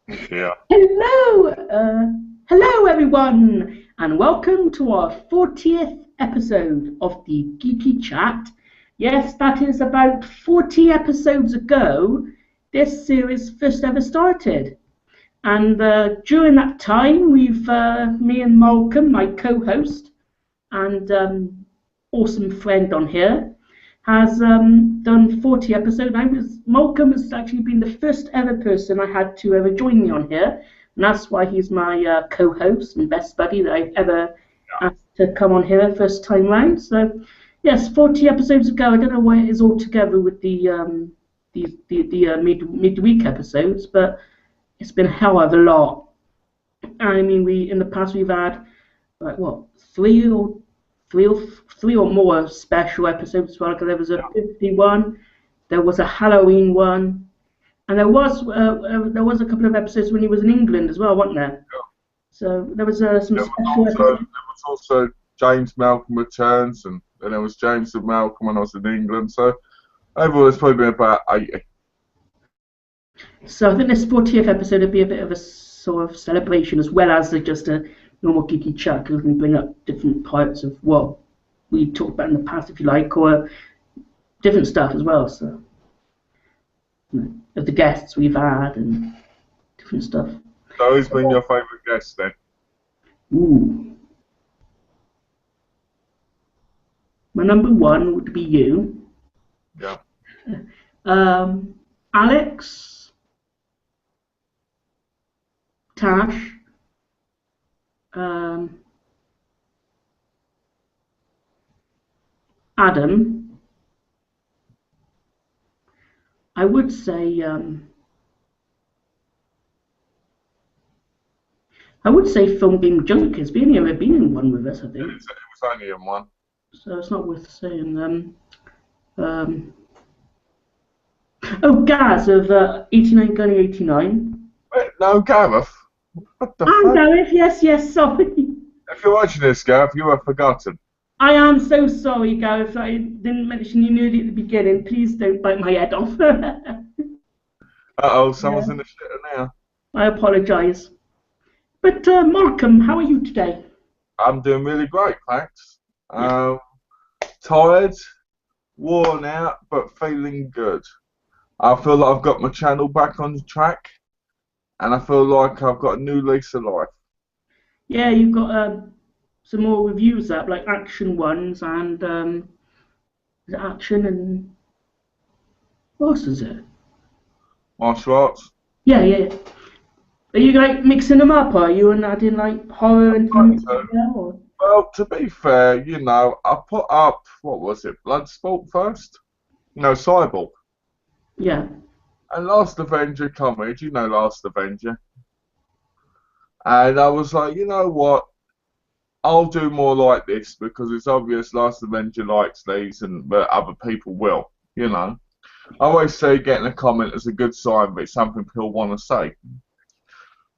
Yeah. Hello, hello everyone, and welcome to our 40th episode of the Geeky-Chat. Yes, that is about 40 episodes ago this series first ever started. And during that time, me and Malcolm, my co-host and awesome friend on here, has done 40 episodes. Malcolm has actually been the first ever person I had to ever join me on here, and that's why he's my co-host and best buddy that I've ever asked to come on here first time round. So yes, 40 episodes ago. I don't know why it is all together with the midweek episodes, but it's been a hell of a lot. I mean, we in the past we've had like what three or three or more special episodes as well. Because there was a 51, there was a Halloween one, and there was a couple of episodes when he was in England as well, wasn't there? So there was some special There episodes. was also James Malcolm Returns, and then there was James and Malcolm when I was in England. So overall, there's probably been about 80. So I think this 40th episode would be a bit of a sort of celebration as well as just a normal geeky chat because we bring up different parts of what we talked about in the past, if you like, or different stuff as well. So of the guests we've had and different stuff. So who's been your favourite guest then? Ooh, my number one would be you, Yeah. Alex, Tash, um, Adam. I would say Film Game Junkies. We only ever been in one with us, I think. It was only in one. So it's not worth saying. Um, oh, Gaz of 89 Gunny 89. Wait, no, Gareth. What the And fuck? Gareth, yes, sorry. If you're watching this, Gareth, you have forgotten. I am so sorry, Gareth. I didn't mention you nearly at the beginning. Please don't bite my head off. Uh-oh, Yeah, someone's in the shitter now. I apologise. But Malcolm, how are you today? I'm doing really great, thanks. Yeah. Tired, worn out, but feeling good. I feel like I've got my channel back on track, and I feel like I've got a new lease of life. Yeah, you've got some more reviews up, like action ones, and is it action and what else is it? Martial arts. Yeah. Are you like mixing them up? Are you and adding like horror and things So, like that? Or? well, to be fair, I put up, what was it, Bloodsport first? No, Cyborg. Yeah, And Last Avenger comedy, Last Avenger? And I was like, you know what? I'll do more like this because it's obvious Last Avenger likes these and but other people will. I always say getting a comment is a good sign, but it's something people want to say.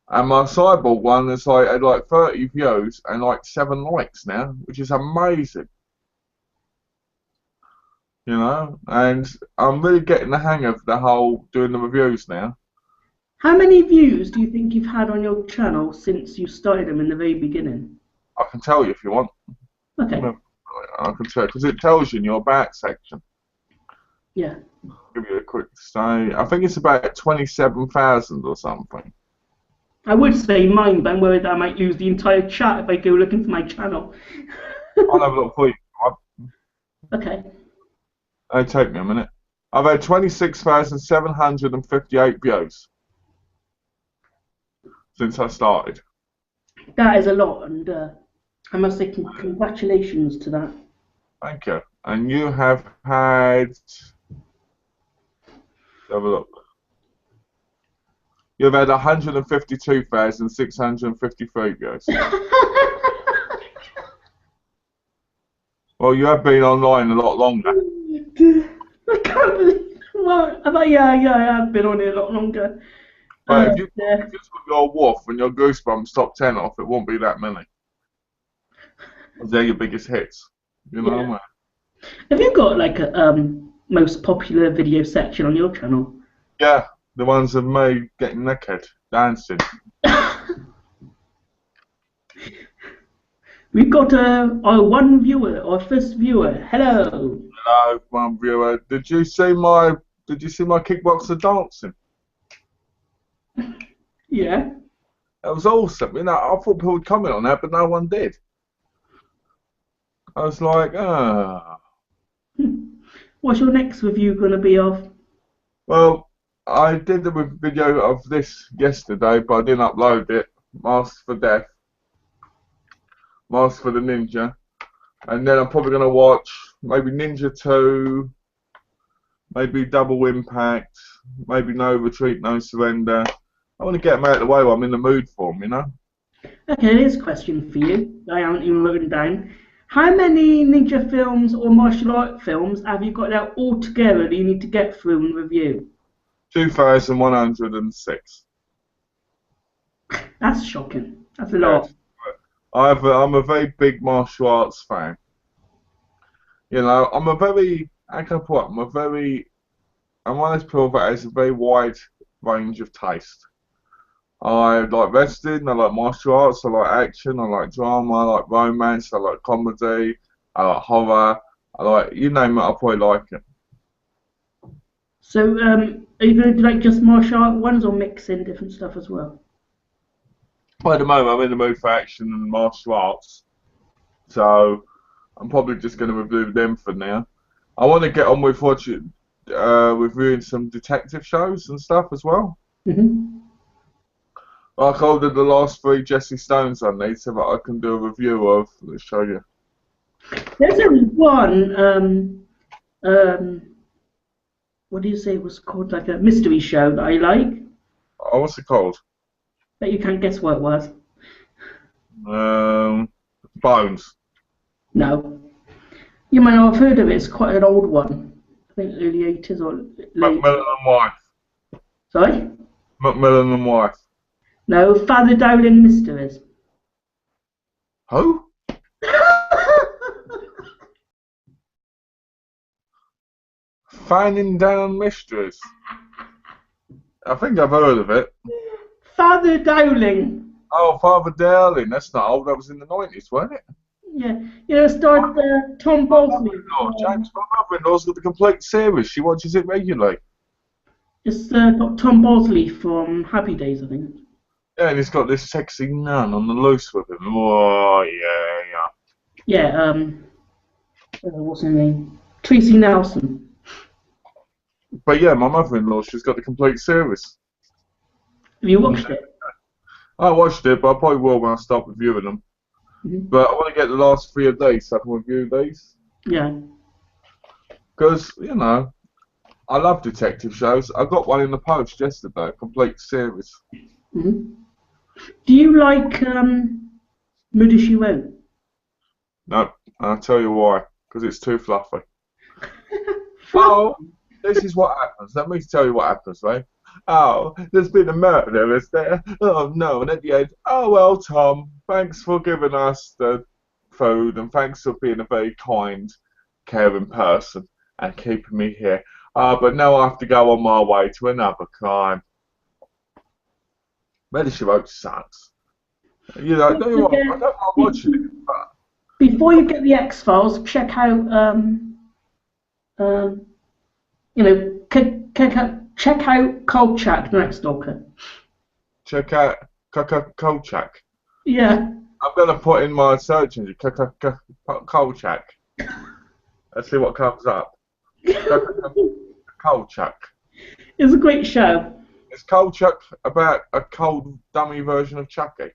And my Cyborg one is like had like 30 views and like 7 likes now, which is amazing. And I'm really getting the hang of the whole doing the reviews now. how many views do you think you've had on your channel since you started them in the very beginning? I can tell you if you want. Okay, I can tell because it tells you in your back section. yeah. Give you a quick say. I think it's about 27,000 or something. I would say mine, but I'm worried that I might lose the entire chat if I go looking for my channel. I'll have a look for you. Okay. It'll take me a minute. I've had 26,758 views since I started. That is a lot, and I must say congratulations to that. Thank you. And you have had. Have a look. You've had 152,653 views. Well, you have been online a lot longer. I can't believe. Well, yeah, I have been on it a lot longer. But if you Yeah. took your Wolf and your Goosebumps top 10 off, it won't be that many. They're your biggest hits. You know what I Yeah. mean? Have you got like a most popular video section on your channel? Yeah, the ones of me getting naked. dancing. We've got our one viewer, our first viewer. Hello. Hello, one viewer. Did you see my kickboxer dancing? Yeah. That was awesome. You know, I thought people would comment on that, but no one did. I was like, ah. What's your next review going to be of? Well, I did a video of this yesterday, but I didn't upload it. Mask for Death, Mask for the Ninja, and then I'm probably gonna watch maybe Ninja 2, maybe Double Impact, maybe No Retreat, No Surrender. I want to get them out of the way while I'm in the mood for them, you know. Okay, here's a question for you. I haven't even written down. How many ninja films or martial art films have you got out altogether that you need to get through and review? 2,106. That's shocking. That's a Yes. lot. I'm a very big martial arts fan. You know, I'm a very, how can I put it? I'm one of those people that has a very wide range of taste. I like wrestling, I like martial arts, I like action, I like drama, I like romance, I like comedy, I like horror, I like, you name it, I probably like it. So, are you going to do like just martial art ones or mix in different stuff as well? But at the moment, I'm in the mood for action and martial arts, so I'm probably just going to review them for now. I want to get on with reviewing some detective shows and stuff as well. Hmm. Like I did the last 3 Jesse Stones I need, so that I can do a review of. Let's show you. There's only one, what do you say it was called? Like a mystery show that I like, Oh, what's it called? but you can't guess what it was. Bones. No. You might not have heard of it. It's quite an old one. I think early 80s or late. Macmillan and Wife. Sorry? Macmillan and Wife. No, Father Dowling Mysteries. Who? Finding Down Mysteries. I think I've heard of it. Father Dowling. Oh, Father Dowling. That's not old. That was in the 90s, wasn't it? Yeah, you know, starred Tom Bosley. James, my mother-in-law's got the complete series. She watches it regularly. Just got Tom Bosley from Happy Days, I think. Yeah, and he's got this sexy nun on the loose with him. Oh, yeah. Yeah, what's her name? Tracy Nelson. But yeah, my mother-in-law, she's got the complete series. Have you watched it? I watched it, but I probably will when I start reviewing them. Mm-hmm. But I want to get the last 3 of these so I can review these. Yeah. Because, you know, I love detective shows. I got one in the post yesterday, a complete series. Mm-hmm. Do you like Murder, She Wrote? No, I'll tell you why. Because it's too fluffy. Oh, this is what happens. Let me tell you what happens, right? Oh, there's been a murder, is there? Oh, no. And at the end, oh, well, Tom, thanks for giving us the food and thanks for being a very kind, caring person and keeping me here. But now I have to go on my way to another crime. Murder, She Wrote sucks. You know, I don't mind watching it, but Before you get the X-Files, check out, you know, check out Kolchak, the Night Stalker. check out Kolchak. Yeah. I'm going to put in my search engine, Kolchak. Let's see what comes up. Kolchak. It's a great show. Is Kolchak about a cold, dummy version of Chucky?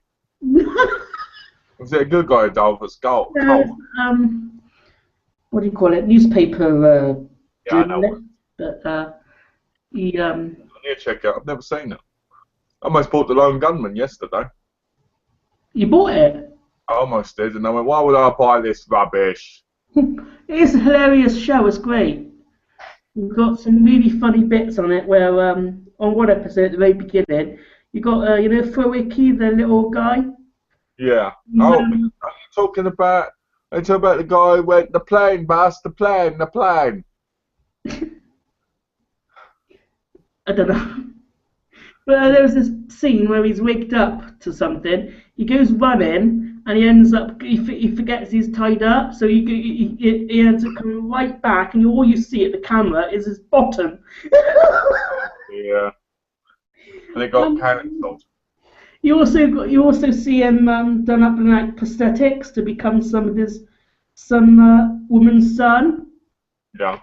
Is it a good guy, Dove, that's cold? What do you call it? Newspaper Yeah, I know. journalist. But he I need to check it out. I've never seen it. I almost bought The Lone Gunman yesterday. you bought it. I almost did, and I went, why would I buy this rubbish? It's a hilarious show. It's great. You've got some really funny bits on it. Where on one episode at the very beginning, you got you know Froicky, the little guy. Yeah. He's, Oh, are you talking about the guy who went, the plane, boss, the plane. I don't know. But there was this scene where he's wigged up to something. He goes running, and he ends up. He forgets he's tied up, so he ends up coming right back, and all you see at the camera is his bottom. Yeah, and it got Um, cancelled. you also see him done up in like prosthetics to become some woman's son. Yeah.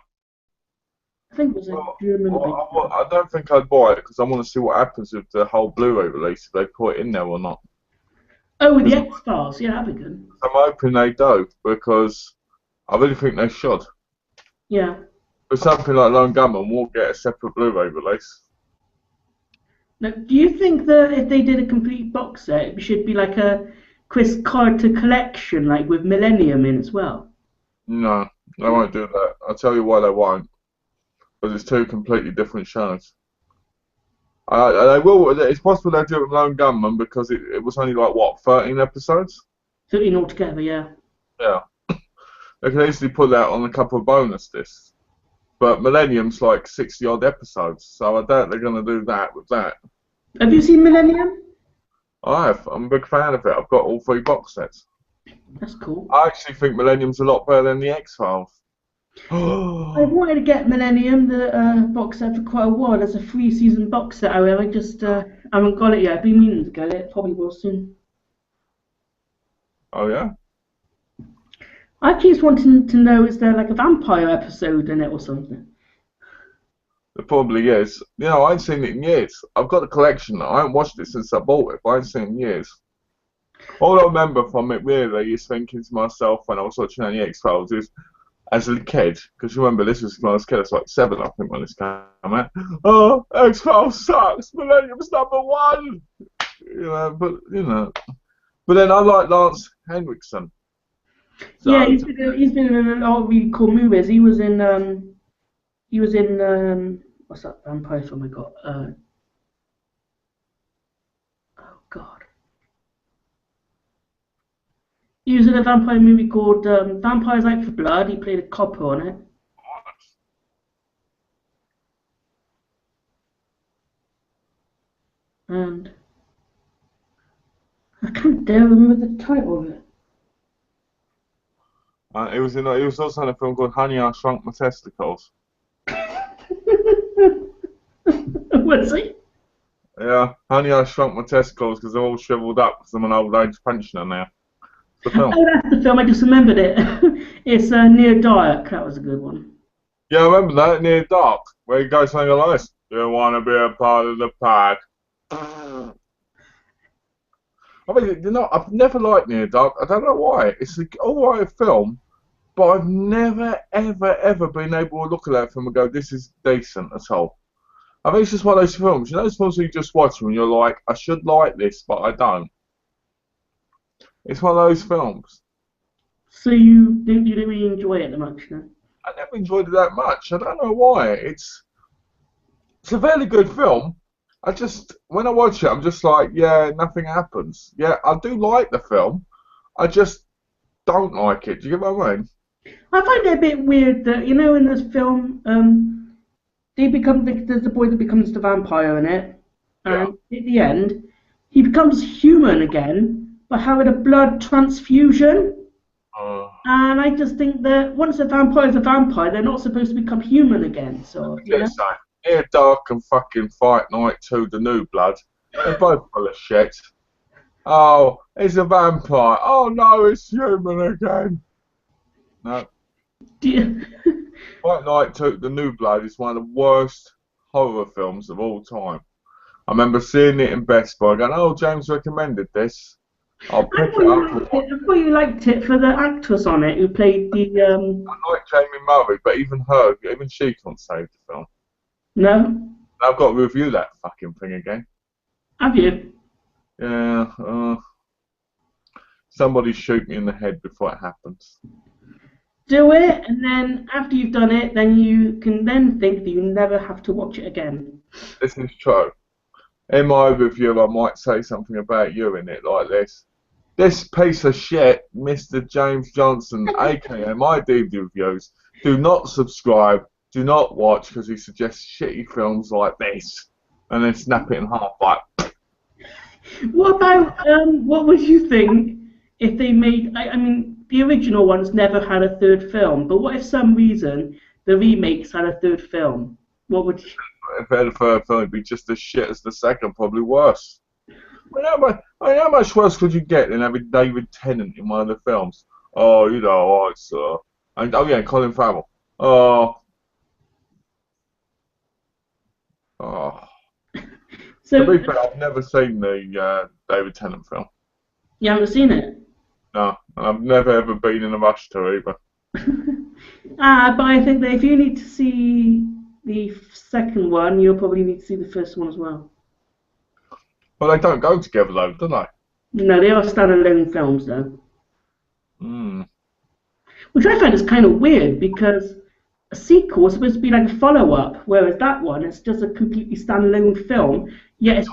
I think it was a German big. I don't think I'd buy it because I want to see what happens with the whole Blu-ray release, if they put it in there or not. Oh, with the 'Cause X-Files, yeah, that'd be good. I'm hoping they do, because I really think they should. Yeah. But something like Lone Gunman will get a separate Blu-ray release. Now, do you think that if they did a complete box set, it should be like a Chris Carter collection, like with Millennium in as well? No, they won't do that. I'll tell you why they won't. Because it's two completely different shows. They will. It's possible they'll do it with Lone Gunman because it was only like what 13 episodes. 13 altogether, yeah. Yeah, they can easily put that on a couple of bonus discs. But Millennium's like 60 odd episodes, so I doubt they're going to do that with that. Have you seen Millennium? I have. I'm a big fan of it. I've got all 3 box sets. That's cool. I actually think Millennium's a lot better than the X-Files. I wanted to get Millennium, the box set, for quite a while. There's a 3-season box set, however, I just haven't got it yet. I've been meaning to get it. Probably will soon. Oh yeah? I keep wanting to know, is there like a vampire episode in it or something? There probably is. You know, I ain't seen it in years. I've got the collection. I haven't watched it since I bought it, but I ain't seen it in years. All I remember from it really is thinking to myself when I was watching the X-Files is, as a kid, because remember this was when I was a kid, I was like 7 I think when this came out. Oh, X-Files sucks, Millennium's #1! But then I like Lance Henriksen. So, Yeah, he's been in a lot of really cool movies. He was in what's that vampire film I got? Oh God. He was in a vampire movie called Vampires Out for Blood. He played a copper on it. And I can't dare remember the title of it. he was also in a film called Honey, I Shrunk My Testicles. Was he? Yeah, Honey, I Shrunk My Testicles because they're all shriveled up because I'm an old age pensioner now. The film. Oh, that's the film. I just remembered it. It's Near Dark. That was a good one. Yeah, I remember that, Near Dark, where he goes something like this. You want to be a part of the pack. I mean, I've never liked Near Dark. I don't know why. It's an alright film, but I've never, ever been able to look at that film and go, this is decent at all. I think it's just one of those films. You know those films where you just watch them and you're like, I should like this, but I don't. It's one of those films. So you didn't really enjoy it that much, no? I never enjoyed it that much. I don't know why. It's a very good film. When I watch it, I'm just like, yeah, nothing happens. Yeah, I do like the film. I just don't like it. Do you get what I mean? I find it a bit weird that, you know, in this film, there's the boy that becomes the vampire in it, and at the end, he becomes human again, but having a blood transfusion. And I just think that once a vampire's a vampire, they're not supposed to become human again. So, you know? Near Dark and fucking Fight Night 2, The New Blood, they're both full of shit. Oh, he's a vampire. Oh no, it's human again. No. Fight Night 2, The New Blood is one of the worst horror films of all time. I remember seeing it in Best Buy going, oh, James recommended this. I'll pick it up. I thought you liked it for the actress on it who played the. I like Jamie Murray, but even she can't save the film. No? I've got to review that fucking thing again. Have you? Yeah. Somebody shoot me in the head before it happens. Do it, and then after you've done it, then you can then think that you never have to watch it again. This is true. In my review, I might say something about you in it like this. This piece of shit, Mr. James Johnson, aka MyDvdReviews, do not subscribe, do not watch, because he suggests shitty films like this. and then snap it in half like. What about what would you think if they made? I mean, the original ones never had a third film, but what if some reason the remakes had a third film? What would you? If it had a third film, it'd be just as shit as the second, probably worse. How much worse could you get than having David Tennant in one of the films? Oh, you know, alright, sir. And oh yeah, Colin Farrell. Oh, oh. So To be fair, I've never seen the David Tennant film. you haven't seen it? No, and I've never ever been in a rush to either. But I think that if you need to see the second one, you'll probably need to see the first one as well. Well, they don't go together though, do they? No, they are standalone films though. Hmm. Which I find is kind of weird because a sequel is supposed to be like a follow-up, whereas that one is just a completely standalone film. Yet it's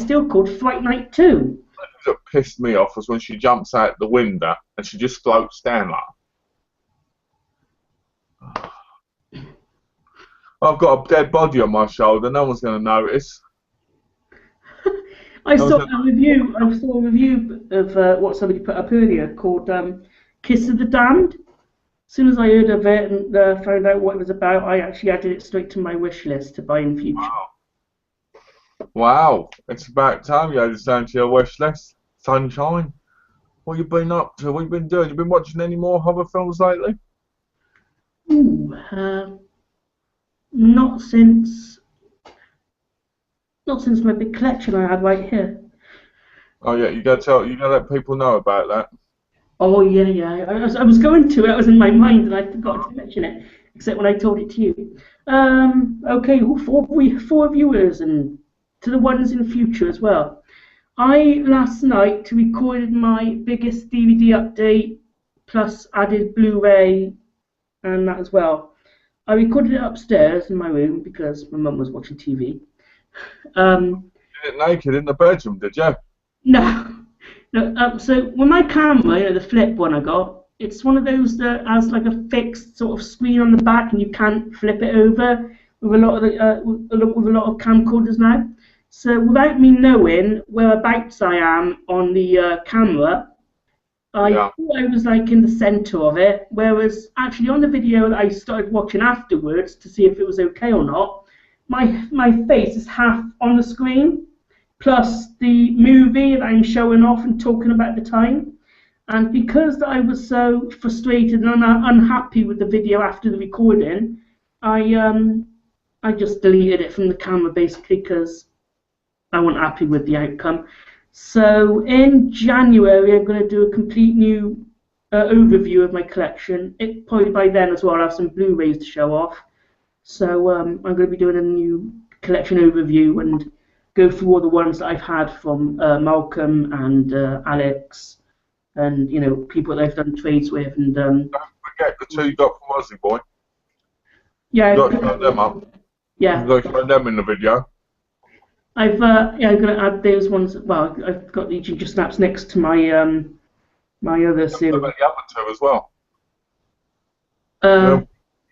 still called Fright Night 2. That pissed me off was when she jumps out the window and she just floats down like. I've got a dead body on my shoulder. No one's going to notice. I saw a review. I saw a review of what somebody put up earlier called "Kiss of the Damned." As soon as I heard of it and found out what it was about, I actually added it straight to my wish list to buy in future. Wow. Wow, it's about time you added something to your wish list. Sunshine. What you been up to? What you been doing? You been watching any more horror films lately? Ooh, not since my big collection I had right here. Oh yeah, you gotta let people know about that. Oh yeah. I was going to. It was in my mind, and I forgot to mention it. Except when I told it to you. Okay, four viewers, and to the ones in future as well. I last night recorded my biggest DVD update, plus added Blu-ray, and that as well. I recorded it upstairs in my room because my mum was watching TV. You did it naked in the bedroom, did you? No. So with my camera, the flip one I got, it's one of those that has like a fixed sort of screen on the back, and you can't flip it over with a lot of camcorders now. So without me knowing whereabouts I am on the camera, I thought I was like in the centre of it, whereas actually on the video that I started watching afterwards to see if it was okay or not, my face is half on the screen, plus the movie that I'm showing off and talking about at the time. And because I was so frustrated and unhappy with the video after the recording, I just deleted it from the camera basically because I wasn't happy with the outcome. So in January, I'm going to do a complete new overview of my collection. Probably by then as well, I'll have some Blu-rays to show off. So I'm going to be doing a new collection overview and go through all the ones that I've had from Malcolm and Alex, and people that I've done trades with. And don't forget the two you got from Aussie Boy. Yeah, You got to show them up. Yeah, You got to show them in the video. I'm going to add those ones. Well, I've got the Ginger Snaps next to my my other series. About the other two as well. Uh,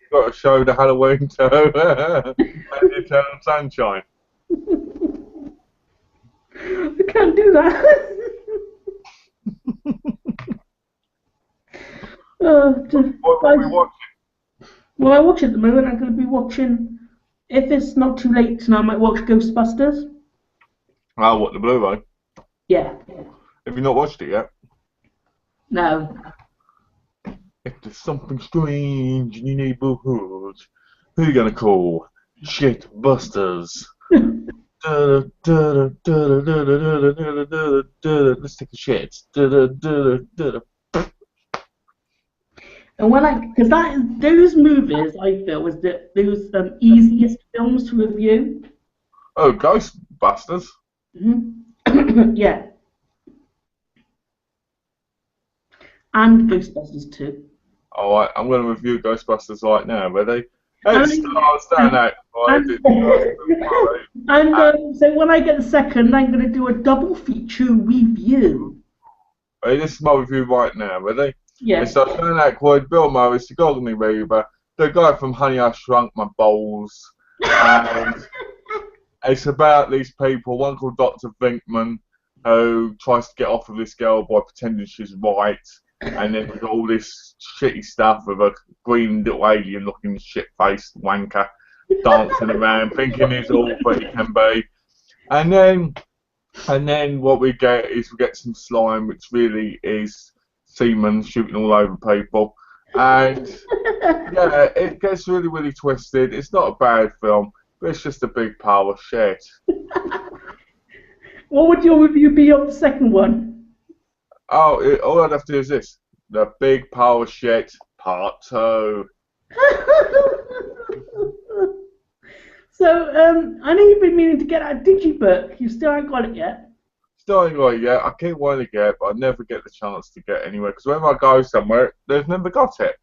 You've got to show the Halloween two and the Eternal Sunshine. I can't do that. What are we watching? Well, I watch at the moment. I'm going to be watching. If it's not too late tonight, I might watch Ghostbusters. Oh, what, the Blu-ray? Yeah. Have you not watched it yet? No. If there's something strange in your neighborhood, who are you gonna call? Shitbusters. Let's take a shit. And because those movies I feel was those easiest films to review. Oh, Ghostbusters. Yeah. And Ghostbusters too. Alright, I'm going to review Ghostbusters right now. Ready? Hey, stars, stand out. So when I get the second, I'm going to do a double feature review. Hey, this is my review right now. Ready? Yeah. It's Dan Aykroyd, Bill Murray, Sigourney Weaver, the guy from Honey I Shrunk My Balls, and it's about these people, one called Dr. Vinkman, who tries to get off of this girl by pretending she's white, and then we've got all this shitty stuff with a green little alien-looking shit-faced wanker dancing around, thinking he's all that he can be. And then what we get is we get some slime, which really is semen shooting all over people. And yeah, it gets really, really twisted. It's not a bad film, but it's just a big pile of shit. What would your review be on the second one? Oh, all I'd have to do is this: The Big Pile of Shit Part 2. So, I know you've been meaning to get that digibook. You still haven't got it yet. Still ain't got it yet. I keep wanting to get it, but I never get the chance to get it anywhere. Because whenever I go somewhere, they've never got it.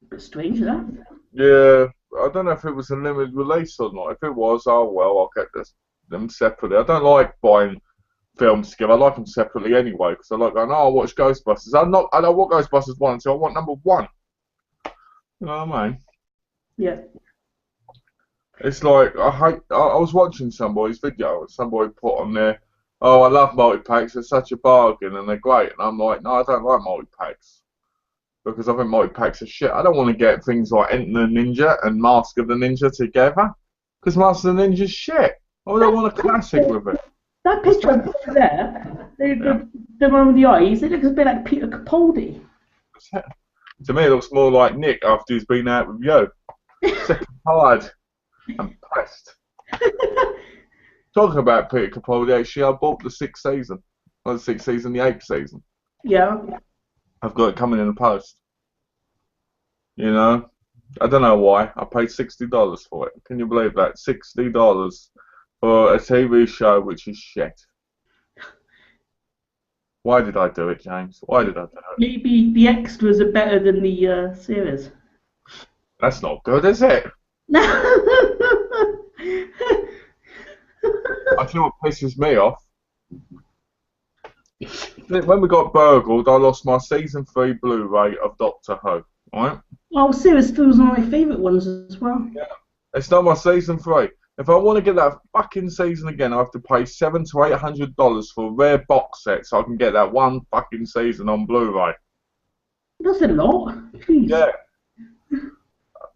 Bit strange, that. Yeah, I don't know if it was a limited release or not. If it was, oh well, I'll get them separately. I don't like buying films together. I like them separately anyway, because I like going, oh, I'll watch Ghostbusters. I don't want Ghostbusters 1 until I want number 1. You know what I mean? Yeah. It's like, I was watching somebody's video, and somebody put on there, oh, I love multi-packs, they're such a bargain, and they're great. And I'm like, no, I don't like multi-packs. Because I think multi-packs are shit. I don't want to get things like Enter the Ninja and Mask of the Ninja together. Because Mask of the Ninja's shit. I don't want a classic with it. That picture over there, the one with the eyes, it looks a bit like Peter Capaldi. To me, it looks more like Nick after he's been out with you. Sick and tired. I'm pressed. Talking about Peter Capaldi, actually, I bought the 6th season. Not the 6th season, the 8th season. Yeah. I've got it coming in the post. You know? I don't know why. I paid $60 for it. Can you believe that? $60 for a TV show which is shit. Why did I do it, James? Why did I do it? Maybe the extras are better than the series. That's not good, is it? I feel what pisses me off. When we got burgled, I lost my season 3 Blu-ray of Doctor Who. Right? Oh, series 2 is one of my favourite ones as well. Yeah. It's not my season 3. If I want to get that fucking season again, I have to pay $700 to $800 for a rare box set so I can get that one fucking season on Blu-ray. That's a lot. Jeez. Yeah.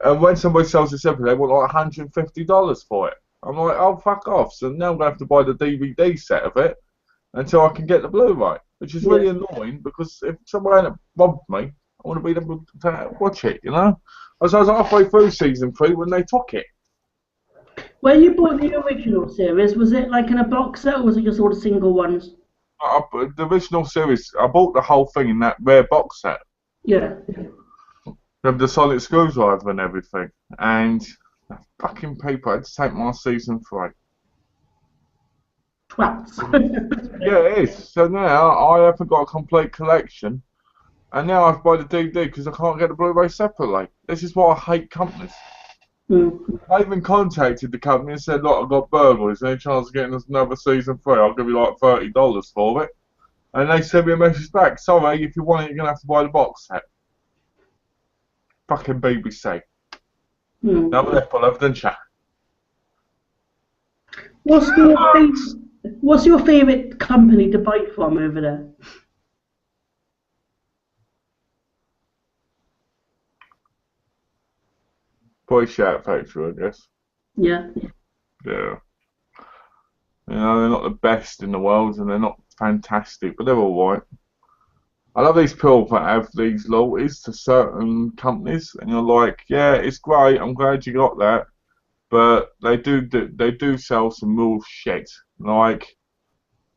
And when somebody sells it separately, they want like $150 for it. I'm like, oh, fuck off. So now I'm going to have to buy the DVD set of it until I can get the Blu-ray, which is really annoying because if someone hadn't robbed me, I want to be able to watch it, you know? I was halfway through season 3 when they took it. When you bought the original series, was it like in a box set or was it just all the single ones? The original series, I bought the whole thing in that rare box set. Yeah. With the solid screwdriver and everything. And fucking people had to take my season 3. Twats. Yeah, it is. So now I haven't got a complete collection. And now I have to buy the DVD because I can't get the Blu-ray separately. This is why I hate companies. I even contacted the company and said, look, I've got burgled. Is there any chance of getting us another season 3? I'll give you like $30 for it. And they sent me a message back. Sorry, if you want it, you're going to have to buy the box set. Fucking BBC. Now left all over, didn't you? What's your favourite company to buy from over there? Probably Shout Factory, I guess. Yeah. Yeah. You know, they're not the best in the world and they're not fantastic, but they're alright. I love these people that have these loyalties to certain companies, and you're like, yeah, it's great, I'm glad you got that, but they do sell some real shit. Like,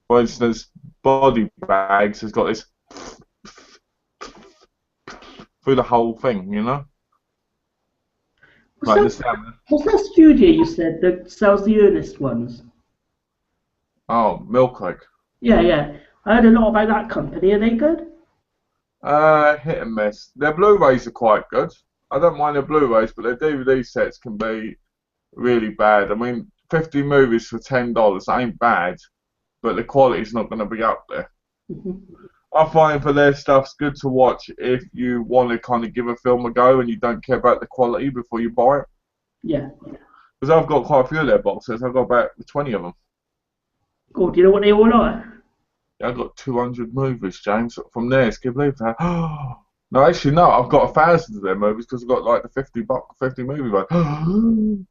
for instance, Body Bags has got this through the whole thing, you know? What's that studio you said that sells the earnest ones? Oh, Milk Lake. Yeah. I heard a lot about that company. Are they good? Hit and miss. Their Blu-rays are quite good. I don't mind their Blu-rays, but their DVD sets can be really bad. I mean, 50 movies for $10 ain't bad, but the quality's not going to be up there. I find for their stuff's good to watch if you want to kind of give a film a go and you don't care about the quality before you buy it. Yeah. Because I've got quite a few of their boxes. I've got about 20 of them. God, do you know what they all are? Yeah, I've got 200 movies, James, from theirs. Can you believe that? No, actually, no. I've got 1,000 of their movies because I've got like the 50 movie one.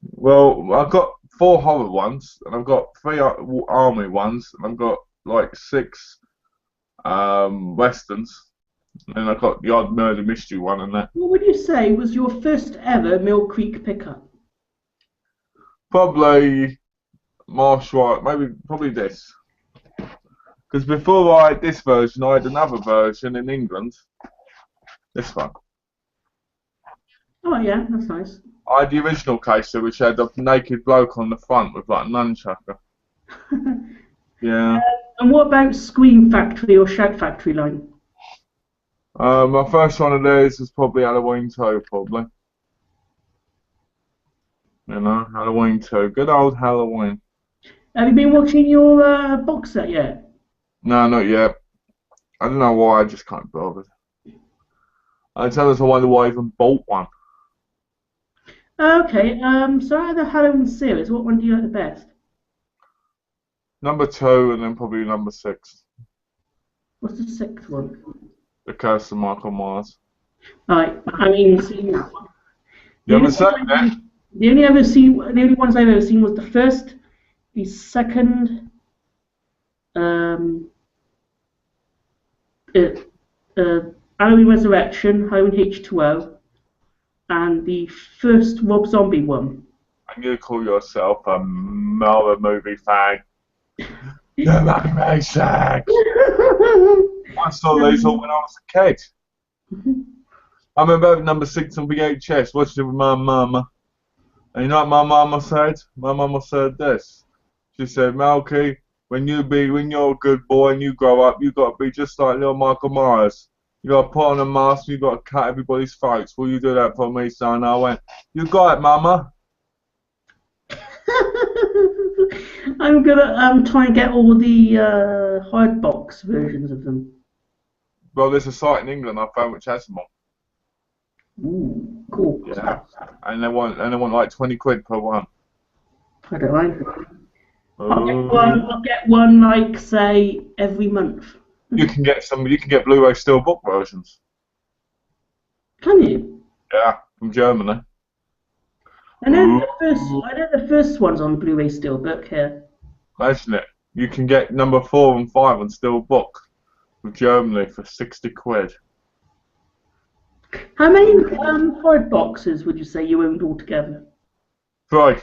Well, I've got 4 horror ones, and I've got 3 army ones, and I've got like 6 westerns, and then I've got the odd murder mystery one and that. What would you say was your first ever Mill Creek pickup? Probably martial art, probably this. Because before I had this version, I had another version in England. This one. Oh yeah, that's nice. I had the original case, which had a naked bloke on the front with like a nunchucker. Yeah. And what about Scream Factory or Shout Factory line? My first one of theirs was probably Halloween 2, probably. You know, Halloween 2. Good old Halloween. Have you been watching your box set yet? No, not yet. I don't know why, I just can't be bothered. I tell us I wonder why I even bought one. Okay, so out of the Halloween series, what one do you like the best? Number 2 and then probably number 6. What's the 6th one? The Curse of Michael Myers. Right, I mean, see, You haven't seen it? the only ones I've ever seen was the first, the second, um, Halloween Resurrection, Halloween H2O, and the first Rob Zombie one. And you call yourself a horror movie fan. You're amazing. I saw these all when I was a kid. I remember number 6 on VHS, watching it with my mama. And you know what my mama said? My mama said this. She said, Malky, when you're a good boy and you grow up, you got to be just like little Michael Myers. You got to put on a mask, you got to cut everybody's throats. Will you do that for me, son? I went, you got it, mama. I'm gonna try and get all the hard box versions of them. Well, there's a site in England I found which has them all. Ooh, cool. Yeah. And they want like 20 quid per one. I don't mind. I'll get one like say every month. You can get Blu-ray Steelbook versions. Can you? Yeah, from Germany. I know the first one's on Blu-ray Steelbook here. Imagine it. You can get number 4 and 5 on Steelbook from Germany for 60 quid. How many hard boxes would you say you owned altogether? 3.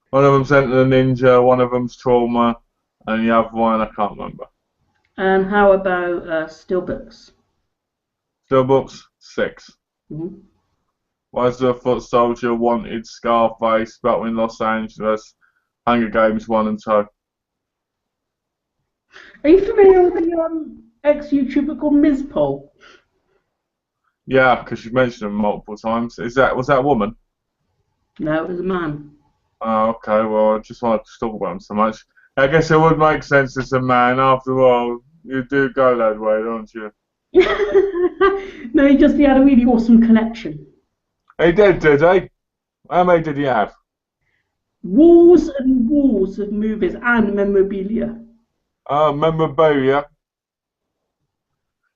One of them's Enter the Ninja, one of them's Trauma, and the other one I can't remember. And how about Steelbooks? Steelbooks 6. Mm-hmm. Why is the Foot Soldier, Wanted, Scarface, Battle in Los Angeles, Hunger Games 1 and 2. Are you familiar with the ex-YouTuber called Ms. Pole? Yeah, because you've mentioned him multiple times. Was that a woman? No, it was a man. Oh, okay. Well, I just wanted to talk about him so much. I guess it would make sense as a man. After all, you do go that way, don't you? No, he had a really awesome collection. He did he? How many did he have? Walls and walls of movies and memorabilia. Memorabilia.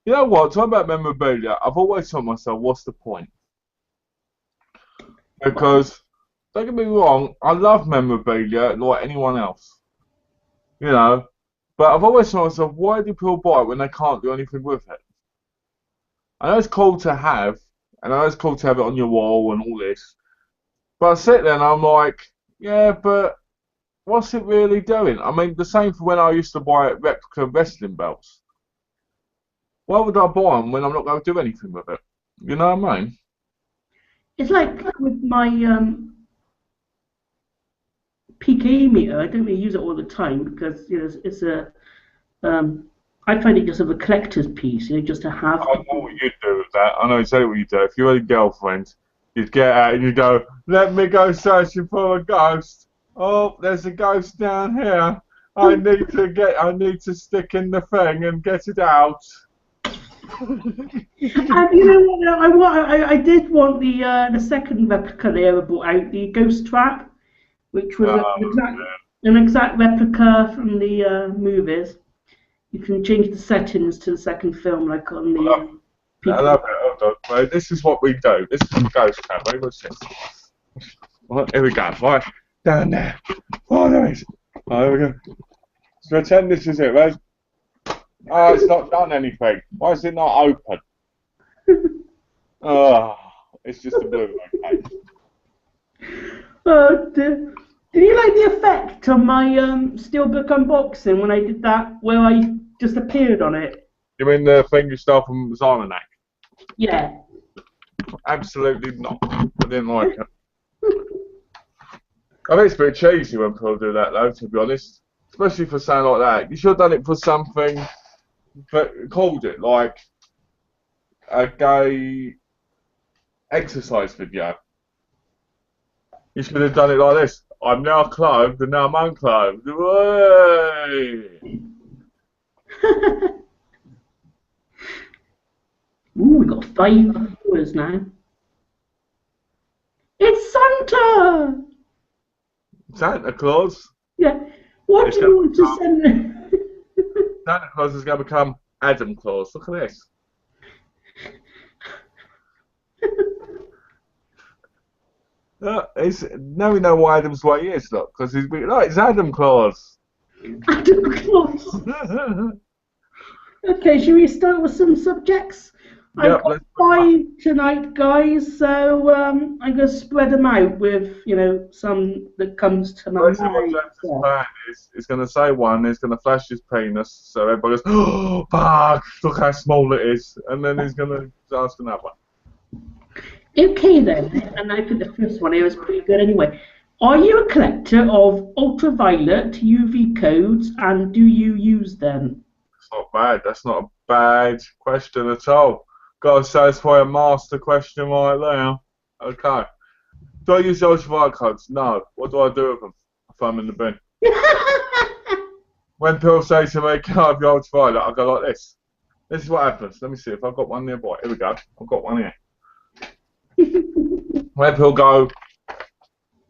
You know what? Talking about memorabilia, I've always told myself, what's the point? Because, don't get me wrong, I love memorabilia like anyone else. You know, but I've always told myself, why do people buy it when they can't do anything with it? I know it's cool to have, and I know it's cool to have it on your wall and all this, but I sit there and I'm like, yeah, but what's it really doing? I mean, the same for when I used to buy replica wrestling belts. Why would I buy them when I'm not going to do anything with it? You know what I mean? It's like with my PKE meter. I don't really use it all the time because it's a I find it just of a collector's piece, just to have. I know what you'd do with that. I know exactly what you'd do. If you had a girlfriend, you'd get out and you'd go, let me go searching for a ghost. Oh, there's a ghost down here. I need to stick in the thing and get it out. And you know what? I did want the second replica they ever brought out, the Ghost Trap, which was Oh, an exact replica from the movies. You can change the settings to the second film, like on the I people. love it. Hold on. Right, this is what we do. This is the ghost trap. Right, what's this? Right, here we go. Right, down there. Oh, there it is. Right, here we go. So pretend this is it, right? Oh, it's not done anything. Why is it not open? Oh, it's just a Blu-ray case. Did you like the effect on my Steelbook unboxing when I did that, where I just appeared on it? You mean the thing you stole from Zalmanak? Yeah. Absolutely not. I didn't like it. I think it's a bit cheesy when people do that, though, to be honest. Especially for something like that. You should have done it for something that called it, like a gay exercise video. You should have done it like this. I'm now clothed and now I'm unclothed. Way! Ooh, we got 5 viewers now. It's Santa! Santa Claus. Yeah. What do you want to send me? Santa Claus is going to become Adam Claus. Look at this. Now we know why Adam's what he is, look, because it's Adam Claus. Adam Claus. Okay, should we start with some subjects? Yep, I've got 5 tonight, guys, so I'm going to spread them out with, some that comes to my mind. He's going to say one, he's going to flash his penis, so everybody goes, oh, fuck, look how small it is, and then he's going to ask another one. Okay then, and I think the first one here is pretty good anyway. Are you a collector of ultraviolet UV codes, and do you use them? That's not bad. That's not a bad question at all. Got to satisfy a master question right there. Okay. Do I use the ultraviolet codes? No. What do I do with them? I throw them in the bin. When people say to me, can I have your ultraviolet? I go like this. This is what happens. Let me see if I've got one nearby. Here we go. I've got one here. When people go,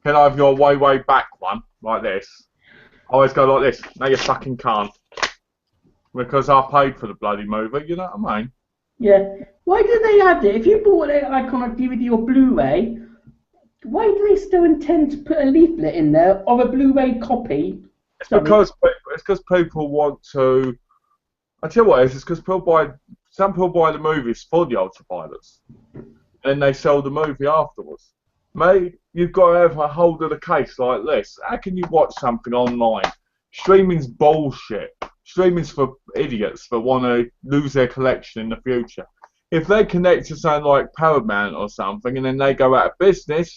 can I have your way back one? Like this. I always go like this. No, you fucking can't. Because I paid for the bloody movie, you know what I mean? Yeah. Why do they add it? If you bought it like on a DVD or Blu-ray, why do they still intend to put a leaflet in there of a Blu-ray copy? It's because people want to. I tell you what it is. It's because some people buy the movies for the ultraviolets, and they sell the movie afterwards. Mate, you've got to have a hold of the case like this. How can you watch something online? Streaming's bullshit. Streaming's for idiots that want to lose their collection in the future. If they connect to something like Paramount or something and then they go out of business,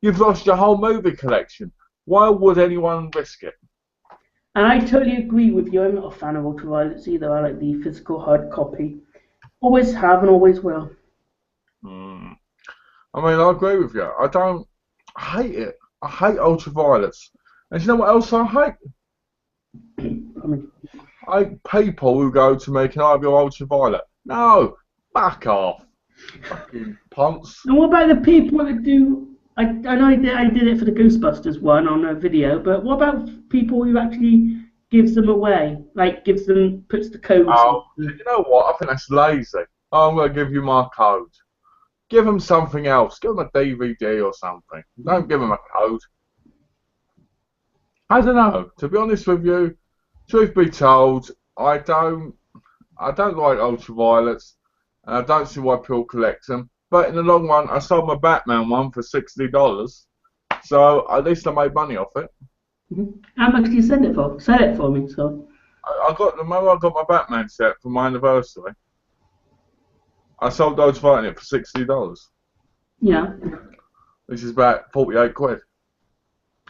you've lost your whole movie collection. Why would anyone risk it? And I totally agree with you. I'm not a fan of ultraviolets either. I like the physical hard copy. Always have and always will. I mean, I agree with you. I hate it. I hate ultraviolets. And you know what else I hate? I hate people who go to me, can I have your ultraviolet? No, back off. Fucking punts. And what about the people that do... I know I did it for the Ghostbusters one on a video, but what about people who actually gives them away? Like, puts the codes in? You know what? I think that's lazy. I'm going to give you my code. Give them something else. Give them a DVD or something. Don't give them a code. I don't know. To be honest with you, truth be told, I don't like ultraviolets, and I don't see why people collect them. But in the long run, I sold my Batman one for $60, so at least I made money off it. How much do you sell it for? Sell it for me, so. I got my Batman set for my anniversary. I sold those for it for $60. Yeah. Which is about 48 quid.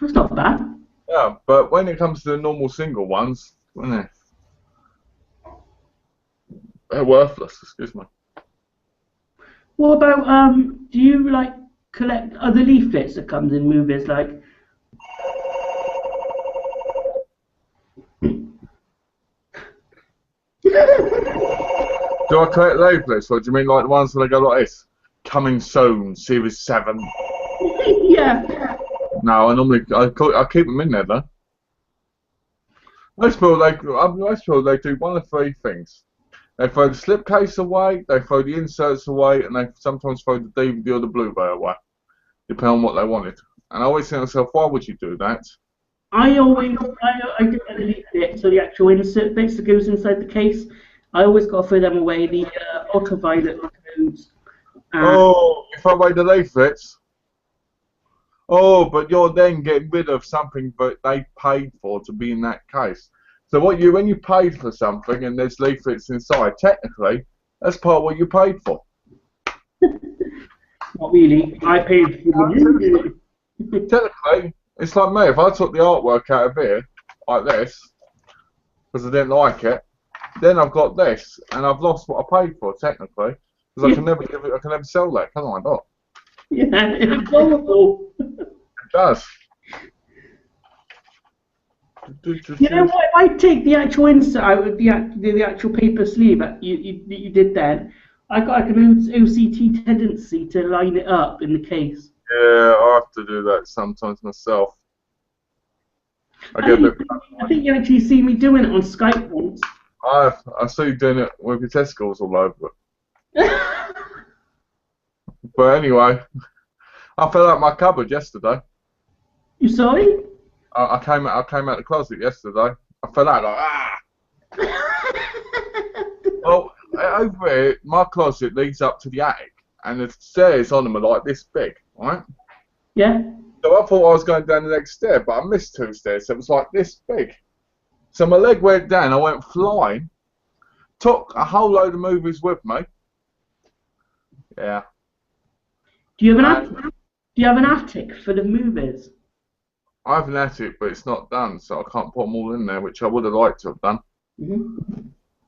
That's not bad. Yeah, but when it comes to the normal single ones, they're worthless, excuse me. What about, do you, like, collect other leaflets that comes in movies, like... Do I collect leaflets, or do you mean like the ones where they go like this? Coming soon, Series 7. Yeah. No, I keep them in there though. Most people they do one of three things. They throw the slipcase away, they throw the inserts away, and they sometimes throw the DVD or the Blu-ray away, depending on what they wanted. And I always think to myself, why would you do that? I do delete it, so the actual insert bits that goes inside the case, I always got to throw them away, the ultraviolet codes. Oh, you throw away the leaflets? Oh, but you're then getting rid of something that they paid for to be in that case. So when you paid for something and there's leaflets inside, technically, that's part of what you paid for. Not really. I paid for the movie. Technically, it's like me. If I took the artwork out of here, like this, because I didn't like it, then I've got this, and I've lost what I paid for, technically. Because I can never sell that, can I not? Yeah, it's horrible. It does. You know what? If I take the actual insert out of the actual paper sleeve that you did then, I got like an OCT tendency to line it up in the case. Yeah, I have to do that sometimes myself. I think you actually see me doing it on Skype once. I see you doing it with your testicles all over it. But anyway, I fell out my cupboard yesterday. You sorry? I came out the closet yesterday. I fell out like Well, over here, my closet leads up to the attic, and the stairs on them are like this big, right? Yeah. So I thought I was going down the next stair, but I missed 2 stairs, so it was like this big. So my leg went down, I went flying, took a whole load of movies with me. Yeah. Do you have an attic full of movies? I have an attic, but it's not done, so I can't put them all in there, which I would have liked to have done.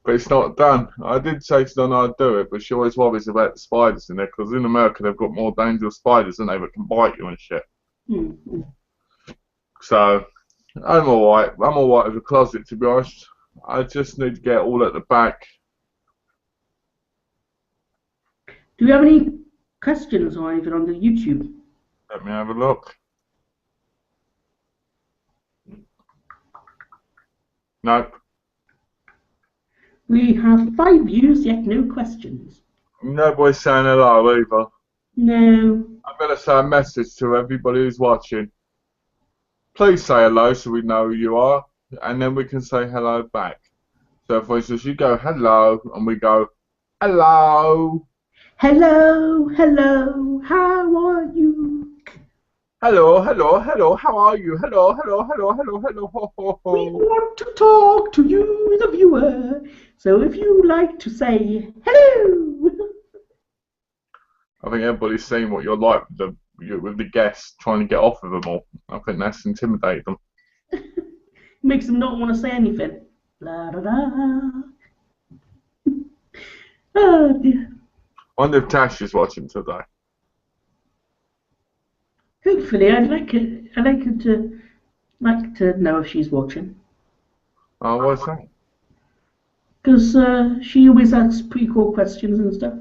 But it's not done. I did say to Donna I'd do it, but she always worries about the spiders in there, because in America they've got more dangerous spiders than they that can bite you and shit. So, I'm alright. I'm alright with the closet, to be honest. I just need to get it all at the back. Do you have any questions or anything on the YouTube? Let me have a look. Nope. We have 5 views, yet no questions. Nobody's saying hello either. No. I'm going to say a message to everybody who's watching. Please say hello so we know who you are, and then we can say hello back. So for instance, you go hello, and we go hello. Hello, hello, how are you? Hello, hello, hello, how are you? Hello, hello, hello, hello, hello, ho, ho, ho. We want to talk to you, the viewer. So if you like to say hello. I think everybody's seen what you're like with the guests trying to get off of them all. I think that's intimidated them. Makes them not want to say anything. La da da. Oh dear. I wonder if Tash is watching today. Hopefully, I'd like her to know if she's watching. Oh, what's that? Because she always asks pretty cool questions and stuff.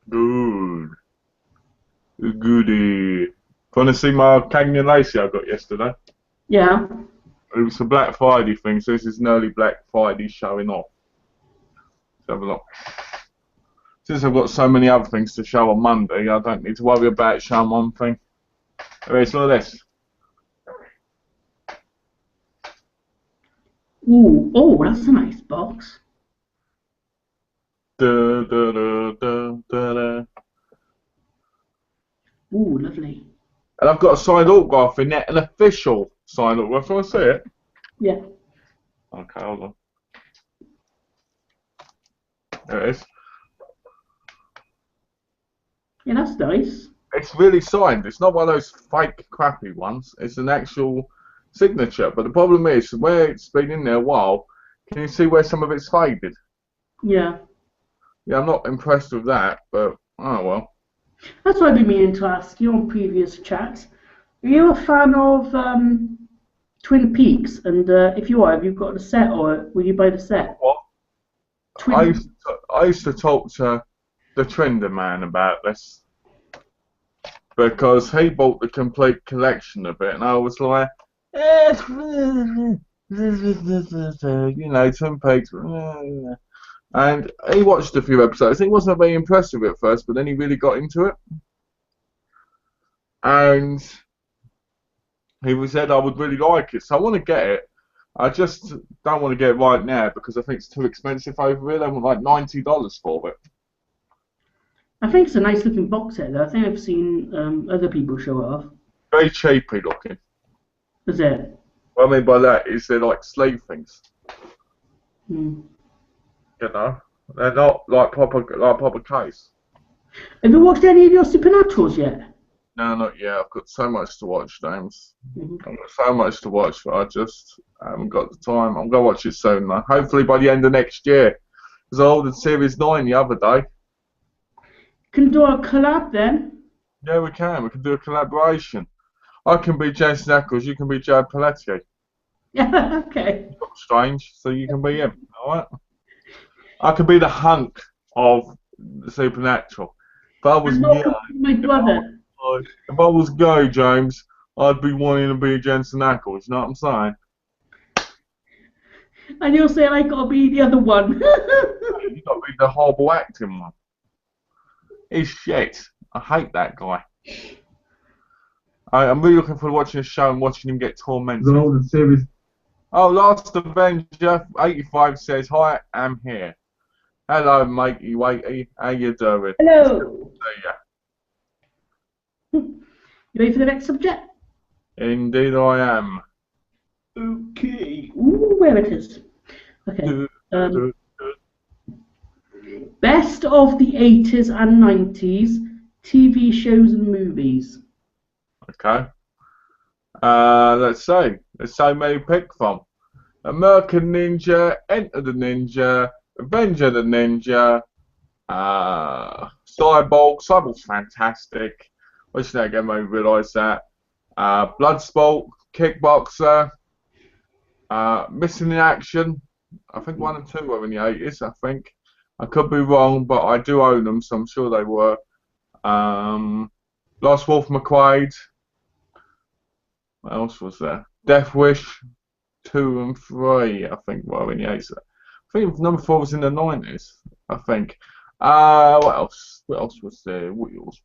Good. Goody. Want to see my Cagney lacy I got yesterday? Yeah. It was a Black Friday thing, so this is an early Black Friday showing off. Let's have a look. Since I've got so many other things to show on Monday, I don't need to worry about showing one thing. Alright, look at this. Ooh, oh, that's a nice box. Da, da, da, da, da, da. Ooh, lovely. And I've got a signed autograph in there, an official signed autograph. Want to see it? Yeah. Okay, hold on. There it is. Yeah, that's nice. It's really signed. It's not one of those fake, crappy ones. It's an actual signature. But the problem is, where it's been in there a while, can you see where some of it's faded? Yeah. Yeah, I'm not impressed with that, but oh well. That's what I've been meaning to ask you on previous chats. Are you a fan of Twin Peaks? And if you are, have you got a set, or will you buy the set? What? twin. I used to talk to the Trender Man about this because he bought the complete collection of it, and I was like, you know, Twin Peaks. And he watched a few episodes. He wasn't very impressed with it at first, but then he really got into it. And he said I would really like it, so I want to get it. I just don't want to get it right now because I think it's too expensive over here. They want like $90 for it. I think it's a nice looking box set though. I think I've seen other people show it off. Very cheapy looking. Is it? What I mean by that is they're like sleeve things. Hmm. You know, they're not like proper case. Have you watched any of your Supernaturals yet? No, not yet. I've got so much to watch, James. Mm-hmm. I've got so much to watch, but I just haven't got the time. I'm gonna watch it soon, though. Hopefully by the end of next year. Because I ordered Series 9 the other day. Can do a collab then. Yeah, we can. We can do a collaboration. I can be Jason Ackles, you can be Jared Pelletier. Yeah, okay. Strange, so you can be him, alright? I could be the hunk of the Supernatural. If I was gay, my brother. if I was gay, James, I'd be wanting to be Jensen Ackles, you know what I'm saying? And you'll say I gotta be the other one. You got to be the horrible acting one. He's shit. I hate that guy. I'm really looking forward to watching the show and watching him get tormented. Oh, Last Avenger 85 says, "Hi, I'm here. Hello, matey, watey. How you doing?" Hello. See ya. You ready for the next subject? Indeed, I am. Okay. Ooh, where it is. Okay. Best of the 80s and 90s TV shows and movies. Okay. Let's see. There's so many to pick from. American Ninja, Enter the Ninja, Avenger the Ninja, Cyborg. Cyborg's fantastic. Wish that again, maybe realise that. Bloodsport, Kickboxer, Missing in Action. I think 1 and 2 were in the 80s, I think. I could be wrong, but I do own them, so I'm sure they were. Lost Wolf McQuaid. What else was there? Death Wish 2 and 3, I think, were in the 80s. I think number 4 was in the 90s, I think. What else? What else was there? What else?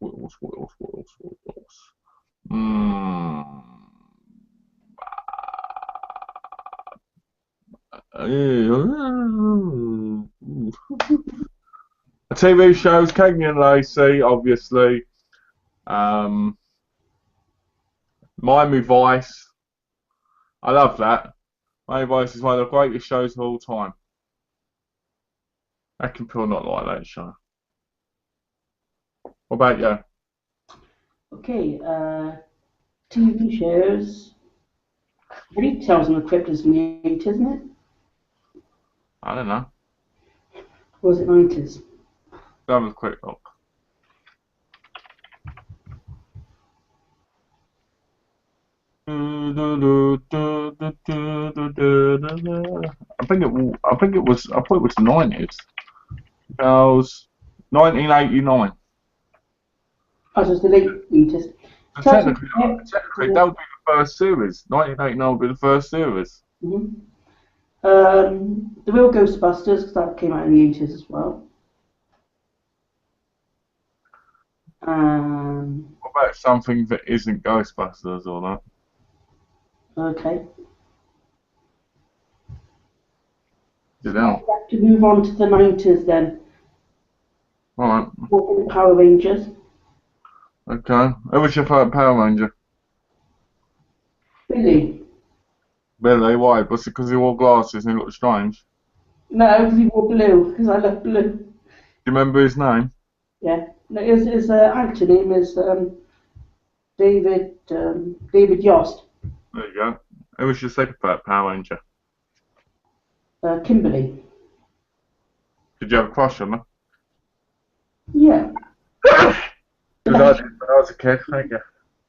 TV shows, Cagney and Lacey, obviously. Miami Vice. I love that. Miami Vice is one of the greatest shows of all time. I can feel not like that show. What about you? Okay, TV shows. Really Tales from the Crypt is from the 80s, isn't it? I don't know. Or was it 90s? Have a quick look. I thought it was the 90s. It was 1989. Oh, so it's the late 80s. Technically, that would be the first series. 1989 would be the first series. Mm-hmm. The Real Ghostbusters, because that came out in the 80s as well. What about something that isn't Ghostbusters or that? Okay. You know. I'd like to move on to the 90s then. Alright. Power Rangers. Okay. Who was your favourite Power Ranger? Billy. Billy, why? Was it because he wore glasses and he looked strange? No, because he wore blue, because I love blue. Do you remember his name? Yeah. No, his actor name is David Yost. There you go. Who was your second favourite Power Ranger? Kimberly. Did you have a crush on her? Yeah. When I was a kid, thank you.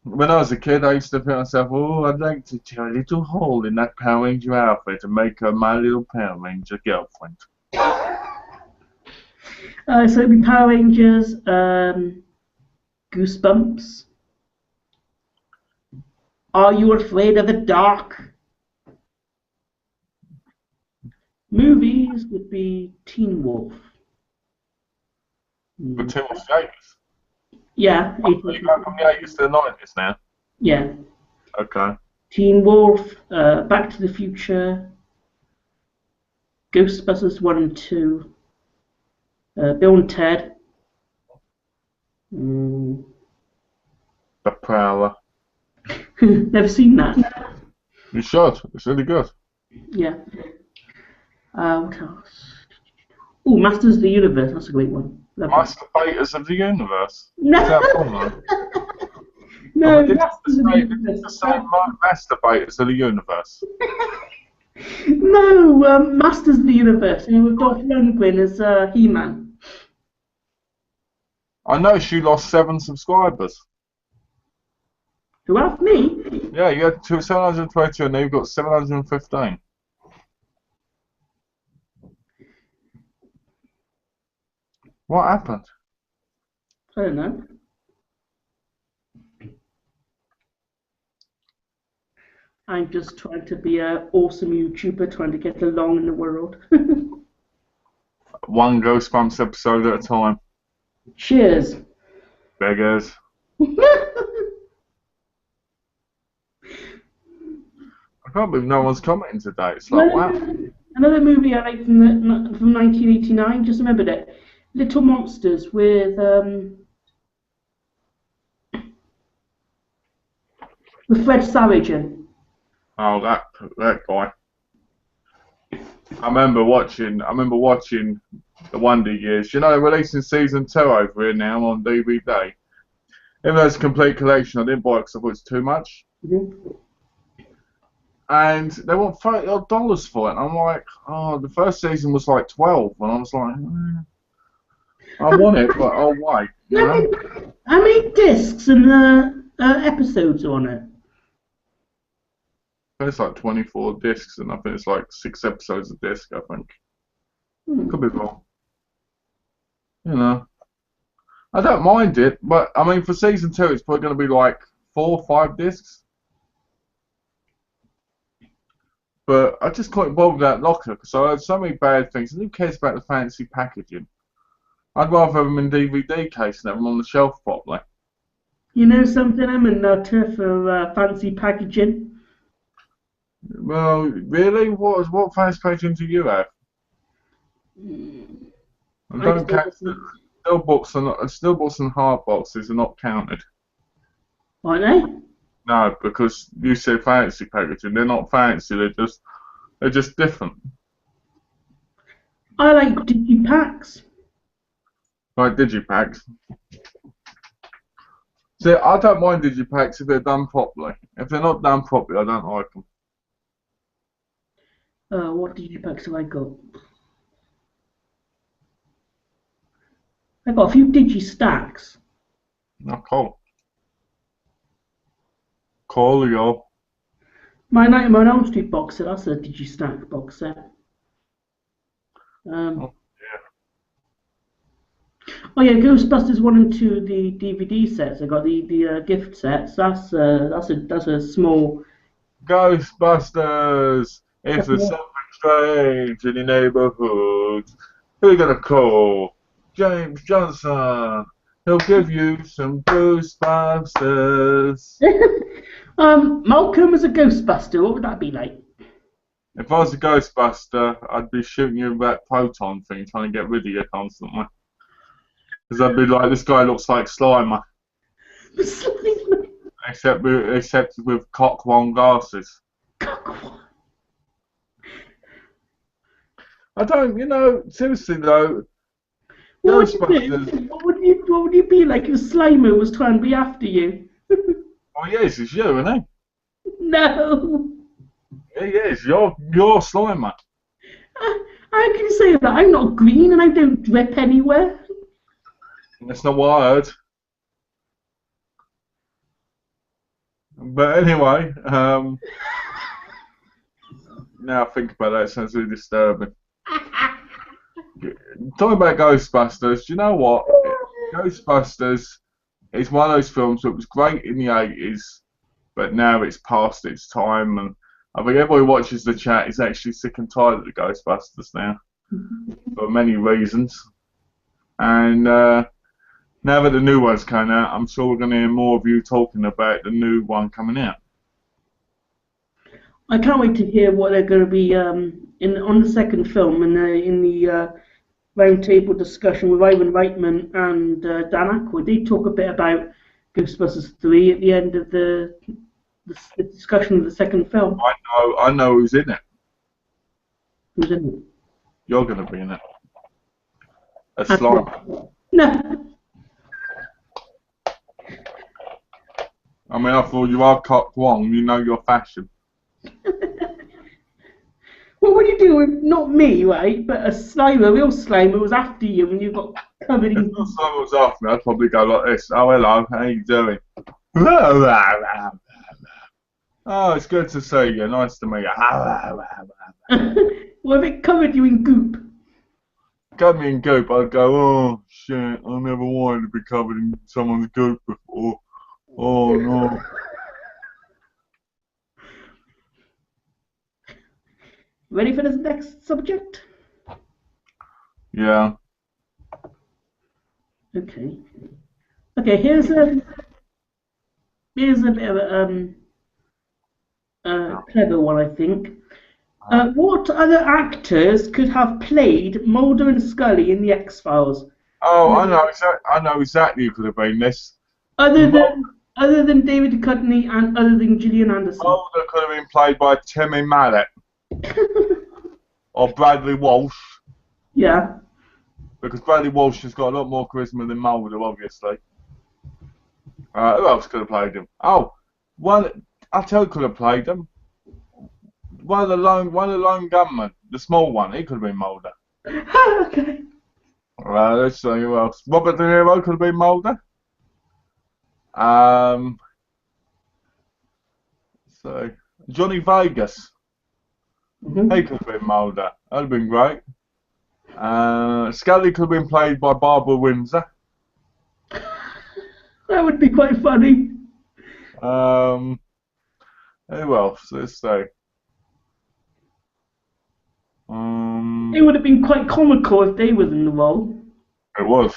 When I was a kid, I used to think to myself, oh, I'd like to tear a little hole in that Power Ranger outfit and make her my little Power Ranger girlfriend. So it'll be Power Rangers, Goosebumps. Are You Afraid of the Dark? Movies would be Teen Wolf. The Tim of the 80s. Yeah, You go from the 80s to the 90s now. yeah. Okay. Teen Wolf, Back to the Future, Ghostbusters 1 and 2, Bill and Ted. The Prowler. Never seen that. You should. It's really good. Yeah. What else? Oh, Masters of the Universe. That's a great one. Masturbators of the Universe. No. Is that one? No, Did Masters of the you Universe. say Masturbators of the Universe? No, Masters of the Universe. With Dolph Lundgren as He-Man. I noticed you lost 7 subscribers. Who asked me? Yeah, you had 722 and now you've got 715. What happened? I don't know. I'm just trying to be an awesome YouTuber, trying to get along in the world. One Ghostbumps episode at a time. Cheers. Beggars. I can't believe no one's commenting today. It's like, wow. Another movie I like from 1989, just remembered it. Little Monsters with Fred Savage in. Oh, that guy. I remember watching the Wonder Years. You know, they're releasing season 2 over here now on DVD. Even though it's a complete collection, I didn't buy it because I thought it was too much. Mm-hmm. And they want $30 for it. And I'm like, oh, the first season was like 12, and I was like, I want it, but I'll wait. You know? How many discs and episodes are on it? It's like 24 discs, and I think it's like 6 episodes a disc, I think. Could be wrong. You know. I don't mind it, but I mean, for season 2, it's probably going to be like 4 or 5 discs. But I just couldn't bother with that locker because I heard so many bad things. And who cares about the fancy packaging? I'd rather have them in DVD case than have them on the shelf properly. You know something? I'm a nutter for fancy packaging. Well, really? What fancy packaging do you have? I don't count. Steelbooks and hard boxes are not counted. Aren't they? No, because you said fancy packaging. They're not fancy. They're just different. I like digipacks. Like digipacks. See, I don't mind digipacks if they're done properly. If they're not done properly, I don't like them. What digipacks have I got? I've got a few digi-stacks. Oh, cool. Coolio. My Nightmare on Elm Street box set, that's a digi-stack box set. Oh, Oh yeah, Ghostbusters 1 and 2, the DVD sets. I got the gift sets. That's a small. Ghostbusters! If there's something strange in your neighborhood, who are you gonna call? James Johnson. He'll give you some Ghostbusters. Malcolm as a Ghostbuster, what would that be like? If I was a Ghostbuster, I'd be shooting you with that proton thing, trying to get rid of you constantly. Because I'd be like, this guy looks like Slimer. Slimer. Except with cock-one glasses. Cock-one. I don't, seriously though. What Ghostbusters. what would you be like if Slimer was trying to be after you? Oh yes, it's you, isn't he? No. He is. You're Slimer. How can you say that? I'm not green and I don't drip anywhere. That's not what I heard. But anyway, now I think about that, it sounds really disturbing. Talking about Ghostbusters, do you know what? Ghostbusters is one of those films that was great in the 80s, but now it's past its time, and I think everybody who watches the chat is actually sick and tired of the Ghostbusters now, for many reasons. And now that the new one's coming out, I'm sure we're going to hear more of you talking about the new one coming out. I can't wait to hear what they're going to be on the second film and in the roundtable discussion with Ivan Reitman and Dan Aykroyd. They talk a bit about Ghostbusters 3 at the end of the discussion of the second film. I know who's in it. Who's in it? You're going to be in it. A slime. No. I mean, I thought you are cock wrong. You know your fashion. What would you do with not me, right? But a Slimer, a real Slimer, was after you and you got covered in. If the slime was after me, I'd probably go like this. Oh, hello. How you doing? Oh, it's good to see you. Nice to meet you. What if it covered you in goop? Got me in goop. I'd go, oh shit, I never wanted to be covered in someone's goop before. Oh no. Ready for this next subject? Yeah. Okay. Okay, here's a bit of a clever one, I think. What other actors could have played Mulder and Scully in the X-Files? Oh, I know exactly who could have been this. Other than David Duchovny and other than Gillian Anderson. Mulder could have been played by Timmy Mallet or Bradley Walsh. Yeah. Because Bradley Walsh has got a lot more charisma than Mulder, obviously. Who else could have played him? Oh, I tell you, could have played him. One of the lone gunmen, the small one. He could have been Mulder. Okay. Let's see who else. Robert De Niro could have been Mulder. So Johnny Vegas. He could have been Mulder. That'd have been great. Scully could have been played by Barbara Windsor. That would be quite funny. Who else? Let's see. It would have been quite comical if they was in the role. It was.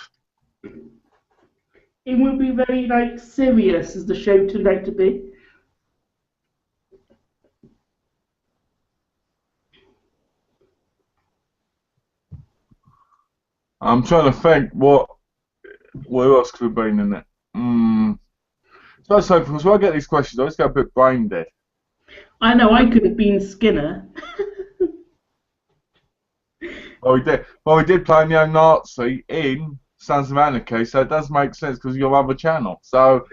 It wouldn't be very serious as the show turned out to be. I'm trying to think what else could have been in it. So because when I get these questions, I just go a bit brain dead. I know, I could have been Skinner. Well, we did play neo-Nazi in Sons of Anarchy, so it does make sense because of your other channel. So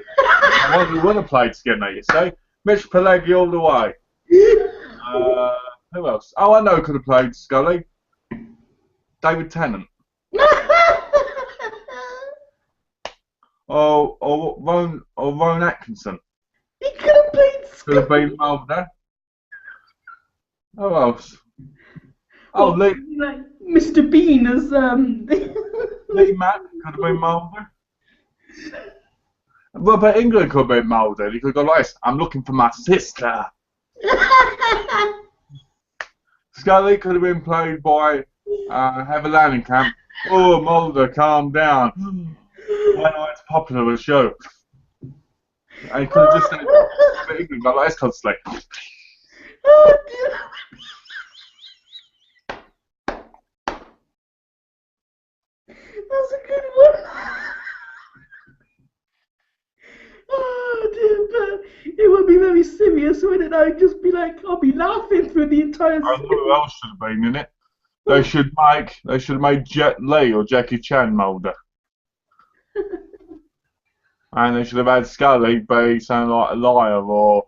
we would have played Skinner, you see. Mitch Pileggi all the way. Who else? Oh, I know who could have played Scully. David Tennant. or Rowan Atkinson. He could have played Scully. Could have been Mulder. Who else? Oh, Lee. Like Mr. Bean as Lee Mack could have been Mulder. Robert England could have been Mulder. He could have gone like this. I'm looking for my sister. Scully could have been played by Heather Langenkamp. Oh, Mulder, calm down. I know it's popular with the show. And he could have just said, Robert England got like this constantly. Oh, dear. That's a good one. Oh dear, but it would be very serious, wouldn't it? I'd just be like, I'll be laughing through the entire I know who else should have been in it. They should have made Jet Li or Jackie Chan Mulder. And they should have had Scully be something like a liar or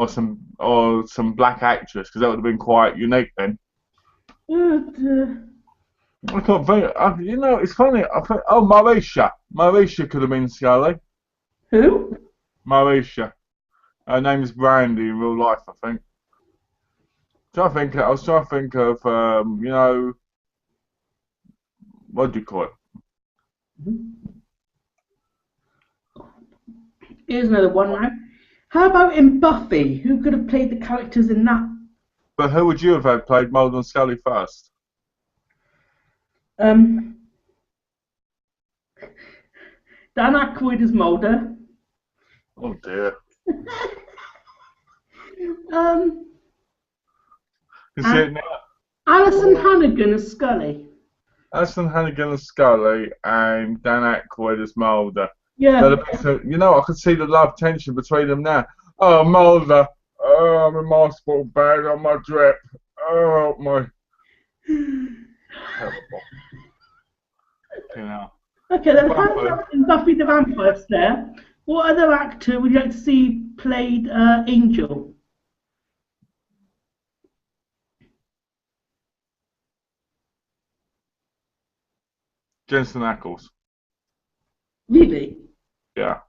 some black actress, because that would have been quite unique then. Oh dear. I can't think. You know, it's funny. Marisha could have been Scully. Who? Marisha. Her name is Brandy in real life, I think. I was trying to think of, you know, what do you call it? Here's another one now. How about in Buffy? Who could have played the characters in that? But who would you have had played Mulder and Scully first? Dan Aykroyd as Mulder. Oh dear. You see it now? Alison Hannigan as Scully. Alison Hannigan as Scully and Dan Aykroyd as Mulder. Yeah. You know, I could see the love tension between them now. Oh, Mulder. Oh, I'm in my sport bag on my drip. Oh, my. Terrible. You know. Okay, then in Buffy the Vampire Slayer, what other actor would you like to see played Angel? Jensen Ackles. Really? Yeah.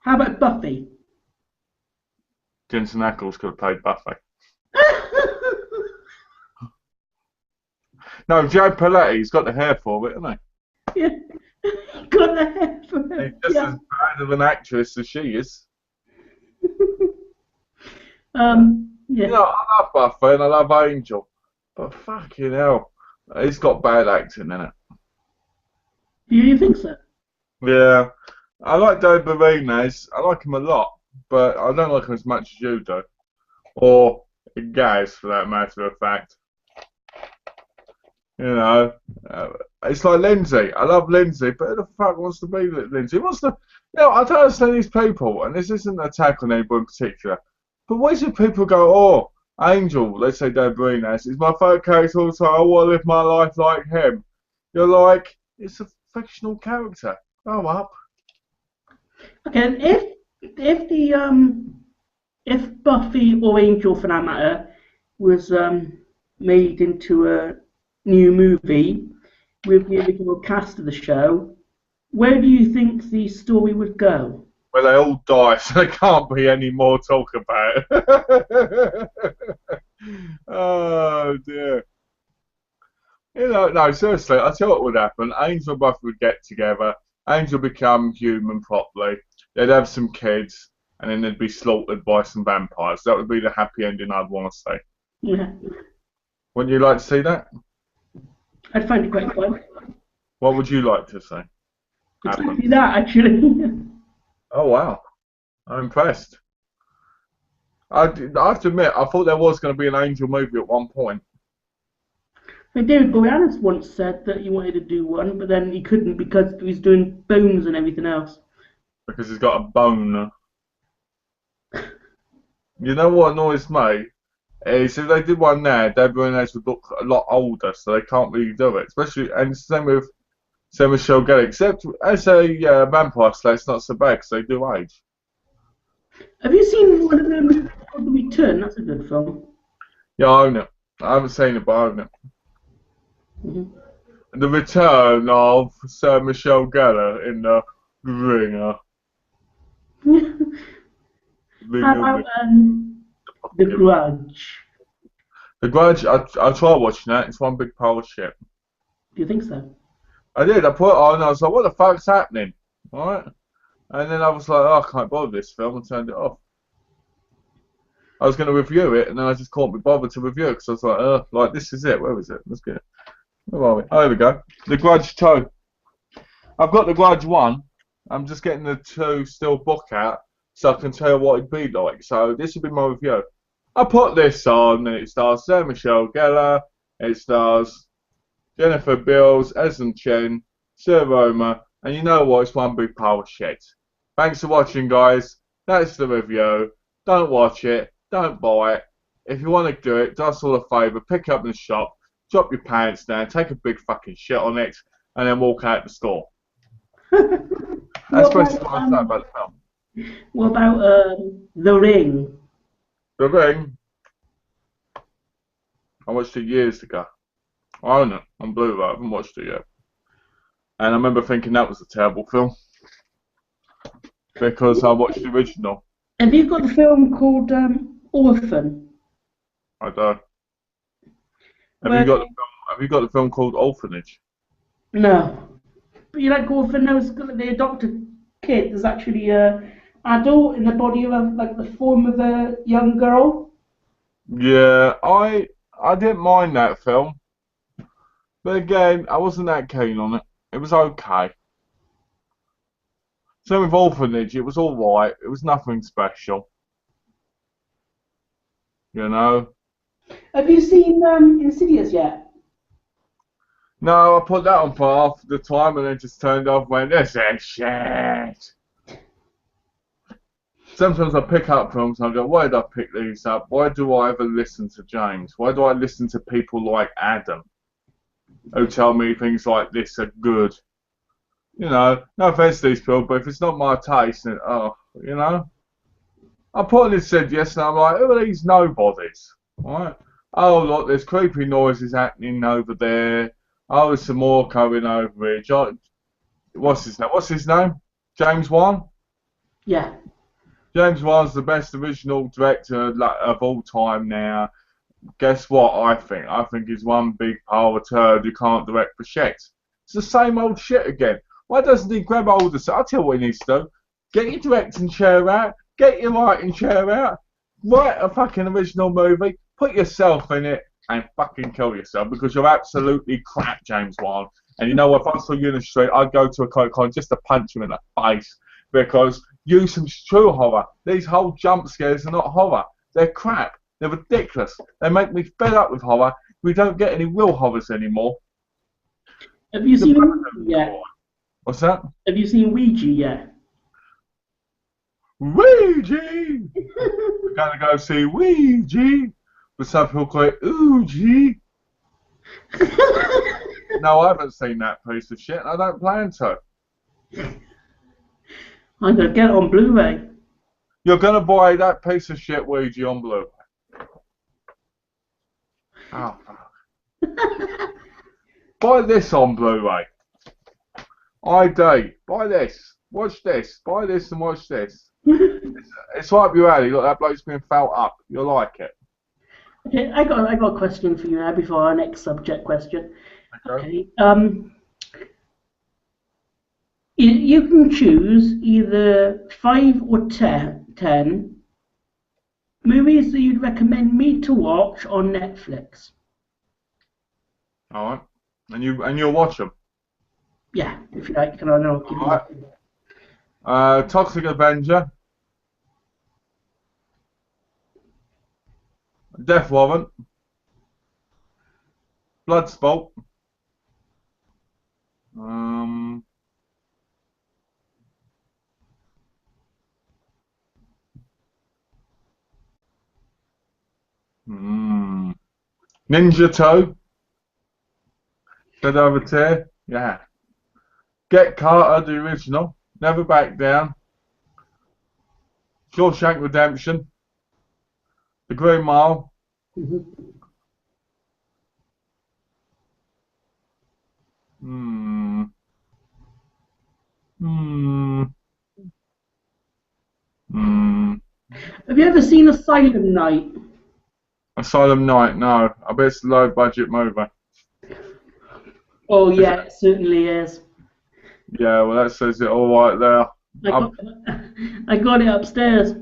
How about Buffy? Jensen Ackles could have played Buffy. No, Joe Paletti's got the hair for it, hasn't he? Yeah. Got the hair for it. He's just as bad of an actress as she is. Yeah. You know, I love Buffy and I love Angel, but fucking hell, he's got bad acting in it. Do you think so? Yeah. I like Dave Barinez. I like him a lot, but I don't like him as much as you do. Or Gaz, for that matter of fact. You know, it's like Lindsay. I love Lindsay, but who the fuck wants to be Lindsay? Wants to, you know, I don't understand these people, and this isn't an attack on anyone in particular, but why do people go, oh, Angel, let's say Dave Barinez, is my favourite character all the time, I want to live my life like him. You're like, it's a fictional character. Grow up. Okay, and if Buffy or Angel, for that matter, was made into a new movie with the original cast of the show, where do you think the story would go? Well, they all die, so there can't be any more talk about it. Oh dear. You know, no, seriously, I tell you what would happen. Angel and Buffy would get together. Angel would become human properly. They'd have some kids, and then they'd be slaughtered by some vampires. That would be the happy ending I'd want to see. Yeah. Wouldn't you like to see that? I'd find it quite fun. What would you like to see? Exactly that, actually. Oh, wow. I'm impressed. I have to admit, I thought there was going to be an Angel movie at one point. David Boreanaz once said that he wanted to do one, but then he couldn't because he was doing bones and everything else. Because he's got a boner. You know what annoys me? Is if they did one now, David Boreanaz would look a lot older, so they can't really do it. Especially, and it's the same with Michelle Gellar. Except as a vampire slayer, it's not so bad because they do age. Have you seen one of them called The Return? That's a good film. Yeah, I own it. I haven't seen it, but I own it. Mm-hmm. The Return of Sir Michelle Gellar in The Ringer. How about The Grudge? The Grudge, I tried watching that. It's one big pile of shit. Do you think so? I did. I put it on and I was like, what the fuck's happening? Alright? And then I was like, oh, I can't bother this film, and turned it off. I was going to review it, and then I just can't be bothered to review it because I was like, like, this is it. Where is it? Let's get it. Where are we? Oh, there we go. The Grudge 2. I've got The Grudge 1. I'm just getting the 2 still book out so I can tell you what it'd be like. So this will be my review. I put this on, and it stars Sarah Michelle Gellar. It stars Jennifer Beals, Ezen Chen, Sir Roma, and you know what? It's one big pile of shit. Thanks for watching, guys. That's the review. Don't watch it. Don't buy it. If you want to do it, do us all a favour. Pick it up in the shop. Drop your pants down. Take a big fucking shit on it. And then walk out the store. That's basically what I say about the film. What about The Ring? The Ring? I watched it years ago. I own it on Blu-ray. I haven't watched it yet. And I remember thinking that was a terrible film. Because I watched the original. Have you got the film called Orphan? I don't. Have you got the film Have you got the film called Orphanage? No. But you like orphan knows they adopt a kid. There's actually a adult in the body of like the form of a young girl. Yeah, I didn't mind that film, but again, I wasn't that keen on it. It was okay. Same with Orphanage, it was all right. It was nothing special, you know. Have you seen Insidious yet? No, I put that on for half the time and then just turned off. Went, this is shit. Sometimes I pick up films and I go, why did I pick these up? Why do I ever listen to James? Why do I listen to people like Adam who tell me things like this are good? You know, no offense to these people, but if it's not my taste, then, oh, you know. I put on Insidious and I'm like, who are these nobodies? Right? Oh, look, there's creepy noises happening over there. Oh, there's some more coming over here. What's his name? What's his name? James Wan? Yeah. James Wan's the best original director of all time now. Guess what I think? I think he's one big pile of turd who can't direct for shit. It's the same old shit again. Why doesn't he grab hold of... I'll tell you what he needs to do. Get your directing chair out. Get your writing chair out. Write a fucking original movie. Put yourself in it and fucking kill yourself because you're absolutely crap, James Wan. And you know what? If I saw you in the street, I'd go to a Comic-Con just to punch him in the face because use some true horror. These whole jump scares are not horror. They're crap. They're ridiculous. They make me fed up with horror. We don't get any real horrors anymore. Have you seen Ouija yet? What's that? Have you seen Ouija yet? Ouija! We're going to go see Ouija. But some people call it Ouija. No, I haven't seen that piece of shit. I don't plan to. I'm going to get it on Blu-ray. You're going to buy that piece of shit Ouija on Blu-ray. Oh, fuck. Buy this on Blu-ray. ID. Buy this. Watch this. Buy this and watch this. It's right up your alley. Look, that bloke's been felt up. You'll like it. Okay, I got a question for you now before our next subject question. Okay. You can choose either 5 or 10 movies that you'd recommend me to watch on Netflix. All right. And you'll watch them. Yeah, if you like. Can I know? All right. Toxic Avenger. Death Warrant. Bloodsport. Ninja Toe. Shadow of a Tear. Yeah. Get Carter, the original. Never Back Down. Shawshank Redemption. The Green Mile. Have you ever seen Asylum Night? Asylum Night, no. I bet it's a low budget movie. Oh yeah, it certainly is. Yeah, well that says it all right there. I got it upstairs.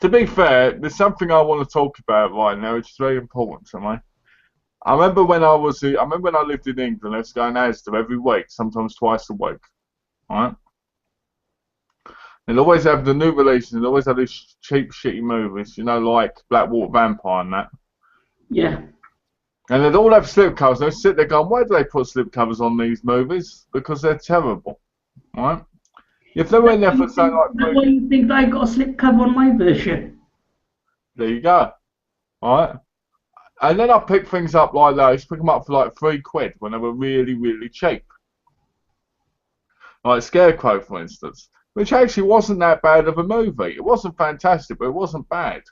To be fair, there's something I want to talk about right now, which is very important to me. I remember when I lived in England, I was going to Asda every week, sometimes twice a week. Right? They'd always have the new releases, they'd always have these cheap, shitty movies, you know, like Blackwater Vampire and that. Yeah. And they'd all have slipcovers. They'd sit there going, why do they put slipcovers on these movies? Because they're terrible. Right? If they were in there for something like... Why do you think I got a slipcover on my version? There you go. Alright? And then I picked things up like that. I used to pick them up for like £3 when they were really, really cheap. Like Scarecrow, for instance. Which actually wasn't that bad of a movie. It wasn't fantastic, but it wasn't bad.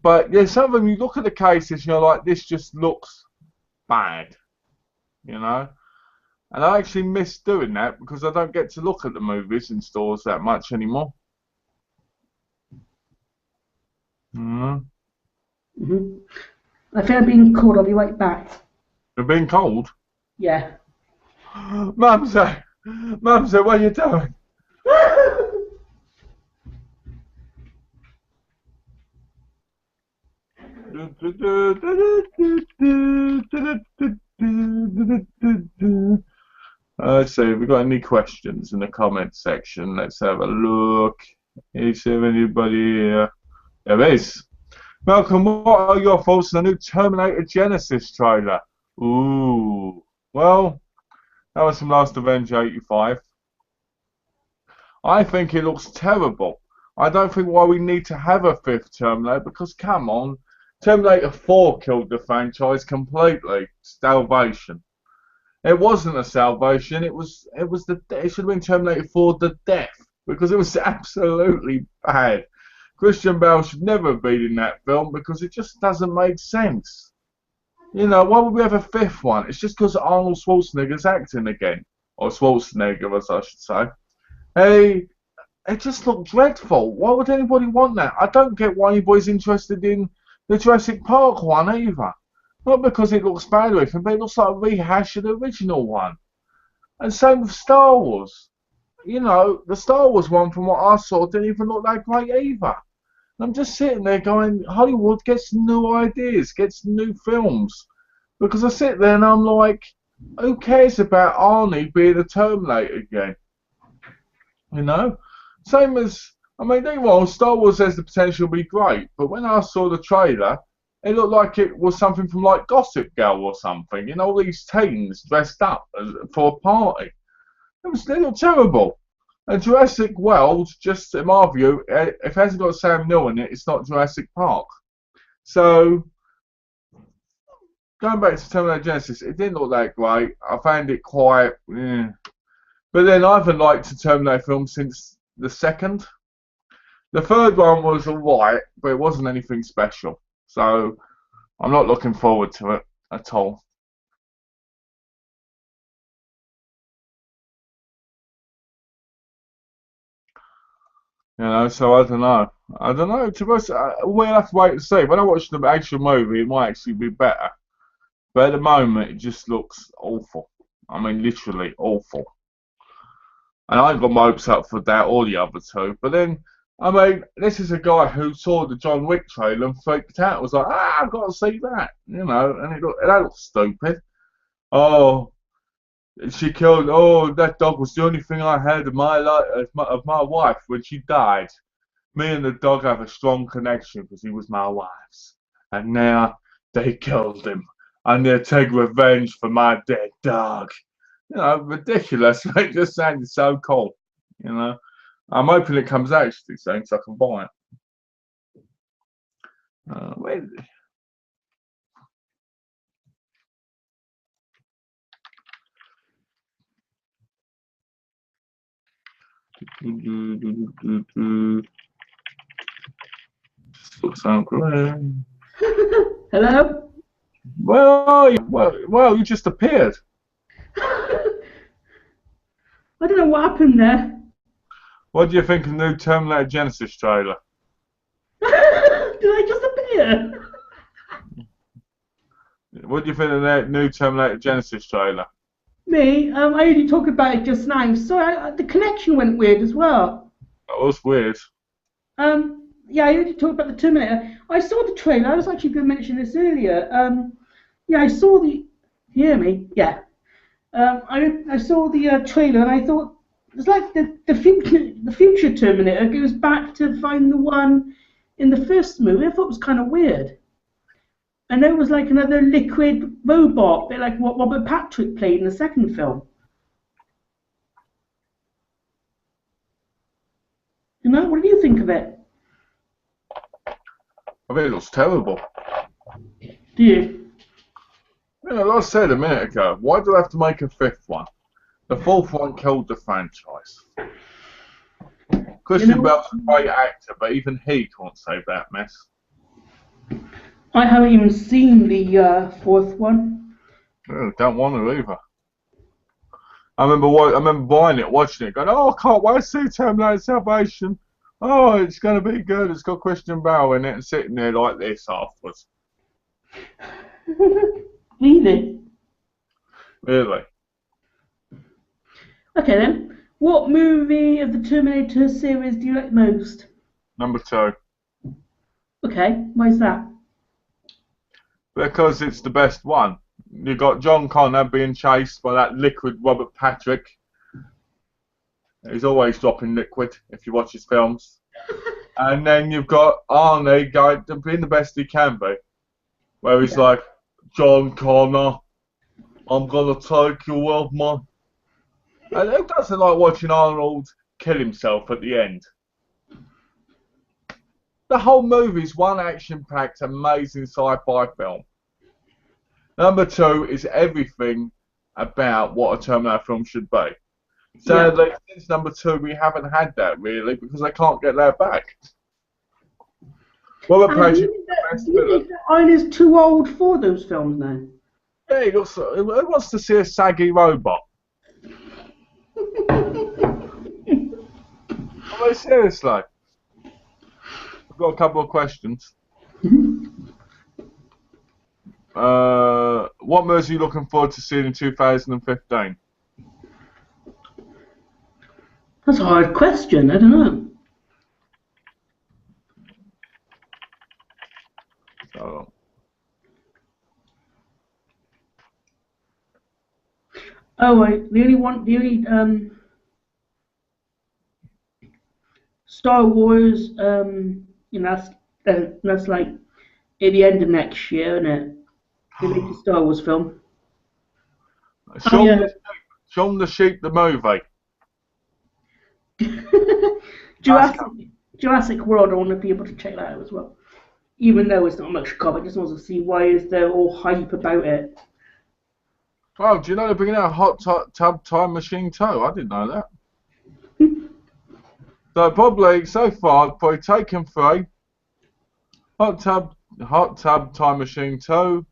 But yeah, some of them, you look at the cases, you're like, this just looks bad. You know? And I actually miss doing that because I don't get to look at the movies in stores that much anymore. I think I'm being called. I'll be right back. You're being cold? Yeah. Mumsy, what are you doing? Let's see, have we got any questions in the comment section? Let's have a look. Is there anybody here? There is. Malcolm, what are your thoughts on the new Terminator Genesis trailer? Ooh. Well, that was from Last Avenger 85. I think it looks terrible. I don't think why we need to have a fifth Terminator, because come on, Terminator 4 killed the franchise completely. Salvation. It wasn't a salvation. It should have been Terminator 4 The Death, because it was absolutely bad. Christian Bale should never have been in that film because it just doesn't make sense. You know, why would we have a fifth one? It's just because Arnold Schwarzenegger's acting again, or Schwarzenegger, as I should say. Hey, it just looked dreadful. Why would anybody want that? I don't get why anybody's interested in the Jurassic Park one either. Not because it looks bad or anything, but it looks like a rehash of the original one. And same with Star Wars. You know, the Star Wars one, from what I saw, didn't even look that great either. And I'm just sitting there going, Hollywood gets new ideas, gets new films. Because I sit there and I'm like, who cares about Arnie being a Terminator again? You know? Same as, I mean, well, Star Wars has the potential to be great, but when I saw the trailer, it looked like it was something from like Gossip Girl or something. You know, all these teens dressed up for a party. They looked terrible. And Jurassic World, just in my view, if it hasn't got Sam Neill in it, it's not Jurassic Park. So, going back to Terminator Genesis, it didn't look that great. I found it quite... But then I haven't liked the Terminator film since the second. The third one was alright, but it wasn't anything special. So, I'm not looking forward to it at all. You know, so I don't know. I don't know. To us, we'll have to wait and see. When I watch the actual movie, it might actually be better. But at the moment, it just looks awful. I mean, literally awful. And I ain't got my hopes up for that or the other two. But then, I mean, this is a guy who saw the John Wick trailer and freaked out. Was like, I've got to see that. You know, and it looks stupid. Oh, she killed. Oh, that dog was the only thing I had of my life, of my wife when she died. Me and the dog have a strong connection because he was my wife's. And now they killed him. And they'll take revenge for my dead dog. You know, ridiculous. It just sounded so cool. You know, I'm hoping it comes out actually soon so I can buy it. Where is it? Hello? Well, you just appeared. I don't know what happened there. What do you think of the new Terminator Genesis trailer? Did I just appear? What do you think of the new Terminator Genesis trailer? Me? I only talked about it just now. So the connection went weird as well. That was weird. Yeah, I only talked about the Terminator. I saw the trailer. I was actually going to mention this earlier. Yeah, I saw the... Hear me? Yeah. I saw the trailer and I thought it's like the future Terminator goes back to find the one in the first movie. I thought it was kind of weird. And it was like another liquid robot, a bit like what Robert Patrick played in the second film. You know, what do you think of it? I think it looks terrible. Do you? You know, like I said a minute ago, why do they have to make a fifth one? The fourth one killed the franchise. Christian Bale's a great actor, but even he can't save that mess. I haven't even seen the fourth one. Don't want to either. I remember buying it, watching it, going, oh, I can't wait to see Terminator Salvation. Oh, it's going to be good. It's got Christian Bale in it, and sitting there like this afterwards. Really? Really. Okay then. What movie of the Terminator series do you like most? Number 2. Okay, why is that? Because it's the best one. You got John Connor being chased by that liquid Robert Patrick. He's always dropping liquid if you watch his films. And then you've got Arnie going being the best he can be. Where he's Yeah. like, John Connor, I'm gonna take you with me. And who doesn't like watching Arnold kill himself at the end? The whole movie's one action-packed, amazing sci-fi film. Number 2 is everything about what a Terminator film should be. Yeah. Sadly, since number 2, we haven't had that really because they can't get that back. Robert And Patrick is the best do you villain. think that Iron's too old for those films now? Yeah, who wants to see a saggy robot? I mean, seriously. I've got a couple of questions. What movies are you looking forward to seeing in 2015? That's a hard question. I don't know. So, Oh, wait. The only Star Wars. That's like at the end of next year, isn't it? The latest Star Wars film. Oh Shaun yeah. the Sheep, Shaun the Sheep, the movie. That's Jurassic Jurassic World. I want to be able to check that out as well. Even though it's not much cover, I just want to see why is there all hype about it. Well, do you know they're bringing out a Tub Time Machine too? I didn't know that. So probably so far, probably Taken 3, Hot Tub Time Machine 2,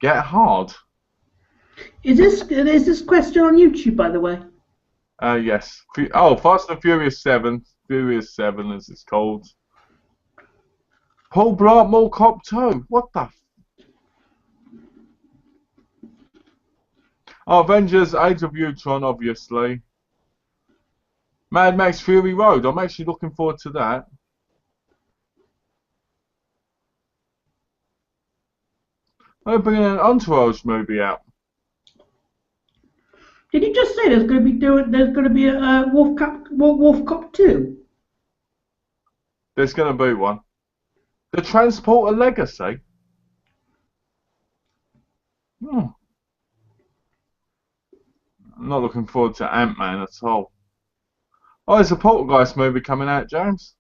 Get Hard. Is this question on YouTube, by the way? Yes. Oh, Fast and Furious 7, Furious 7 as it's called. Paul Blart Mall Cop 2. What the? Oh, Avengers: Age of Ultron, obviously. Mad Max Fury Road. I'm actually looking forward to that. They're bringing an Entourage movie out. Did you just say there's going to be a Wolf Cop 2? There's going to be one. The Transporter Legacy. I'm not looking forward to Ant-Man at all. Oh, there's a Poltergeist movie coming out, James.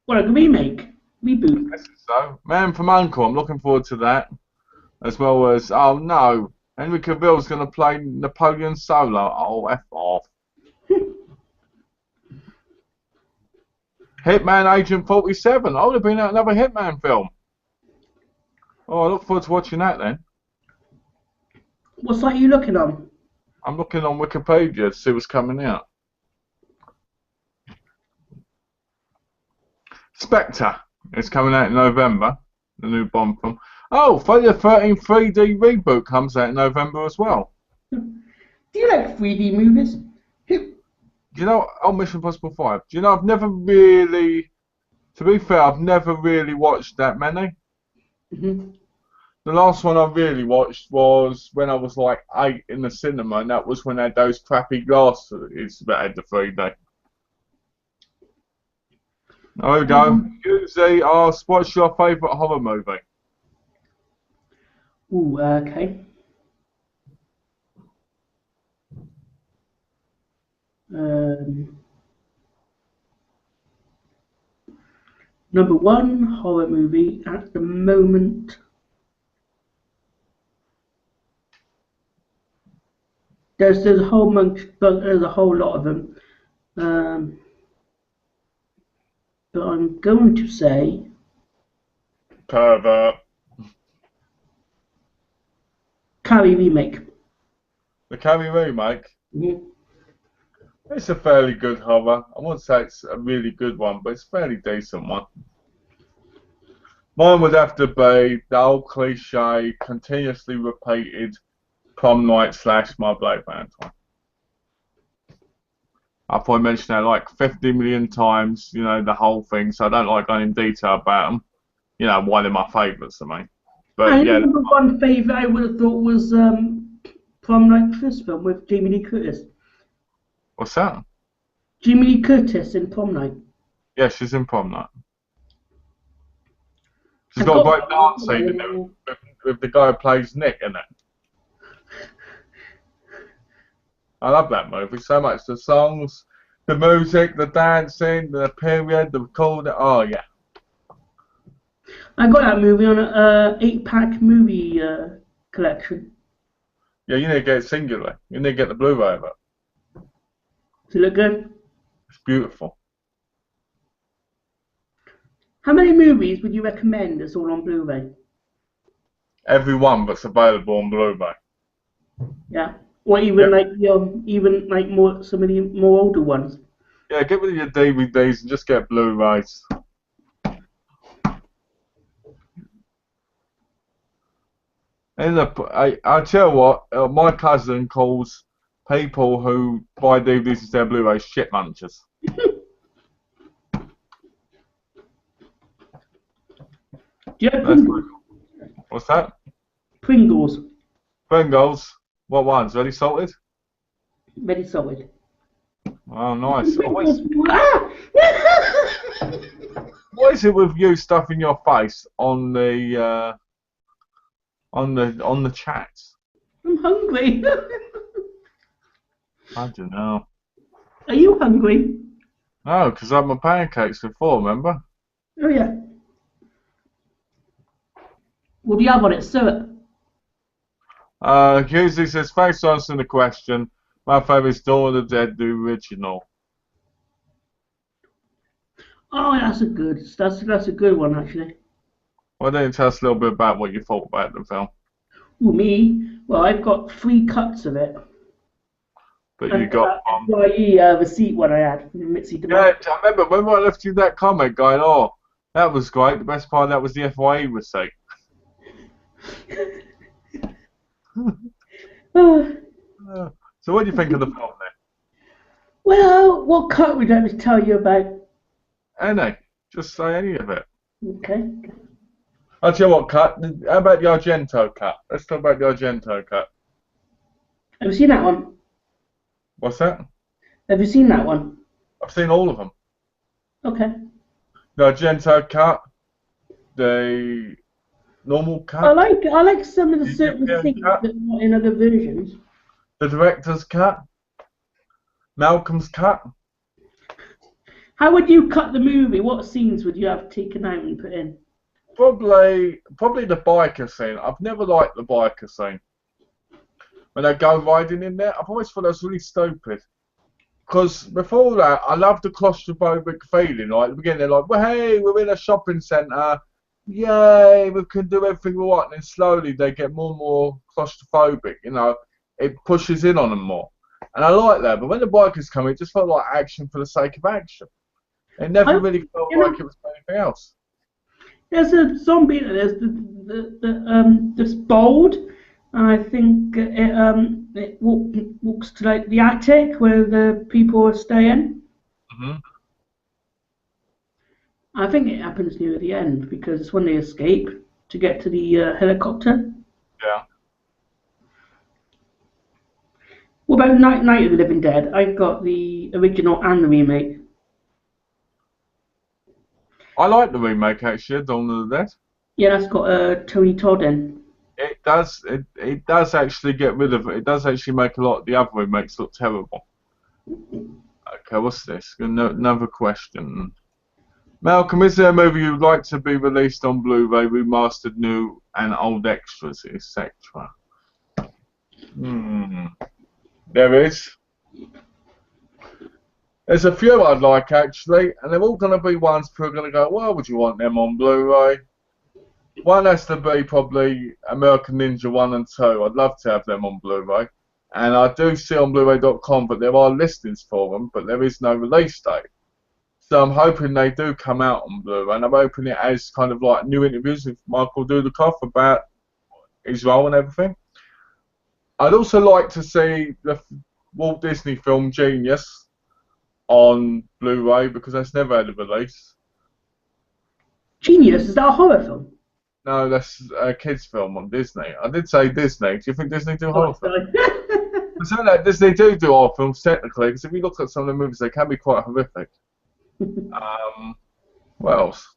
What, a remake? Reboot? This is so. Man from U.N.C.L.E. I'm looking forward to that. As well as, oh no, Henry Cavill's going to play Napoleon Solo. Oh, F off. Hitman Agent 47. Oh, there's been out another Hitman film. Oh, I look forward to watching that then. What site are you looking on? I'm looking on Wikipedia to see what's coming out. Spectre is coming out in November, the new Bond film. Oh, Friday the 13th 3D reboot comes out in November as well. Do you like 3D movies? Do you know, oh, Mission Impossible 5. Do you know, I've never really, to be fair, I've never really watched that many. Mm-hmm. The last one I really watched was when I was like 8 in the cinema, and that was when they had those crappy glasses that had the 3D. There we go. Usually ask, what's your favourite horror movie? Ooh, okay. Number one horror movie at the moment. There's a whole bunch, but there's a whole lot of them. But I'm going to say Pervert. Carrie remake. The Carrie remake. Mm-hmm. It's a fairly good horror. I wouldn't say it's a really good one, but it's a fairly decent one. Mine would have to be the old cliche, continuously repeated prom night / my Blade Valentine. I've probably mentioned that like 50 million times, you know, the whole thing, so I don't like going in detail about them. You know, why they're my favourites to me. But I yeah. think the one favourite I would have thought was Prom Night, the first film with Jamie Lee Curtis. What's that? Jamie Lee Curtis in Prom Night. Yeah, she's in Prom Night. She's I've got a got great dance scene in it with the guy who plays Nick in it. I love that movie so much. The songs, the music, the dancing, the period, the recording. Oh, yeah. I got that movie on an 8-pack movie collection. Yeah, you need to get it singular. You need to get the Blu-ray of it. Does it look good? It's beautiful. How many movies would you recommend that's all on Blu-ray? Every one that's available on Blu-ray. Yeah. Or even like more some of the more older ones. Yeah, get rid of your DVDs and just get Blu-rays. And I tell you what, my cousin calls people who buy DVDs instead of Blu-rays shit munchers. Do you have Pringles? What's that? Pringles. Pringles. What ones? Ready salted? Very solid. Oh, nice. Pringles. What is it with you stuffing your face on the chat? I'm hungry. I don't know. Are you hungry? No, because I had my pancakes before, remember? Oh yeah. What do you have on it? Syrup. Hughley says, thanks for answering the question. My favourite is Dawn of the Dead, the original. Oh, that's a good one actually. Why don't you tell us a little bit about what you thought about the film? Ooh, me? Well, I've got 3 cuts of it. But you got FYE receipt one I had from Mitzi Yeah, I remember when I left you that comment going, oh, that was great. The best part of that was the FYE receipt. So what do you think of the film then? Well, what cut would you like me to tell you about? Any. Just say any of it. Okay. I'll tell you what cut. How about the Argento cut? Let's talk about the Argento cut. Have you seen that one? What's that? Have you seen that one? I've seen all of them. Okay. The Argento cut, the normal cut. I like some of the certain European things cut. that are not in other versions. The director's cut, Malcolm's cut. How would you cut the movie? What scenes would you have taken out and put in? Probably the biker scene. I've never liked the biker scene. When they go riding in there, I've always thought that was really stupid. Because before that, I loved the claustrophobic feeling. Like at the beginning, they're like, well, hey, we're in a shopping centre. Yay, we can do everything we want. And then slowly they get more and more claustrophobic. You know, it pushes in on them more. And I like that. But when the bikers come, it just felt like action for the sake of action. It never really felt like it was anything else. There's a zombie. There's this bold, and I think it walks to like the attic where the people are staying. Mm-hmm. I think it happens near the end because it's when they escape to get to the helicopter. Yeah. What about Night of the Living Dead? I've got the original and the remake. I like the remake actually, Dawn of the Dead. Yeah, that's got Tony Todd in. It does actually get rid of it. It does actually make a lot of the other remakes look terrible. Okay, what's this? Another question. Malcolm, is there a movie you'd like to be released on Blu-ray, remastered, new and old extras, etc.? There is. There's a few I'd like actually, and they're all going to be ones people are going to go, well, would you want them on Blu-ray? One has to be probably American Ninja 1 and 2. I'd love to have them on Blu-ray. And I do see on Blu-ray.com, but there are listings for them, but there is no release date. So I'm hoping they do come out on Blu-ray, and I'm hoping it has kind of like new interviews with Michael Dudikoff about his role and everything. I'd also like to see the Walt Disney film Genius on Blu-ray because that's never had a release. Genius, is that a horror film? No, that's a kids' film on Disney. I did say Disney. Do you think Disney do horror films? But some of that Disney do horror films technically, because if you look at some of the movies, they can be quite horrific. What else?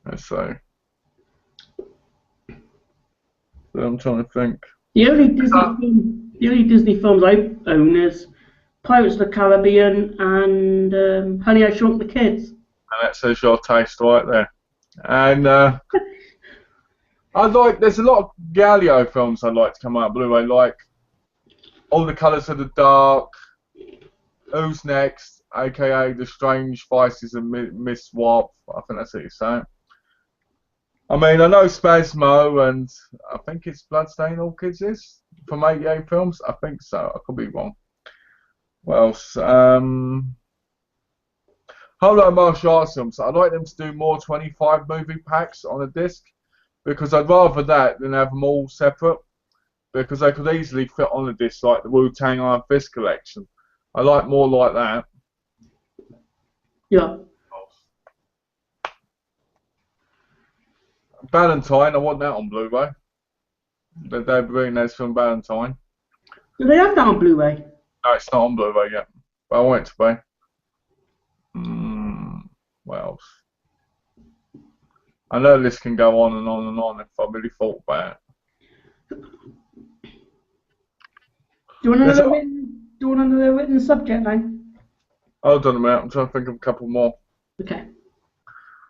Let's see. I'm trying to think. The only Disney films I own is Pirates of the Caribbean and Honey, I Shrunk the Kids. And that says your taste right there. And there's a lot of Galileo films I'd like to come out Blu-ray, like All the Colours of the Dark, Who's Next, aka The Strange Vices of Miss Swap. I think that's what you're saying. I mean, I know Spasmo and I think it's Bloodstained Orchids is from 88 films. I think so. I could be wrong. What else? Holo martial arts films. I'd like them to do more 25 movie packs on a disc because I'd rather that than have them all separate because they could easily fit on a disc like the Wu-Tang Iron Fist collection. I like more like that. Yeah. Valentine, I want that on Blu-ray. The David Reynolds film Valentine. Do they have that on Blu-ray? No, it's not on Blu-ray yet, but I want it to be. What else? I know this can go on and on and on if I really thought about it. Do you want another written subject line? Hold on a minute, I'm trying to think of a couple more. Okay.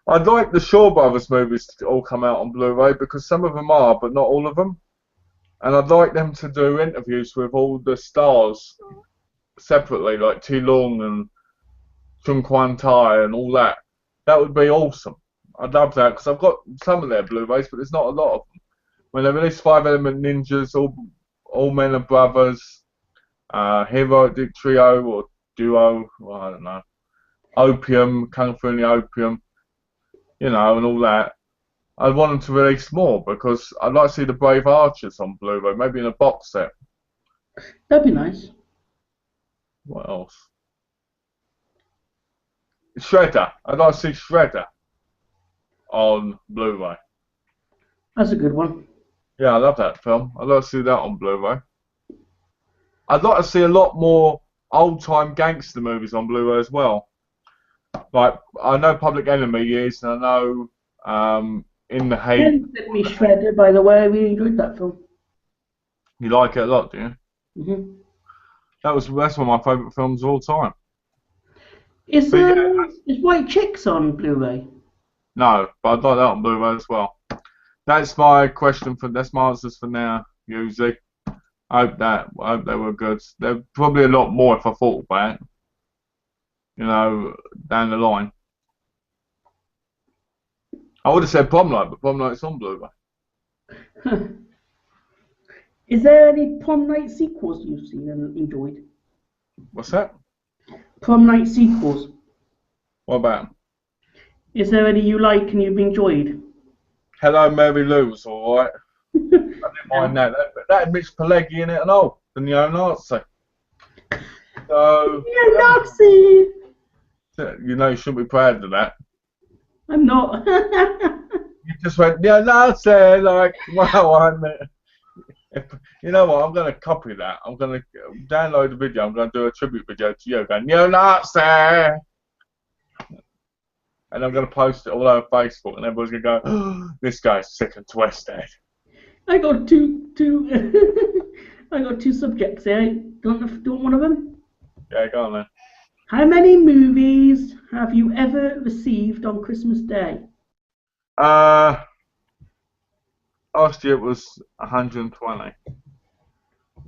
I'd like the Shaw Brothers movies to all come out on Blu-ray because some of them are, but not all of them. And I'd like them to do interviews with all the stars separately, like T. Lung and Chung Kwan Tai and all that. That would be awesome. I'd love that because I've got some of their Blu-rays, but there's not a lot of them. When they release Five Element Ninjas, All Men Are Brothers, Heroic Trio or Duo, well, I don't know, Opium, Kung Fu and the Opium, you know, and all that. I'd want them to release more because I'd like to see the Brave Archers on Blu-ray, maybe in a box set. That'd be nice. What else? Shredder. I'd like to see Shredder on Blu-ray. That's a good one. Yeah, I love that film. I'd like to see that on Blu-ray. I'd like to see a lot more old-time gangster movies on Blu-ray as well. Like, I know Public Enemy is, and I know In the Hate. Ken sent me Shredder, by the way. I really enjoyed that film. You like it a lot, do you? Mm-hmm. That's one of my favourite films of all time. Is White Chicks on Blu-ray? No, but I'd like that on Blu-ray as well. That's my question that's my answers for now, usually. I hope they were good. They're probably a lot more if I thought about it. You know, down the line. I would have said Prom Night, but Prom Night's on Blu-ray. Is there any Prom Night sequels you've seen and enjoyed? What's that? Prom Night sequels. What about them? Is there any you like and you've enjoyed? Hello, Mary Lou was alright. I didn't mind that. That had Mitch Pileggi in it and all, the neo-Nazi. So, Neo-Nazi! You know you shouldn't be proud of that. I'm not. You just went, neo-Nazi, like, wow, I admit. You know what, I'm going to copy that. I'm going to download the video, I'm going to do a tribute video to you going, neo-Nazi! And I'm going to post it all over Facebook, and everyone's going to go, oh, this guy's sick and twisted. I got two I got two subjects here. Do you want one of them? Yeah, go on then. How many movies have you ever received on Christmas Day? Last year it was 120.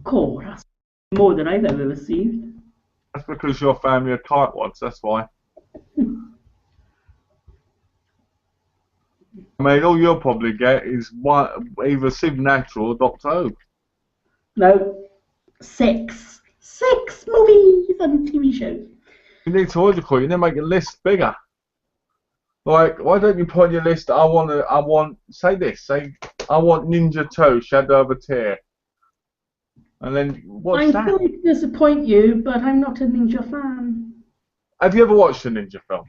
Cool, that's more than I've ever received. That's because your family are tight ones, that's why. I mean, all you'll probably get is either Supernatural or Doctor Who. No, six movies and TV shows. You need to order call. You need to make your list bigger. Like, why don't you put on your list? Say this. Say, I want Ninja 2, Shadow of a Tear, and then what's I'm that? sorry to disappoint you, but I'm not a ninja fan. Have you ever watched a ninja film?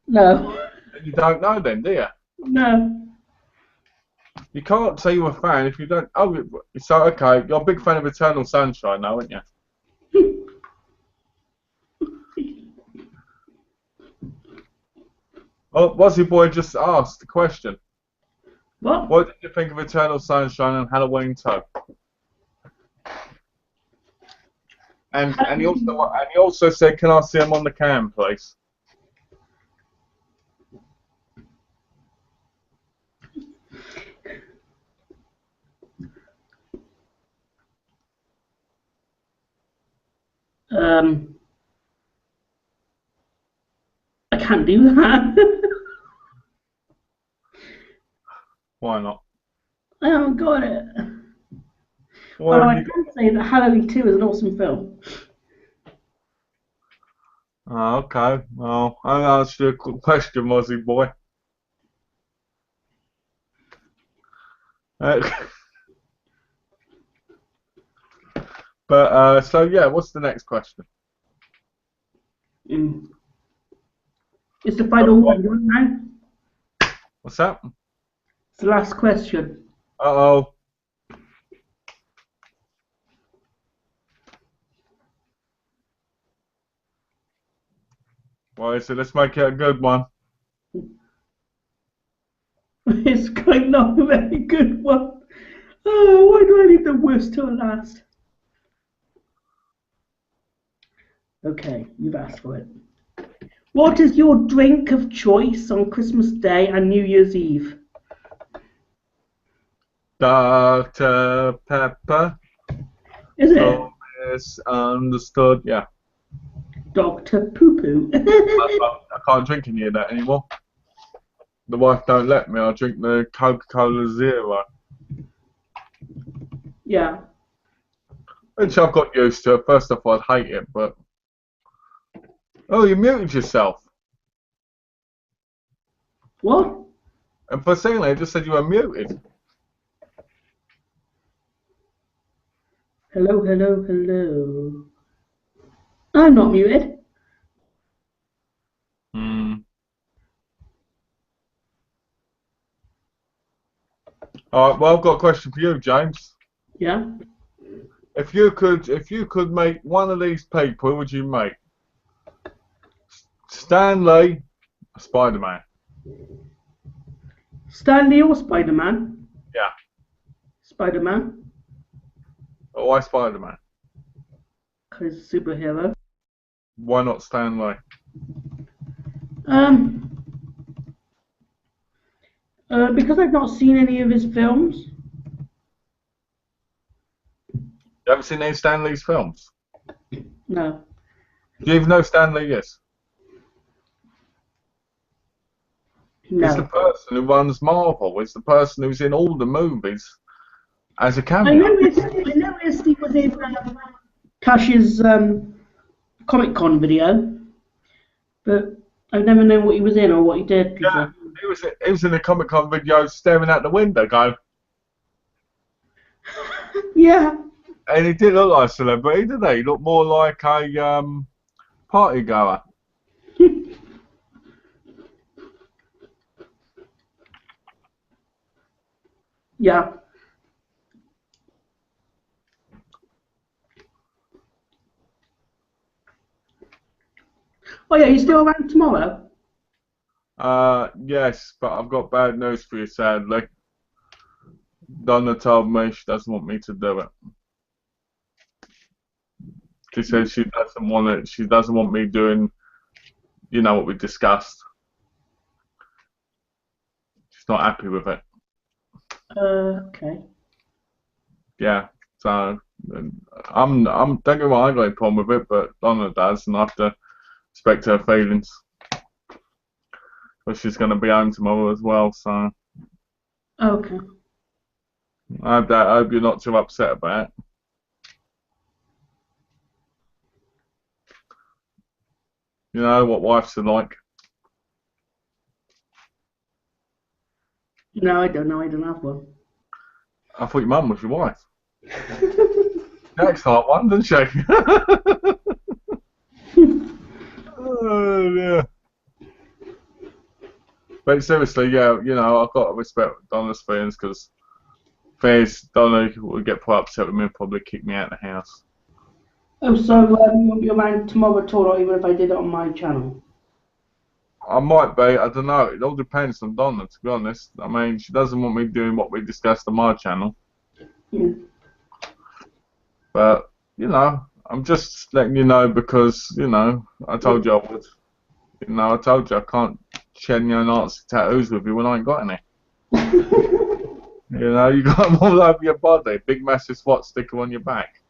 No. You don't know then, do you? No. You can't say you're a fan if you don't. Oh, so okay, you're a big fan of Eternal Sunshine now, aren't you? Oh, Wazzy Boy just asked the question. What? What did you think of Eternal Sunshine and Halloween 2? And he also said, can I see him on the cam, please? I can't do that. Why not? I haven't got it. Why Although have I you can say that Halloween 2 is an awesome film. Oh, okay. Well, I'll ask you a question, Mozzie boy. Uh, so yeah, what's the next question? Mm. It's the final one, right now? What's that? It's the last question. Uh-oh. Well, so let's make it a good one. It's kind of a very good one. Oh, why do I leave the worst till last? Okay, you've asked for it. What is your drink of choice on Christmas Day and New Year's Eve? Dr. Pepper. Is it So misunderstood. Yeah. Dr. Poo Poo? I can't drink any of that anymore. The wife don't let me. I drink the Coca-Cola Zero. Yeah. Which I've got used to. First off, I'd hate it, but... Oh, you muted yourself. What? And for a second, I just said you were muted. Hello, hello, hello. I'm not muted. Alright, well, I've got a question for you, James. Yeah. If you could make one of these people, who would you make? Stan Lee, Spider-Man. Stanley or Spider-Man? Yeah. Spider-Man, But why Spider-Man? because he's a superhero. Why not Stan Lee? Because I've not seen any of his films. You haven't seen any Stan Lee's films? No. Do you even know Stan Lee is? No. He's the person who runs Marvel. He's the person who's in all the movies as a I cameo. noticed he was in Cash's Comic-Con video, but I've never known what he was in or what he did. Yeah, he was in the Comic-Con video staring out the window going, Yeah. and he did look like a celebrity, didn't he? He looked more like a party goer. Yeah. Oh yeah, you still around tomorrow? Yes, but I've got bad news for you, sadly. Donna told me she doesn't want me to do it. She said she doesn't want it. She doesn't want me doing, you know, what we discussed. She's not happy with it. Okay. Yeah. So don't get me wrong, I got a problem with it, but Donna does, and I have to respect her feelings. But she's going to be home tomorrow as well, so Okay. I hope you're not too upset about it. You know what wives are like. No, I don't know. I don't have one. I thought your mum was your wife. Next hot one, didn't she? Oh, yeah. But seriously, yeah, you know, I've got to respect Donna's feelings because Donna would get quite upset with me and probably kick me out of the house. Oh, so you won't be around tomorrow at all, or even if I did it on my channel? I might be, I don't know. It all depends on Donna, to be honest. I mean, she doesn't want me doing what we discussed on my channel. Yeah. But, you know, I'm just letting you know because, you know, I told you I would. You know, I told you I can't share your Nazi tattoos with you when I ain't got any. You know, you got them all over your body. Big massive SWAT sticker on your back.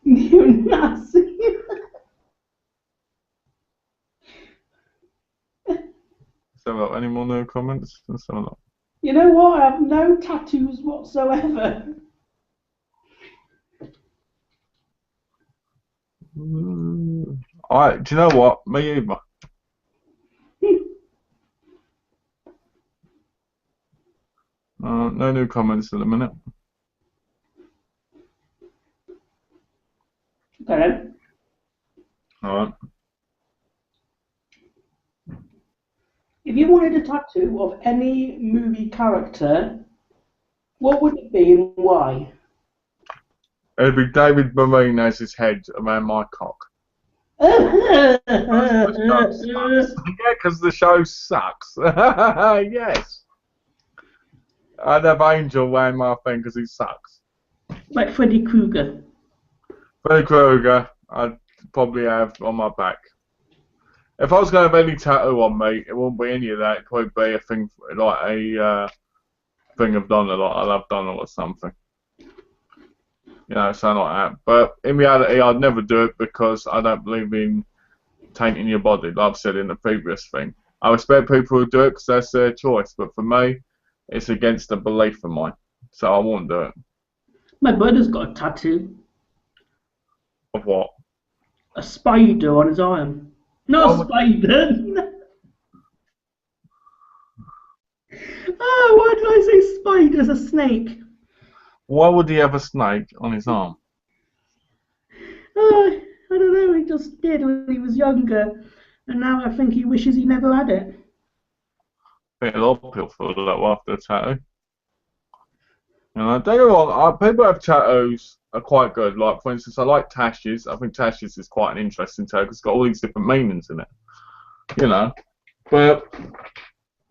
You Nazi. So, any more new comments? You know what? I have no tattoos whatsoever. Do you know what? Me either. No new comments at the minute. Okay. Alright. If you wanted a tattoo of any movie character, what would it be and why? It'd be David Marine as his head around my cock. Yeah, Yeah, because the show sucks. Yes. I'd have Angel wearing my thing because he sucks. like Freddy Krueger. Freddy Krueger, I'd probably have on my back. If I was going to have any tattoo on me, it wouldn't be any of that. It'd probably be a thing like a thing of Donna, like I love Donna or something. You know, something like that. But in reality, I'd never do it because I don't believe in tainting your body, like I've said in the previous thing. I respect people who do it because that's their choice, but for me, it's against a belief of mine, so I won't do it. My brother's got a tattoo. Of what? A spider on his arm. Not a spider. Oh, why did I say spider? It's a snake. Why would he have a snake on his arm? I don't know, he just did when he was younger, and now I think he wishes he never had it. I think a lot of people feel that way after a tattoo. You know, don't get me wrong, people who have tattoos are quite good. Like, for instance, I like Tash's. I think Tash's is quite an interesting tattoo because it's got all these different meanings in it. You know, but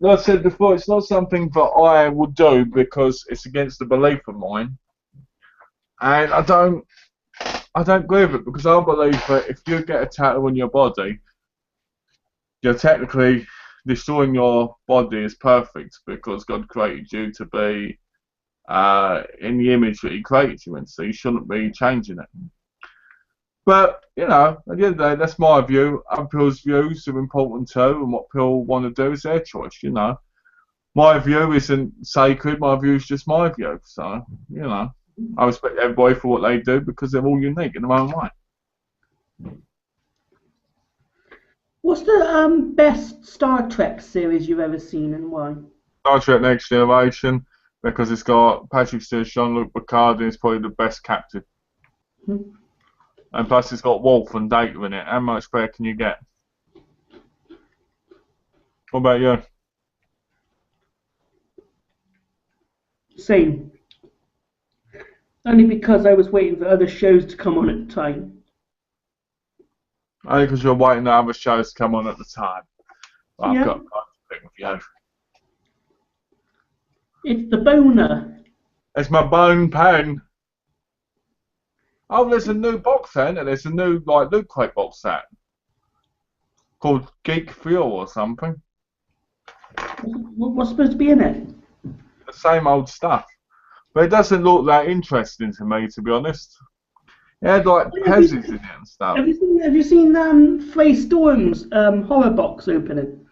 like I said before, it's not something that I would do because it's against a belief of mine, and I don't agree with it because I believe that if you get a tattoo on your body, you're technically destroying your body as perfect because God created you to be in the image that He created you in, so you shouldn't be changing it. But, you know, at the end of the day, that's my view. Other people's views are important too, and what people want to do is their choice, you know. My view isn't sacred, my view is just my view. So, you know, I respect everybody for what they do because they're all unique in their own way. What's the best Star Trek series you've ever seen and why? Star Trek Next Generation, because it's got Patrick Stewart, Jean-Luc Picard, and it's probably the best captain. And plus it's got Wolf and Data in it. How much better can you get? What about you? Same. Only because I was waiting for other shows to come on at the time. Only because you're waiting for other shows to come on at the time. Well, I've got to pick with you. It's the boner. It's my bone pen. Oh, there's a new box set, and there's a new Loot Crate box set called Geek Fuel or something. What's supposed to be in it? The same old stuff, but it doesn't look that interesting to me, to be honest. It had like Pez's in it and stuff. Have you seen Frey Storm's horror box opening?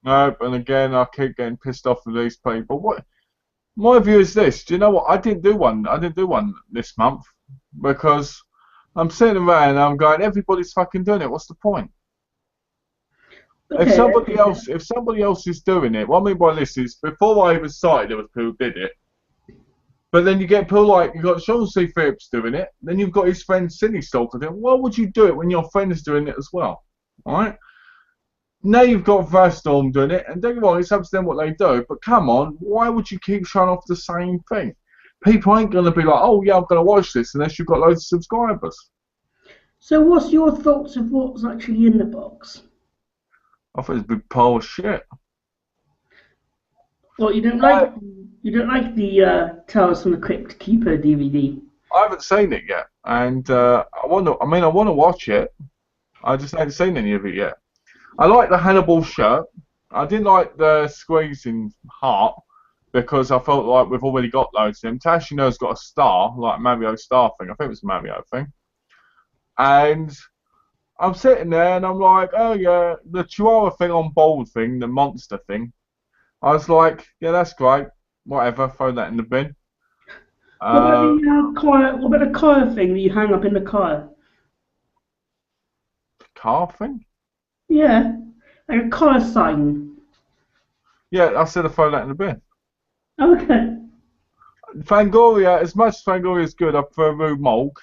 Nope, and again, I keep getting pissed off with these people. What? My view is this. Do you know what? I didn't do one this month because I'm sitting around and I'm going, everybody's fucking doing it. What's the point? If Okay. somebody else is doing it, what I mean by this is, before I even started, there was people who did it. But then you get people like, you've got Sean C. Phillips doing it, then you've got his friend Silly Salt doing it. Why would you do it when your friend is doing it as well? Alright? Now you've got Verstorm doing it, and don't get me wrong, it's up to them what they do, but come on, why would you keep showing off the same thing? People ain't going to be like, oh yeah, I'm going to watch this unless you've got loads of subscribers. So what's your thoughts of what's actually in the box? I think it's a big pile of shit. Well, you don't like the Tales from the Crypt Keeper DVD. I haven't seen it yet, and I want to watch it. I just haven't seen any of it yet. I like the Hannibal shirt. I didn't like the squeezing heart because I felt like we've already got loads of them. Tashino's got a star, like Mario star thing. I think it was a Mario thing. And I'm sitting there and I'm like, oh yeah, the Chihuahua thing on bold thing, the monster thing. I was like, yeah, that's great. Whatever, throw that in the bin. What about the car thing that you hang up in the car? Car thing? Yeah, like a car sign. Yeah, I said to throw that in the bin. Okay. Fangoria, as much as Fangoria is good, I prefer Rue Mulk.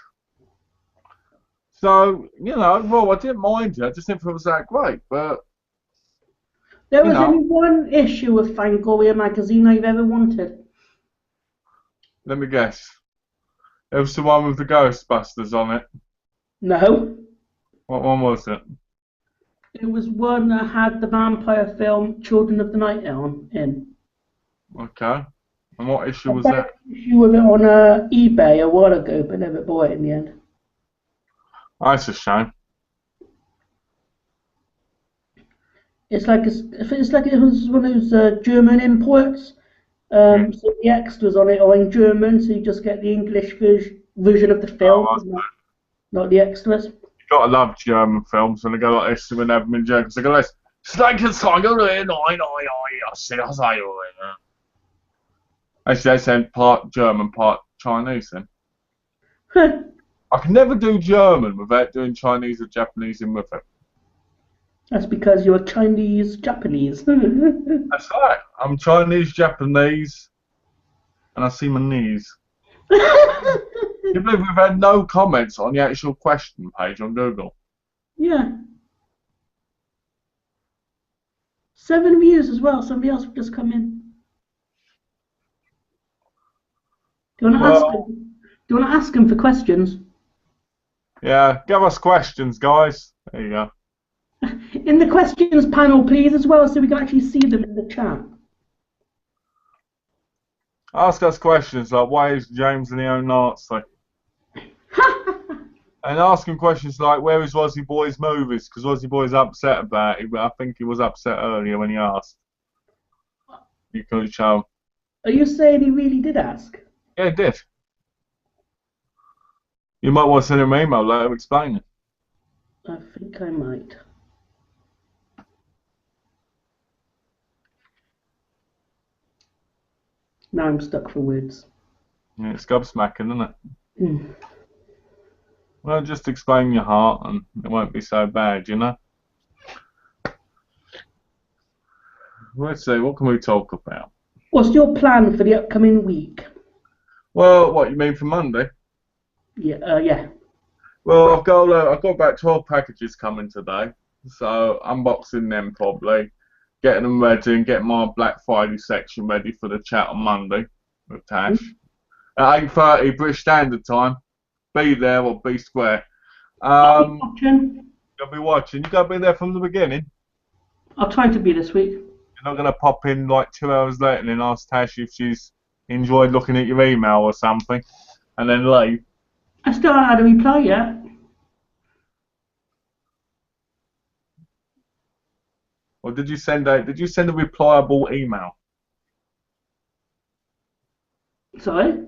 So, well, I didn't mind it. I just didn't think it was that great. But, There was only one issue of Fangoria magazine I've ever wanted. let me guess. It was the one with the Ghostbusters on it. No. What one was it? It was one that had the vampire film Children of the Night in. Okay. And what issue I was bought that? an issue of it on eBay a while ago, but never bought it in the end. Oh, that's a shame. It's like it was one of those German imports. Yeah. So the extras on it are in German, so you just get the English version of the film, Oh, not the extras. you gotta love German films when they go like this when they have them in German. Because they go like this. Actually, they sound part German, part Chinese then. I can never do German without doing Chinese or Japanese in with it. That's because you're Chinese Japanese. That's right. I'm Chinese, Japanese, and I see my knees. You believe we've had no comments on the actual question page on Google? Yeah. 7 views as well. Somebody else just come in. Do you want to ask him for questions? Yeah, give us questions, guys. There you go. In the questions panel, please, as well, so we can actually see them in the chat. Ask us questions like, why is James a neo-Nazi? And ask him questions like, where is Aussie Boy's movies? Because Aussie Boy's upset about it, but I think he was upset earlier when he asked. You could show. Are you saying he really did ask? Yeah, he did. You might want to send him an email later explaining. I think I might. Now I'm stuck for words. Yeah, it's gobsmacking, isn't it? Mm. Well, just explain your heart and it won't be so bad, you know? Let's see, what can we talk about? What's your plan for the upcoming week? Well, what, you mean for Monday? Yeah, yeah. Well, I've got about 12 packages coming today, so unboxing them probably, getting them ready and getting my Black Friday section ready for the chat on Monday with Tash. At 8:30 British Standard Time. Be there or be square. I'll be watching. You'll be watching. You gotta be there from the beginning. I'll try to be this week. You're not gonna pop in like 2 hours later and then ask Tash if she's enjoyed looking at your email or something, and then leave. I still haven't had a reply yet. Or did you send a replyable email? Sorry?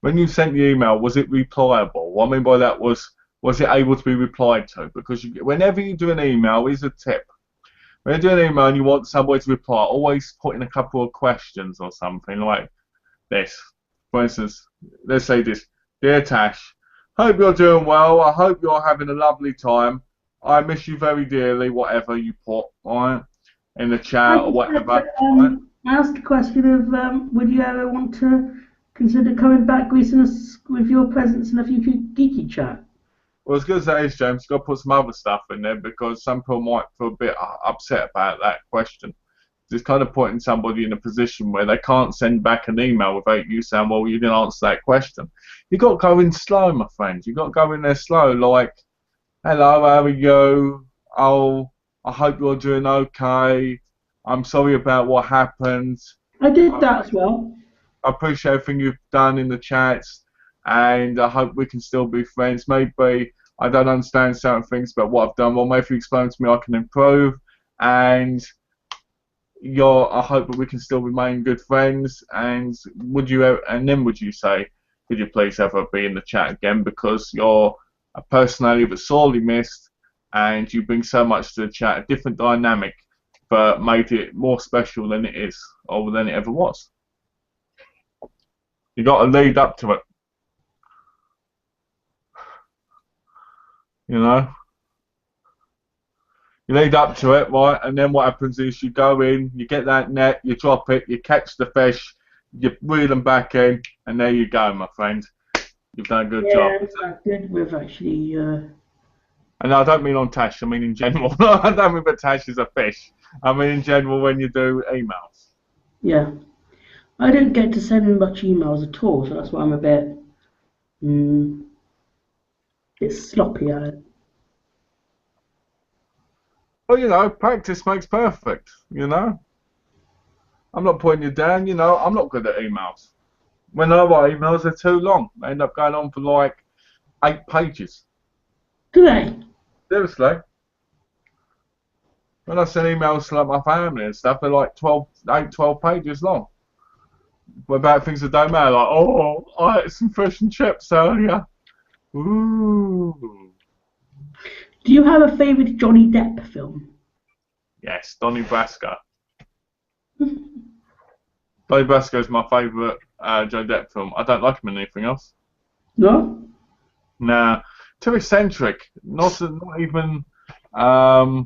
When you sent the email, was it replyable? What I mean by that was it able to be replied to? Because whenever you do an email, here's a tip. When you do an email and you want somebody to reply, always put in a couple of questions or something like this. For instance, let's say this. Dear Tash, Hope you're doing well. I hope you're having a lovely time. I miss you very dearly, whatever you put, right, in the I chat or just had whatever, to, right? ask the question of would you ever want to consider coming back, gracing us with your presence in a future geeky chat? Well, as good as that is, James, you've got to put some other stuff in there because some people might feel a bit upset about that question. It's kind of putting somebody in a position where they can't send back an email without you saying, well, you didn't answer that question. You've got to go in slow, my friend. You've got to go in there slow, like, hello, how are you? Oh, I hope you're doing okay. I'm sorry about what happened. I did that as well. I appreciate everything you've done in the chats, and I hope we can still be friends. Maybe I don't understand certain things about what I've done well. Maybe if you explain to me, I can improve. And I hope that we can still remain good friends. And then would you say, could you please ever be in the chat again? Because you're a personality that's sorely missed, and you bring so much to the chat, a different dynamic, but made it more special than it is, or than it ever was. You got to lead up to it, you know. You lead up to it, right, and then what happens is you go in, you get that net, you drop it, you catch the fish, you reel them back in, and there you go, my friend. You've done a good job. Yeah, I did with actually. And I don't mean on Tash, I mean in general. I don't mean that Tash is a fish. I mean in general when you do emails. Yeah, I don't get to send much emails at all, so that's why I'm a bit sloppy at it. Well, you know, practice makes perfect, you know. I'm not putting you down, you know, I'm not good at emails. When I write emails, they're too long. They end up going on for like 8 pages. Do they? Seriously. When I send emails to like my family and stuff, they're like 12 pages long. About things that don't matter, like, oh, I ate some fish and chips earlier. Ooh. Do you have a favourite Johnny Depp film? Yes, Donnie Brasco. Donnie Brasco is my favourite Johnny Depp film. I don't like him in anything else. No? Nah, too eccentric. Not even. What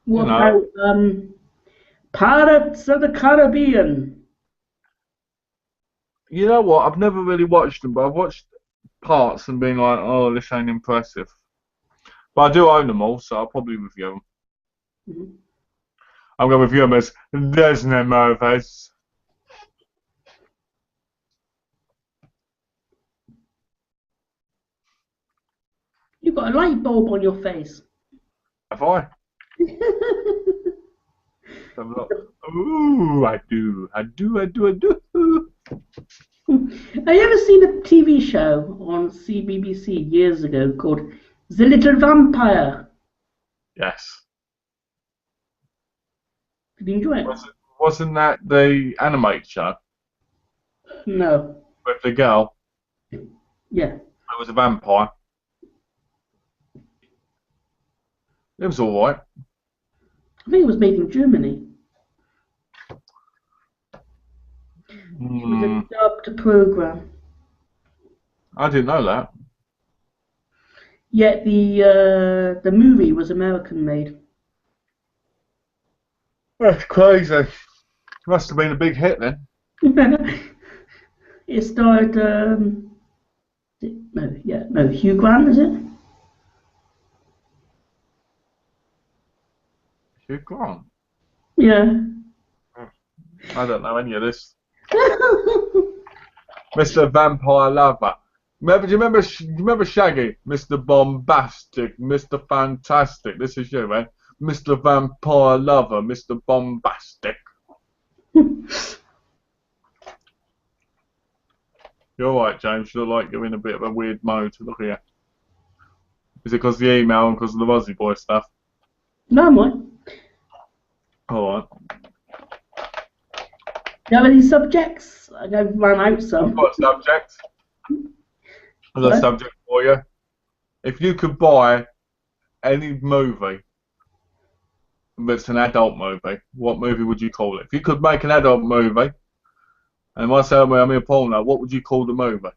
You know, about Pirates of the Caribbean? you know what? I've never really watched them, but I've watched parts and been like, oh, this ain't impressive. But I do own them all, so I'll probably review them. Mhm. I'm going to review them as there's no movies. You've got a light bulb on your face. Have I? Have a look. Ooh, I do. I do. Have you ever seen a TV show on CBBC years ago called The Little Vampire? Yes. Did you enjoy it? Wasn't that the animated show No. with the girl Yeah. who was a vampire? It was alright. I think it was made in Germany. It was a dubbed program. I didn't know that. Yet the movie was American made. That's crazy. Must have been a big hit then. It starred Hugh Grant, is it? Hugh Grant. Yeah. I don't know any of this. Mr. Vampire Lover. Do you remember Shaggy? Mr. Bombastic, Mr. Fantastic. This is you, man. Mr. Vampire Lover, Mr. Bombastic. You're alright, James. You look like you're in a bit of a weird mode. Look here. Is it because of the email and because of the Aussie Boy stuff? No, mate. Alright. Do you have any subjects? I've run out some. I've got a subject. I've got a What? subject for you. If you could buy any movie that's an adult movie, what movie would you call it? If you could make an adult movie And if I say I'm in porno, what would you call the movie?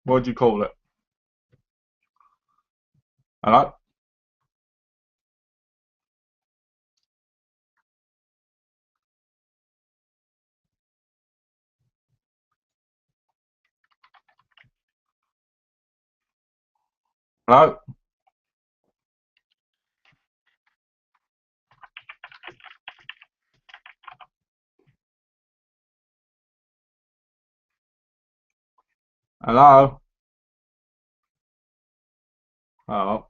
What would you call it? Hello? Hello? Hello? Oh.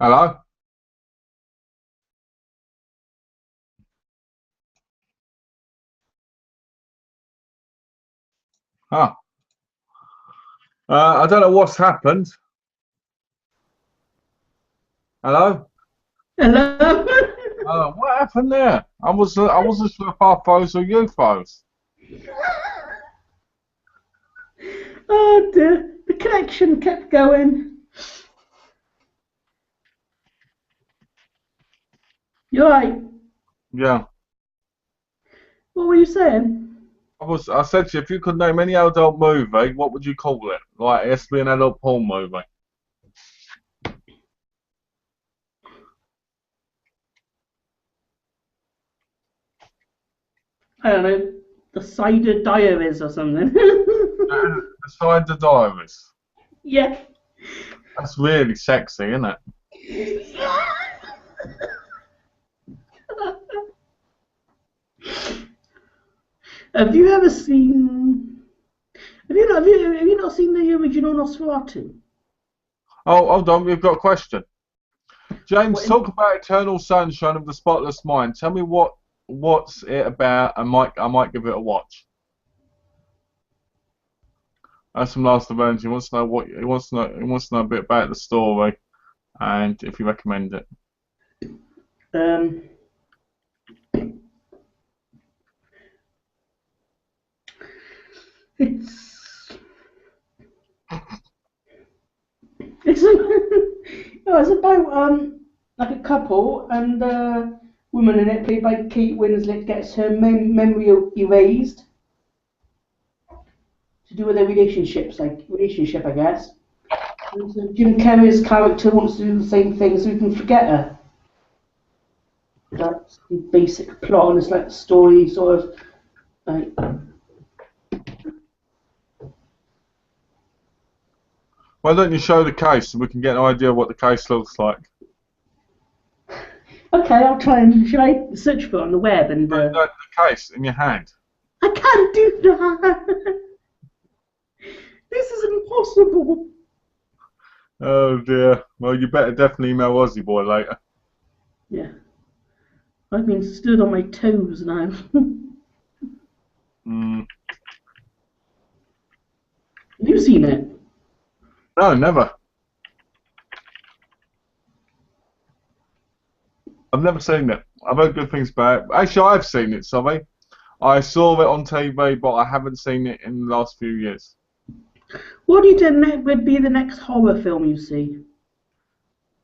Hello? Huh. I don't know what's happened. Hello? Hello? What happened there? I wasn't sure if I froze or you froze. Oh dear, the connection kept going. You're right. Yeah. What were you saying? I said to you, if you could name any adult movie, what would you call it? Like, it has to be an adult porn movie. I don't know, the Cider Diaries or something. Beside the Diaries. Yeah. That's really sexy, isn't it? Have you ever seen? Have you not seen the original Nosferatu? Oh, hold on, we've got a question. James, What, talk about Eternal Sunshine of the Spotless Mind. Tell me what's it about. I might give it a watch. That's from Last Avenger. He wants to know a bit about the story, and if you recommend it. um, it's it's it's about like a couple and woman in it played by Kate Winslet gets her memory erased to do with their relationship, I guess. And so Jim Carrey's character wants to do the same thing so he can forget her. That's the basic plot, and it's like the story sort of like. Why don't you show the case so we can get an idea of what the case looks like? Okay, I'll try and should I search for it on the web and. No, the case in your hand. I can't do that. This is impossible. Oh dear. Well, you better definitely email Aussie Boy later. Yeah, I've been stood on my toes now. Mm. Have you seen it? No, never. I've never seen it. I've heard good things about it. Actually, I've seen it, sorry. I saw it on TV, but I haven't seen it in the last few years. What do you think would be the next horror film you see?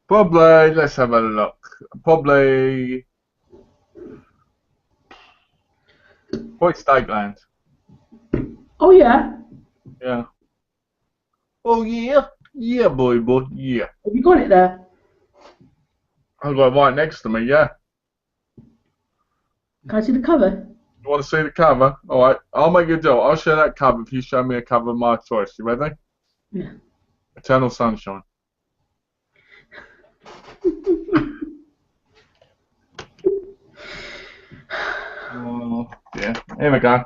Probably, let's have a look. Probably Stakeland. Oh yeah. Yeah. Oh yeah. Yeah, boy, yeah. Have you got it there? I've got it right next to me, yeah. Can I see the cover? You want to see the cover? All right, I'll make you a deal. I'll show that cover if you show me a cover of my choice. You ready? Yeah. Eternal Sunshine. Oh, yeah. Here we go.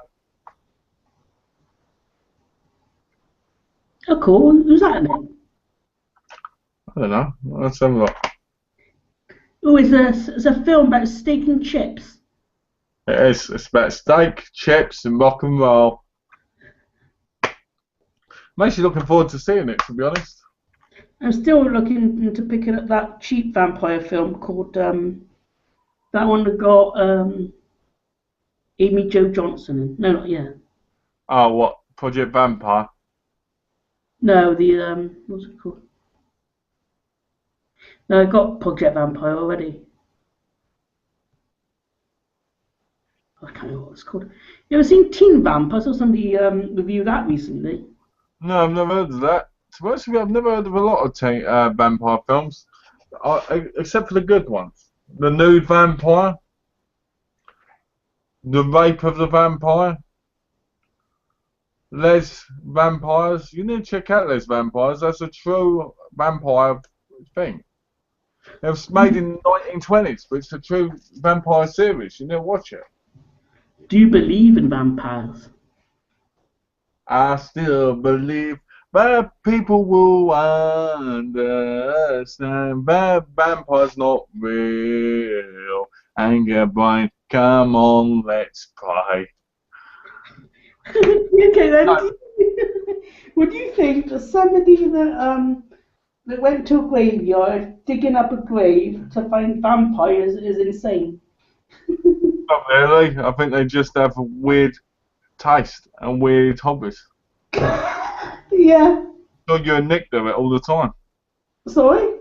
Oh, cool. Who's that in it? I don't know. Let's have a look. Oh, it's a film about steak and chips. It is. It's about steak, chips, and rock and roll. I'm actually looking forward to seeing it, to be honest. I'm still looking into picking up that cheap vampire film called that one that got Amy Jo Johnson in. No, not yet. Oh, what? Project Vampire? No, the what's it called? No, I got Project Vampire already. I can't remember what it's called. You ever seen Teen Vamp? I saw somebody review that recently. No, I've never heard of that. To be honest with you, I've never heard of a lot of vampire films, except for the good ones. The Nude Vampire, The Rape of the Vampire, Les Vampires. You need to check out Les Vampires. That's a true vampire thing. It was made in the 1920s, but it's a true vampire series. You need to watch it. Do you believe in vampires? I still believe that people will understand that vampires not real. Anger brain, come on, let's play. Okay, then. No. Would you think that somebody that went to a graveyard digging up a grave to find vampires is insane? Not really. I think they just have a weird taste and weird hobbies. Yeah. I'm sure you and Nick do it all the time. Sorry?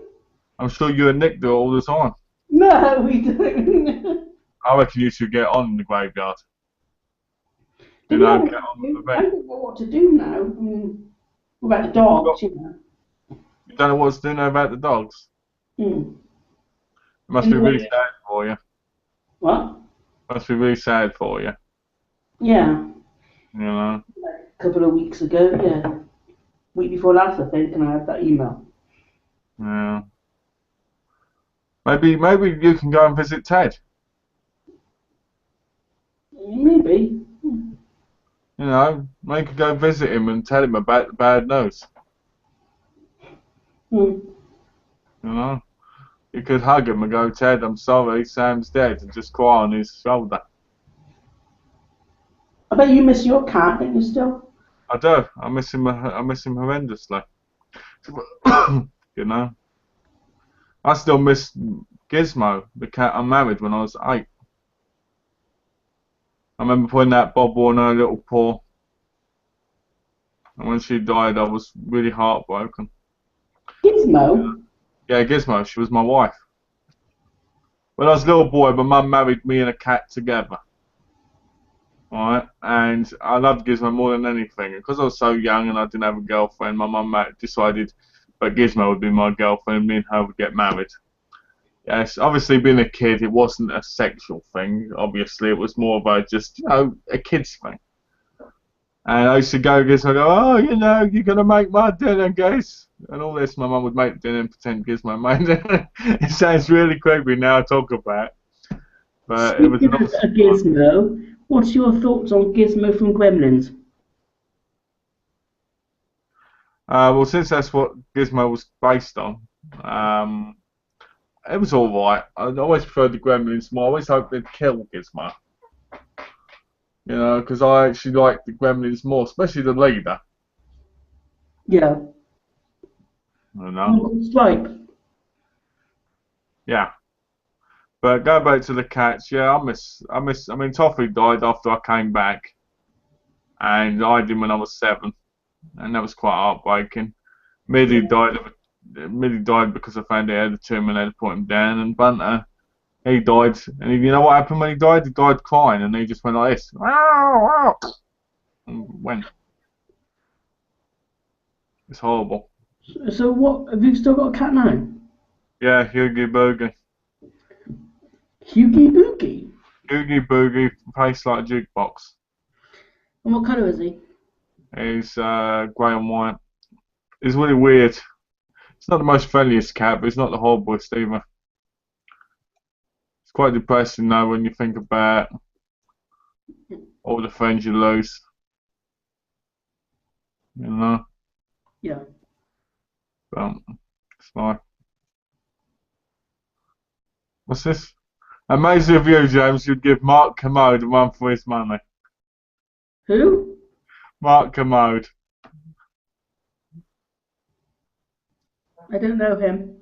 I'm sure you and Nick do it all the time. No, we don't. I reckon you should get on in the graveyard. You Do we know, know get what on to with do? the I event. don't know what to do now. What about the dogs, you know? You don't know what to do now about the dogs. Mm. It must be really sad for you. What? Must be really sad for you. Yeah. You know. A couple of weeks ago, yeah. Week before last, I think, and I had that email. Yeah. Maybe you can go and visit Ted. Maybe. You know, maybe you could go visit him and tell him about the bad news. Mm. You know, you could hug him and go, Ted, I'm sorry, Sam's dead, and just cry on his shoulder. I bet you miss your cat, don't you still? I do. I miss him horrendously. You know, I still miss Gizmo, the cat I married when I was 8. I remember putting that bobble on her little paw, and when she died, I was really heartbroken. Gizmo? Yeah, Gizmo, she was my wife. When I was a little boy, my mum married me and a cat together. Alright, and I loved Gizmo more than anything. Because I was so young and I didn't have a girlfriend, my mum decided that Gizmo would be my girlfriend and me and her would get married. Yes, obviously being a kid, it wasn't a sexual thing. Obviously, it was more of a just, you know, a kid's thing. And I used to go, Gizmo, go, oh, you know, you're going to make my dinner, guys. And all this, my mum would make dinner and pretend Gizmo made it. It sounds really creepy now I talk about it. But it was Speaking nice. of Gizmo, what's your thoughts on Gizmo from Gremlins? Well, since that's what Gizmo was based on, it was alright. I always preferred the Gremlins more. I always hoped they'd kill Gizmo. You know, because I actually liked the Gremlins more, especially the leader. Yeah. You know? Stripe. Yeah. But going back to the cats, yeah, I mean, Toffee died after I came back, and I did when I was 7, and that was quite heartbreaking. Middy died because I found out the tumor and they had to put him down, and Bunter, he died, and you know what happened when he died? He died crying, and he just went like this, and went. It's horrible. So what, have you still got a cat now? Yeah, Hughie Boogie. Hughie Boogie? Oogie Boogie face like a jukebox. And what colour is he? He's grey and white. It's really weird. It's not the most friendliest cat, but it's not the horriblest either. It's quite depressing though when you think about all the friends you lose. You know? Yeah. But it's fine. What's this? Amazing review, James. You'd give Mark Commode a run for his money. Who? Mark Commode. I don't know him.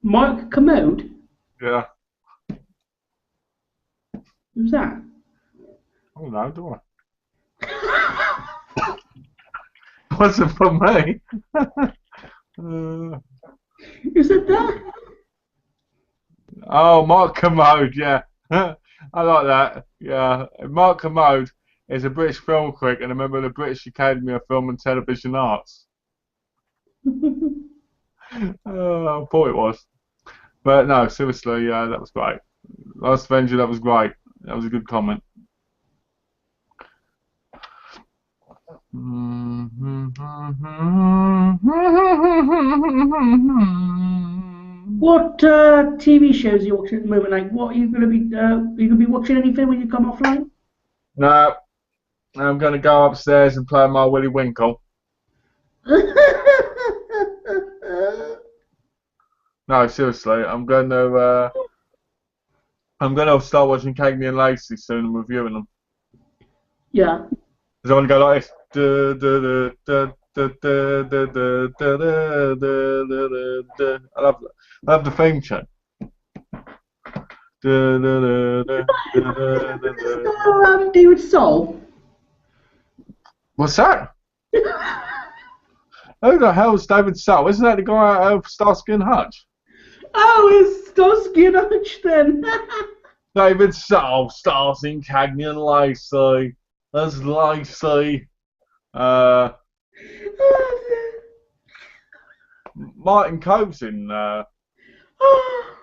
Mark Commode? Yeah. Who's that? Oh no, do I? Wasn't for me. Who said that? Oh, Mark Commode, yeah. I like that. Yeah. Mark Commode is a British film critic and a member of the British Academy of Film and Television Arts. I thought it was. But no, seriously, that was great. Last Avenger, that was great. That was a good comment. What TV shows are you watching at the moment? Like, what are you gonna be? Are you gonna be watching anything when you come offline? No, I'm going to go upstairs and play my Willy Winkle. No, seriously, I'm going to start watching Cagney and Lacey soon and reviewing them. Yeah. Because I want to go like this. I love the theme tune. David Soul. What's that? Who the hell's David Soul? Isn't that the guy out of Starsky and Hutch? Oh, it's Starsky and Hutch then. David Soul stars in Cagney and Lacey as Lacey. Martin Cove's in.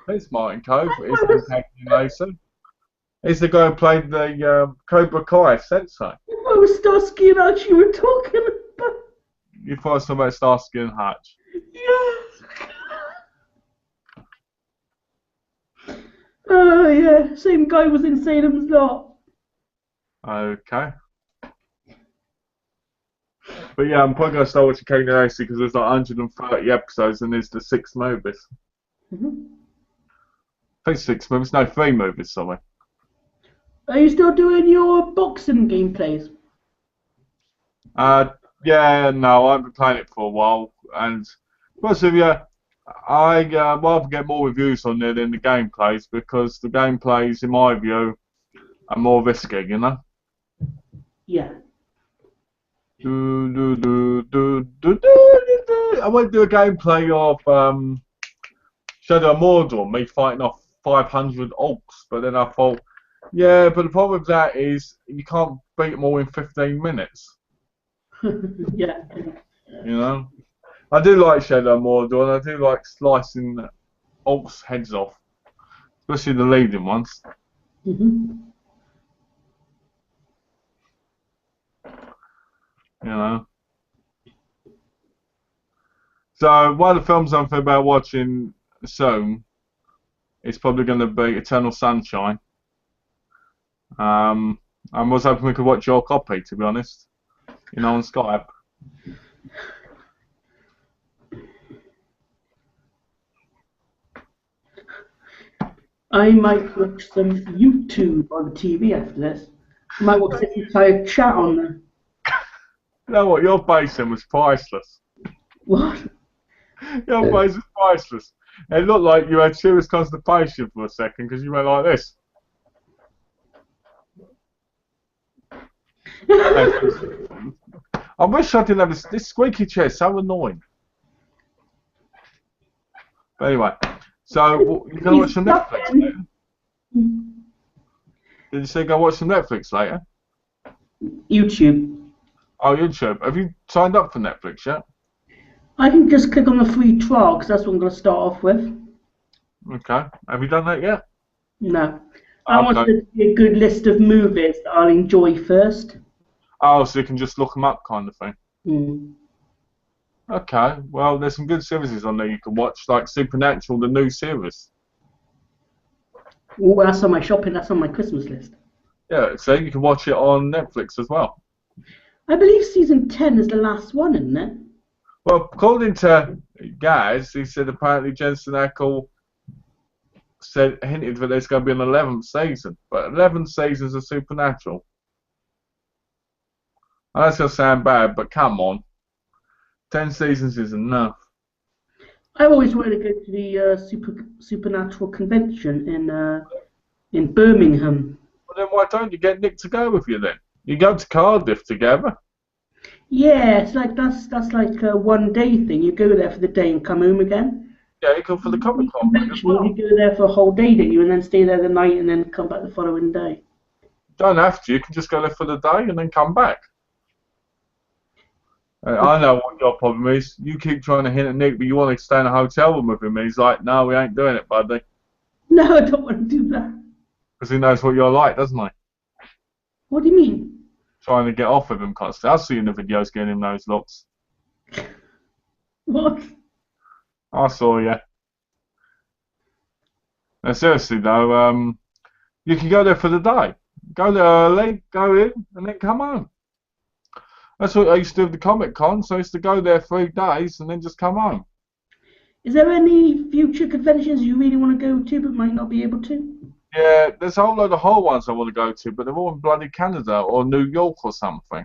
It's Martin Cove. He's in Cagney and Lacey. He's the guy who played the Cobra Kai sensei. What was Starsky and Hutch you were talking about? You thought I was talking about Starsky and Hutch. Yeah. Oh, yeah. Same guy was in Salem's Lot. Okay. But yeah, I'm probably going to start watching Cagney and Lacey because there's like 130 episodes and there's the 6 movies. I think 6 movies. No, 3 movies, sorry. Are you still doing your boxing gameplays? Yeah, no, I've been playing it for a while, and plus of you, I rather get more reviews on there than the gameplays because the gameplays, in my view, are more risky, you know. Yeah. I went to do a gameplay of Shadow of Mordor, me fighting off 500 orcs, but then I thought, yeah, but the problem with that is you can't beat them all in 15 minutes. Yeah. You know? I do like Shadow of Mordor, and I do like slicing orcs' heads off, especially the leading ones. You know? So, one of the films I'm thinking about watching soon is probably going to be Eternal Sunshine. I was hoping we could watch your copy, to be honest, you know, on Skype. I might watch some YouTube on TV after this. I might watch this entire chat on there. You know what? Your basing was priceless. What? Your face was priceless. It looked like you had serious constipation for a second because you went like this. I wish I didn't have this squeaky chair. So annoying. But anyway, so you're gonna watch some Netflix later? Did you say go watch some Netflix later? YouTube. Oh, YouTube. Have you signed up for Netflix yet? I can just click on the free trial because that's what I'm going to start off with. Okay. Have you done that yet? No. I want Okay. there to be a good list of movies that I'll enjoy first. Oh, so you can just look them up, kind of thing. Mm. Okay. Well, there's some good series on there you can watch, like Supernatural, the new series. Oh, that's on my shopping. That's on my Christmas list. Yeah. So you can watch it on Netflix as well. I believe season 10 is the last one, isn't it? Well, according to Gaz, he said apparently Jensen Ackles hinted that there's going to be an 11th season, but 11 seasons of Supernatural. I know it's going to sound bad, but come on, 10 seasons is enough. I've always wanted to go to the Supernatural convention in Birmingham. Well, then why don't you get Nick to go with you then? You go to Cardiff together. Yeah, it's like that's like a 1 day thing. You go there for the day and come home again. Yeah, you go for the Comic The Con thing as convention, well. you go there for a whole day, don't you? And then stay there the night and then come back the following day. Don't have to. You can just go there for the day and then come back. I know what your problem is. You keep trying to hint at Nick, but you want to stay in a hotel room with him. And he's like, no, we ain't doing it, buddy. No, I don't want to do that. Because he knows what you're like, doesn't he? What do you mean? Trying to get off with him constantly. I've seen the videos getting him those looks. What? I saw you. No, seriously though, you can go there for the day. Go there early, go in, and then come home. That's what I used to do with the Comic Con. So I used to go there 3 days and then just come home. Is there any future conventions you really want to go to but might not be able to? Yeah, there's a whole load of whole ones I want to go to, but they're all in bloody Canada or New York or something.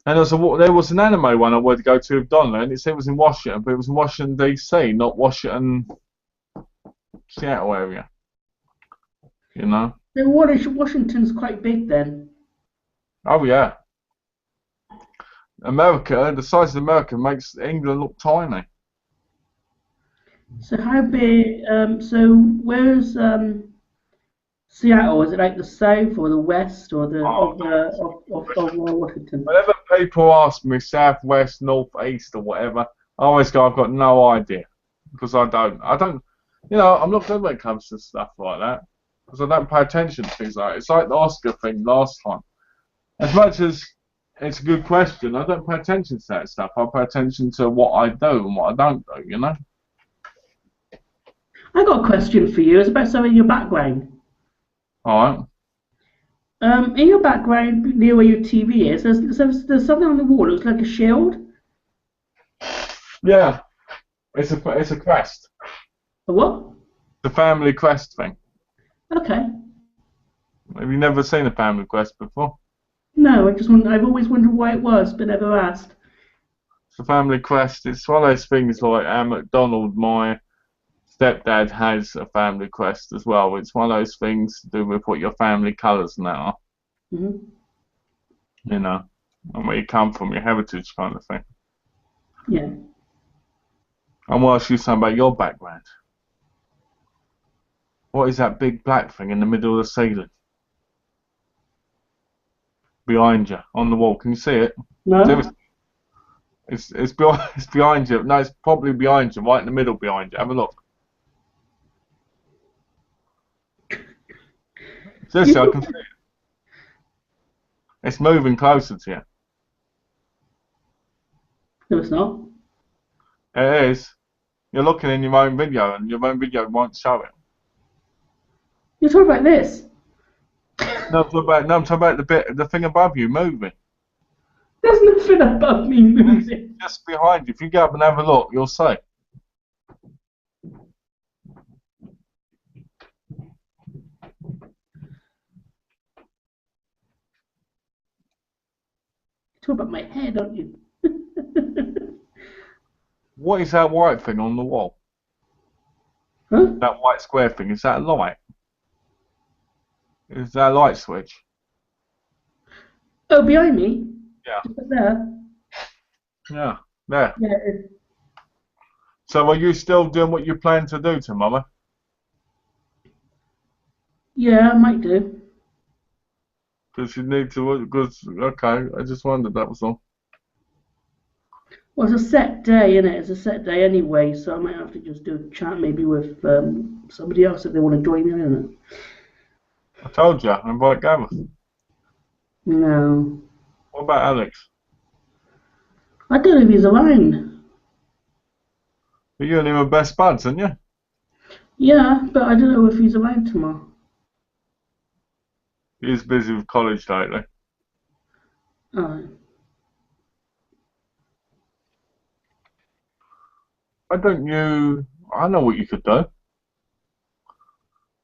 And there was an anime one I wanted to go to with Donna, and it said it was in Washington, but it was in Washington DC, not Washington, Seattle area. You know? So Washington's quite big then. Oh yeah. America, the size of America makes England look tiny. So how big? So where's Seattle? Is it like the south or the west or the of Washington? Whenever people ask me south, west, north, east, or whatever, I always go, I've got no idea, because I don't, you know, I'm not good when it comes to stuff like that, because I don't pay attention to things like that. It's like the Oscar thing last time. As much as it's a good question, I don't pay attention to that stuff. I pay attention to what I do and what I don't do, you know? I got a question for you. It's about something in your background. Alright. In your background, near where your TV is, there's something on the wall. It looks like a shield. Yeah. It's a crest. A what? The family crest thing. Okay. Have you never seen a family crest before? No, I've always wondered why it was, but never asked. It's a family crest. It's one of those things like at McDonald, my stepdad has a family crest as well. It's one of those things to do with what your family colours and that are. Mm-hmm. You know, and where you come from, your heritage kind of thing. Yeah. I want to ask you something about your background. What is that big black thing in the middle of the ceiling? Behind you, on the wall. Can you see it? No. It's behind you. No, it's probably behind you, right in the middle behind you. Have a look. Seriously, I can see it. It's moving closer to you. No, it's not. It is. You're looking in your own video, and your own video won't show it. You're talking about this. No, I'm talking about the thing above you moving. There's nothing above me moving. Just behind you. If you go up and have a look, you'll see. You're talking about my head, aren't you? What is that white thing on the wall? Huh? That white square thing, is that a light? Is that a light switch? Oh, behind me? Yeah. Just up there? Yeah, there. Yeah. So are you still doing what you plan to do to Mama? Yeah, I might do. Because you need to, because, okay, I just wondered, that was all. Well, it's a set day, isn't it? It's a set day anyway, so I might have to just do a chat maybe with somebody else if they want to join me, isn't it? I told you, invite Gareth. No. What about Alex? I don't know if he's around. But you and him are best buds, aren't you? Yeah, but I don't know if he's around tomorrow. He's busy with college lately. Oh. Why don't you... I know what you could do.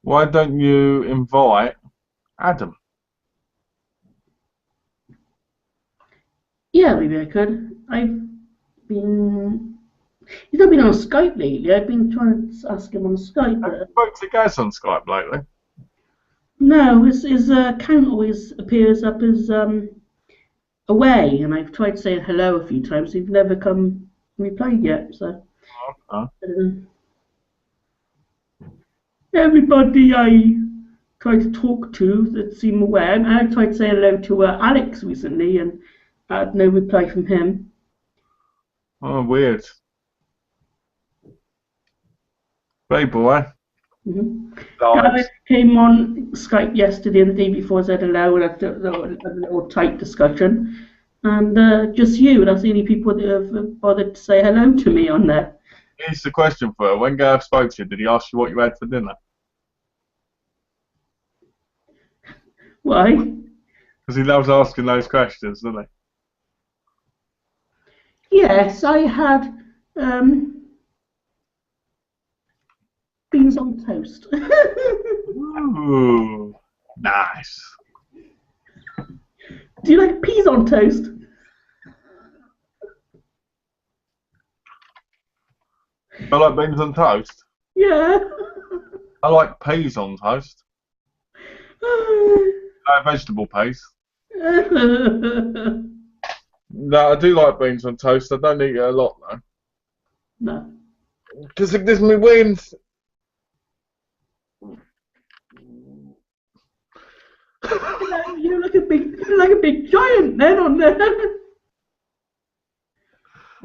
Why don't you invite Adam? Yeah, maybe I could. He's not been on Skype lately. I've been trying to ask him on Skype, Have you but spoke to Gaz on Skype lately? no, his account always appears up as away, and I've tried saying hello a few times. He's never come replied yet, so Oh. I don't know. Everybody I tried to talk to that seemed aware, and I tried to say hello to Alex recently, and I had no reply from him. Oh, weird. Hey, boy. Mm-hmm. Lives. Gareth came on Skype yesterday and the day before, said hello, and had a little tight discussion. And just you, that's the only people that have bothered to say hello to me on there. Here's the question for her. When Gareth spoke to you, did he ask you what you had for dinner? Why? Because he loves asking those questions, doesn't Yes, I had beans on toast. he? Ooh, nice. Do you like peas on toast? I like beans on toast. Yeah. I like peas on toast. No vegetable peas. No, I do like beans on toast. I don't eat it a lot though. No. Because it gives me wins. You look like a big giant then on there.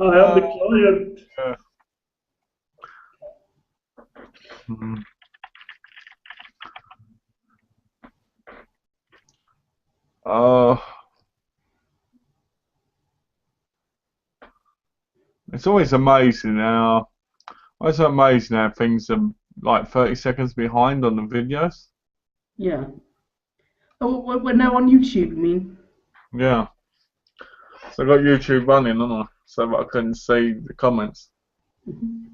I am the giant. Yeah. Mm. Oh, it's always amazing how things are like 30 seconds behind on the videos. Yeah. Oh, we're now on YouTube, you mean? Yeah. So I got YouTube running, haven't I? So that I couldn't see the comments. Mm-hmm.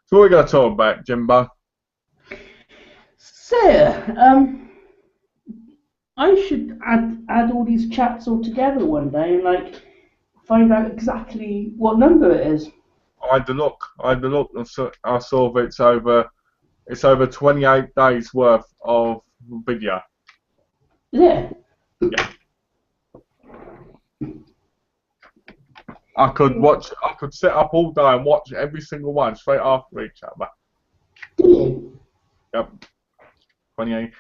So what we got to talk about, Jimbo? So, I should add all these chats all together one day and like find out exactly what number it is. I had to look. I saw that it's over 28 days worth of video. Is it? Yeah. I could sit up all day and watch every single one straight after each other. Do you? Yep. 28.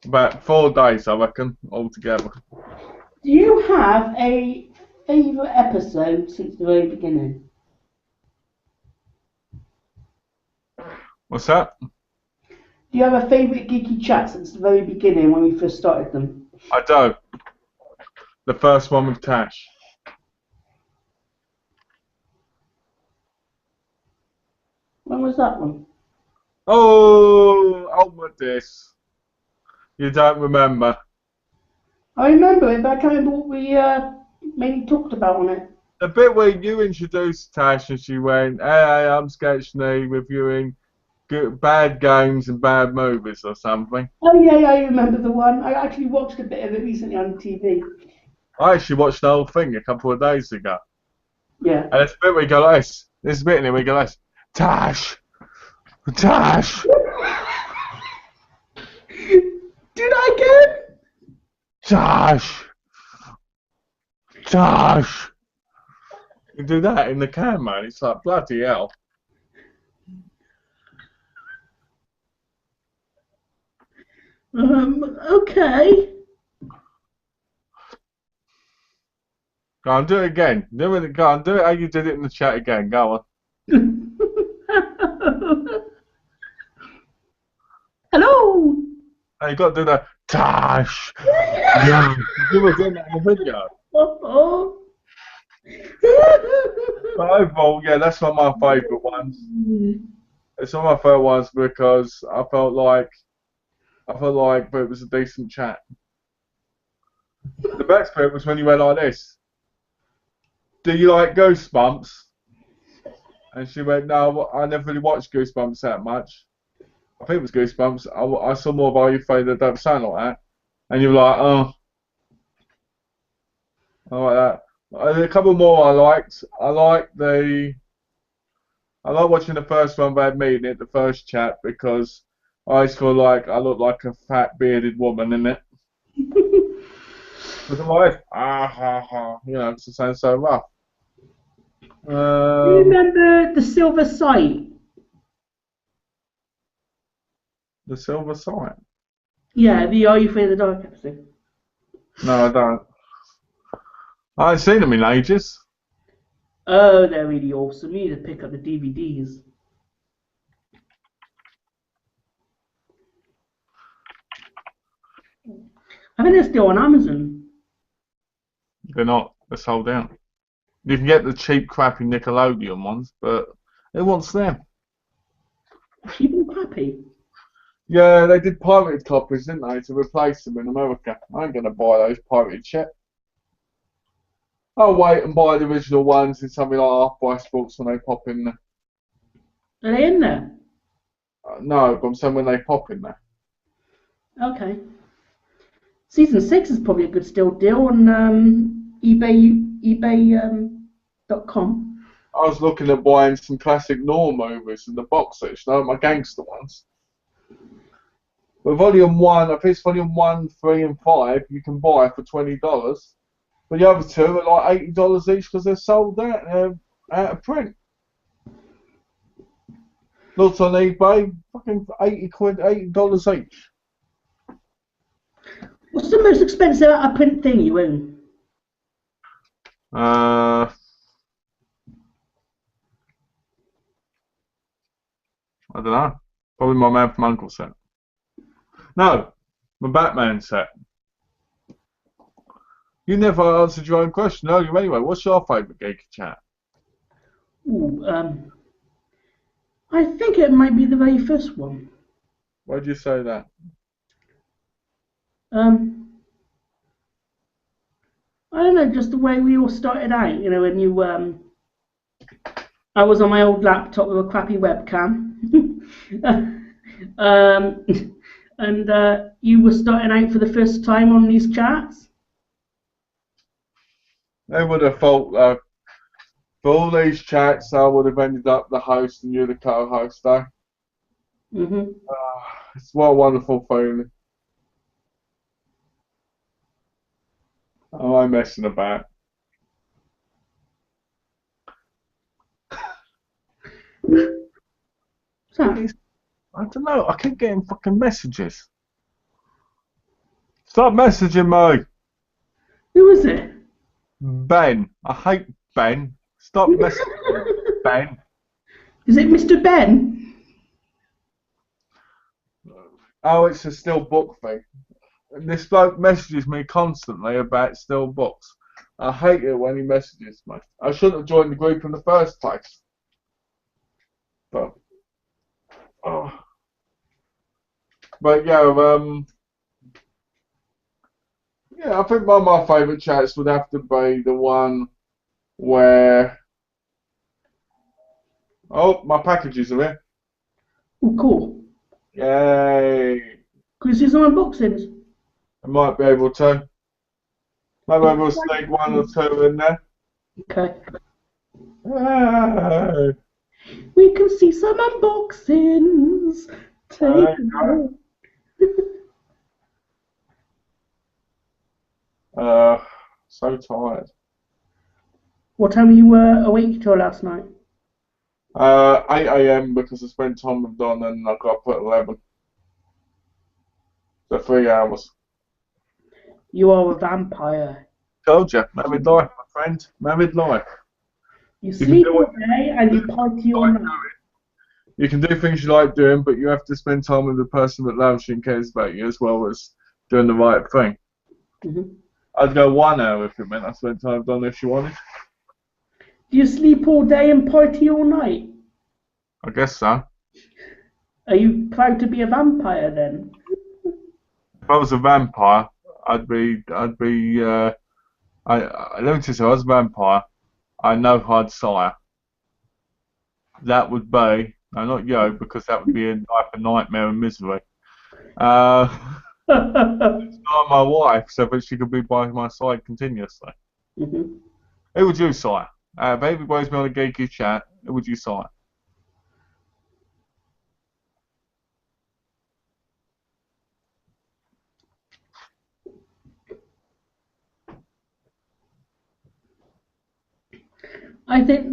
About 4 days, I reckon, altogether. Do you have a favourite episode since the very beginning? What's that? Do you have a favourite geeky chat since the very beginning when we first started them? I do. The first one with Tash. When was that one? Oh my this. You don't remember. I remember it, but I can't remember what we mainly talked about on it. The bit where you introduced Tash and she went, hey, I'm Sketchney reviewing bad games and bad movies or something. Oh yeah, I remember the one. I actually watched a bit of it recently on TV. I actually watched the whole thing a couple of days ago. Yeah. And it's a bit where you go like this. This bit in it where you go like this. Tash! Tash! Do that again? Tash! Tash! You do that in the can, man. It's like bloody hell. Okay. Go on, do it again. Go on, do it how you did it in the chat again. Go on. Hello. Hey, you got to do that. Tash. Yeah. You were doing that in the video. Oh. Overall, yeah, that's one of my favourite ones. It's one of my favourite ones because I felt like it was a decent chat. The best bit was when you went like this. Do you like Goosebumps? And she went, no, I never really watched Goosebumps that much. I think it was Goosebumps. I saw more of Are You Afraid that Don't Sound Like That. And you were like, oh, I like that. A couple more I liked. I like watching the first one they had meeting it, the first chat, because I always feel like I look like a fat bearded woman in it. But I'm like, ha ha, because it sounds so rough. You remember the Silver Sight? The Silver Sign? Yeah, the Are You Afraid of the Dark episode. No, I don't. I haven't seen them in ages. Oh, they're really awesome. You need to pick up the DVDs. I think they're still on Amazon. They're not. They're sold out. You can get the cheap, crappy Nickelodeon ones, but who wants them? Cheap and crappy. Yeah, they did pirated copies, didn't they, to replace them in America. I ain't gonna buy those pirated shit. I'll wait and buy the original ones in something like Half-Price Books when they pop in there. Are they in there? No, but I'm saying when they pop in there. Okay. Season 6 is probably a good still deal on eBay.com. I was looking at buying some classic Noir movies in the box section, my gangster ones. But volume 1, I think it's volume 1, 3 and 5, you can buy for $20. But the other two are like $80 each because they're sold out of print. Looked on eBay, fucking 80 quid, $80 each. What's the most expensive out of print thing you own? I don't know. Probably my Man from Uncle set. No, my Batman set. You never answered your own question earlier anyway. What's your favourite Geeky-Chat? Ooh, I think it might be the very first one. Why did you say that? I don't know, just the way we all started out, when you, I was on my old laptop with a crappy webcam, and you were starting out for the first time on these chats. They would have thought, for all these chats, I would have ended up the host and you the co-host, though. It's what a wonderful feeling. Oh, I'm messing about. I don't know. I keep getting fucking messages. Stop messaging me. Who is it? Ben. I hate Ben. Stop messaging me, Ben. Is it Mr. Ben? Oh, it's a still book thing. And this bloke messages me constantly about still books. I hate it when he messages me. I shouldn't have joined the group in the first place. But, yeah, I think one of my favourite chats would have to be the one where, oh, my packages are here. Oh, cool. Yay. Can you see some unboxings? I might be able to. Maybe we'll sneak one or two in there. Okay. Yay. We can see some unboxings. Take So tired. What time were you awake till last night? 8 AM because I spent time with Don and I got up at 11. So 3 hours. You are a vampire. Told you, married life, my friend. Married life. You can sleep do all what day and you party all night. you can do things you like doing, but you have to spend time with the person that loves you and cares about you, as well as doing the right thing. Mhm. I'd go 1 hour if it meant I spent time done if you wanted. Do you sleep all day and party all night? I guess so. Are you proud to be a vampire then? If I was a vampire, let me just say, I was a vampire. I know I'd sire. That would be, no, not you, because that would be a life of nightmare and misery. Not my wife, so that she could be by my side continuously. Mhm. Who would you sire? If everybody's been on a Geeky-Chat, who would you sire? I think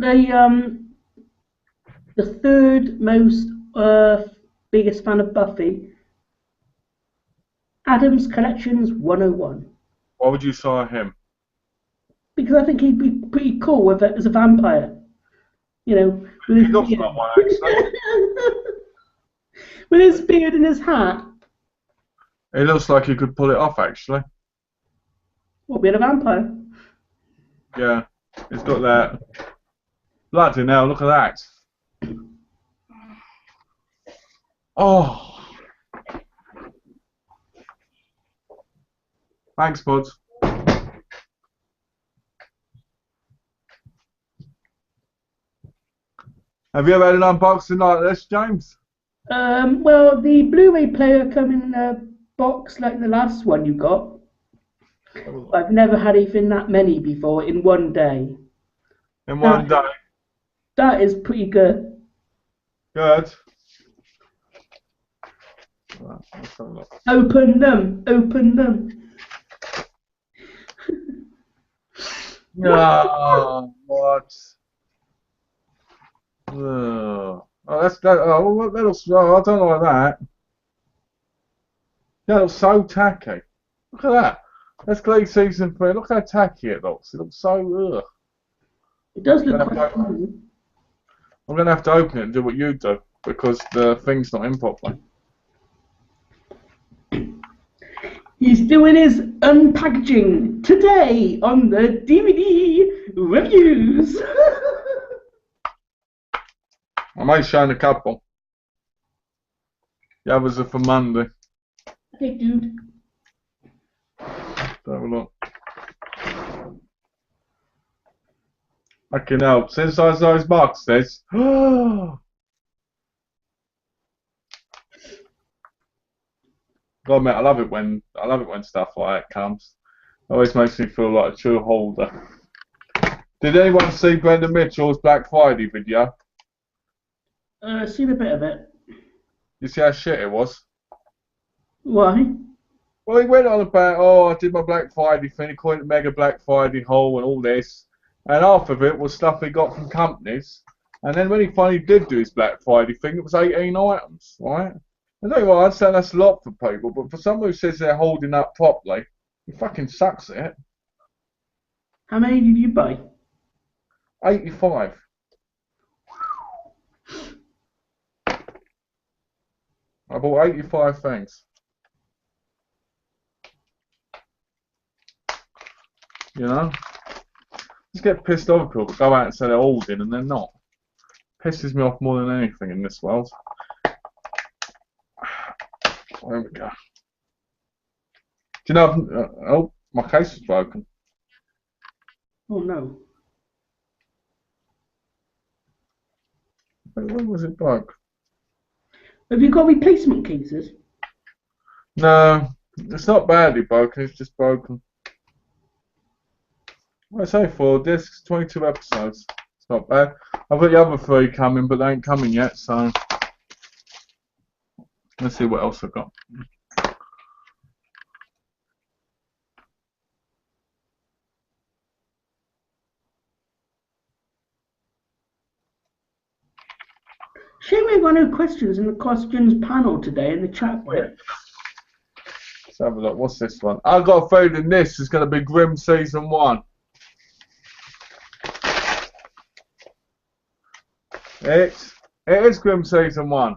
the third most biggest fan of Buffy, Adam's Collections 101. Why would you sire him? Because I think he'd be pretty cool with it as a vampire. You know, with He his looks beard. like one, actually. With his beard and his hat. He looks like he could pull it off, actually. What, being a vampire? Yeah, he's got that. Bloody hell, look at that. Oh, thanks, bud. Have you ever had an unboxing like this, James? Well, the Blu-ray player come in a box like the last one you got. I've never had even that many before in one day. In one day. That is pretty good. Good. Right, let's have a look. Open them. Open them. No, what? Oh, that's that. Oh, well, that looks. Oh, I don't like that. That looks so tacky. Look at that. That's Glee season 3. Look how tacky it looks. It looks so. Ugh. It does I'm look gonna quite have to, cool. I'm gonna have to open it and do what you do because the thing's not in properly. He's doing his unpackaging today on the DVD reviews. I may show a couple. The others are for Monday. Hey, dude. Let's have a look. Fucking hell. Since I saw his boxes. God, mate, I love it when stuff like that comes. It always makes me feel like a true holder. Did anyone see Brenda Mitchell's Black Friday video? Seen a bit of it. You see how shit it was? Why? Well, he went on about, oh, I did my Black Friday thing, he called it Mega Black Friday haul and all this. And half of it was stuff he got from companies. And then when he finally did do his Black Friday thing, it was 18 items, right? I don't know why, I understand that's a lot for people, but for someone who says they're holding up properly, he fucking sucks at it. How many did you buy? 85. I bought 85 things. You know? Just get pissed off people that go out and say they're holding and they're not. Pisses me off more than anything in this world. There we go. Do you know, oh, my case is broken. Oh no. When was it broke? Have you got replacement cases? No, it's not badly broken, it's just broken. Well, it's only 4 discs, 22 episodes. It's not bad. I've got the other 3 coming, but they ain't coming yet, so let's see what else I've got. Shame we got no questions in the questions panel today in the chat bit. Let's have a look. What's this one? I got a feeling this is going to be Grimm Season 1. It is Grimm Season 1.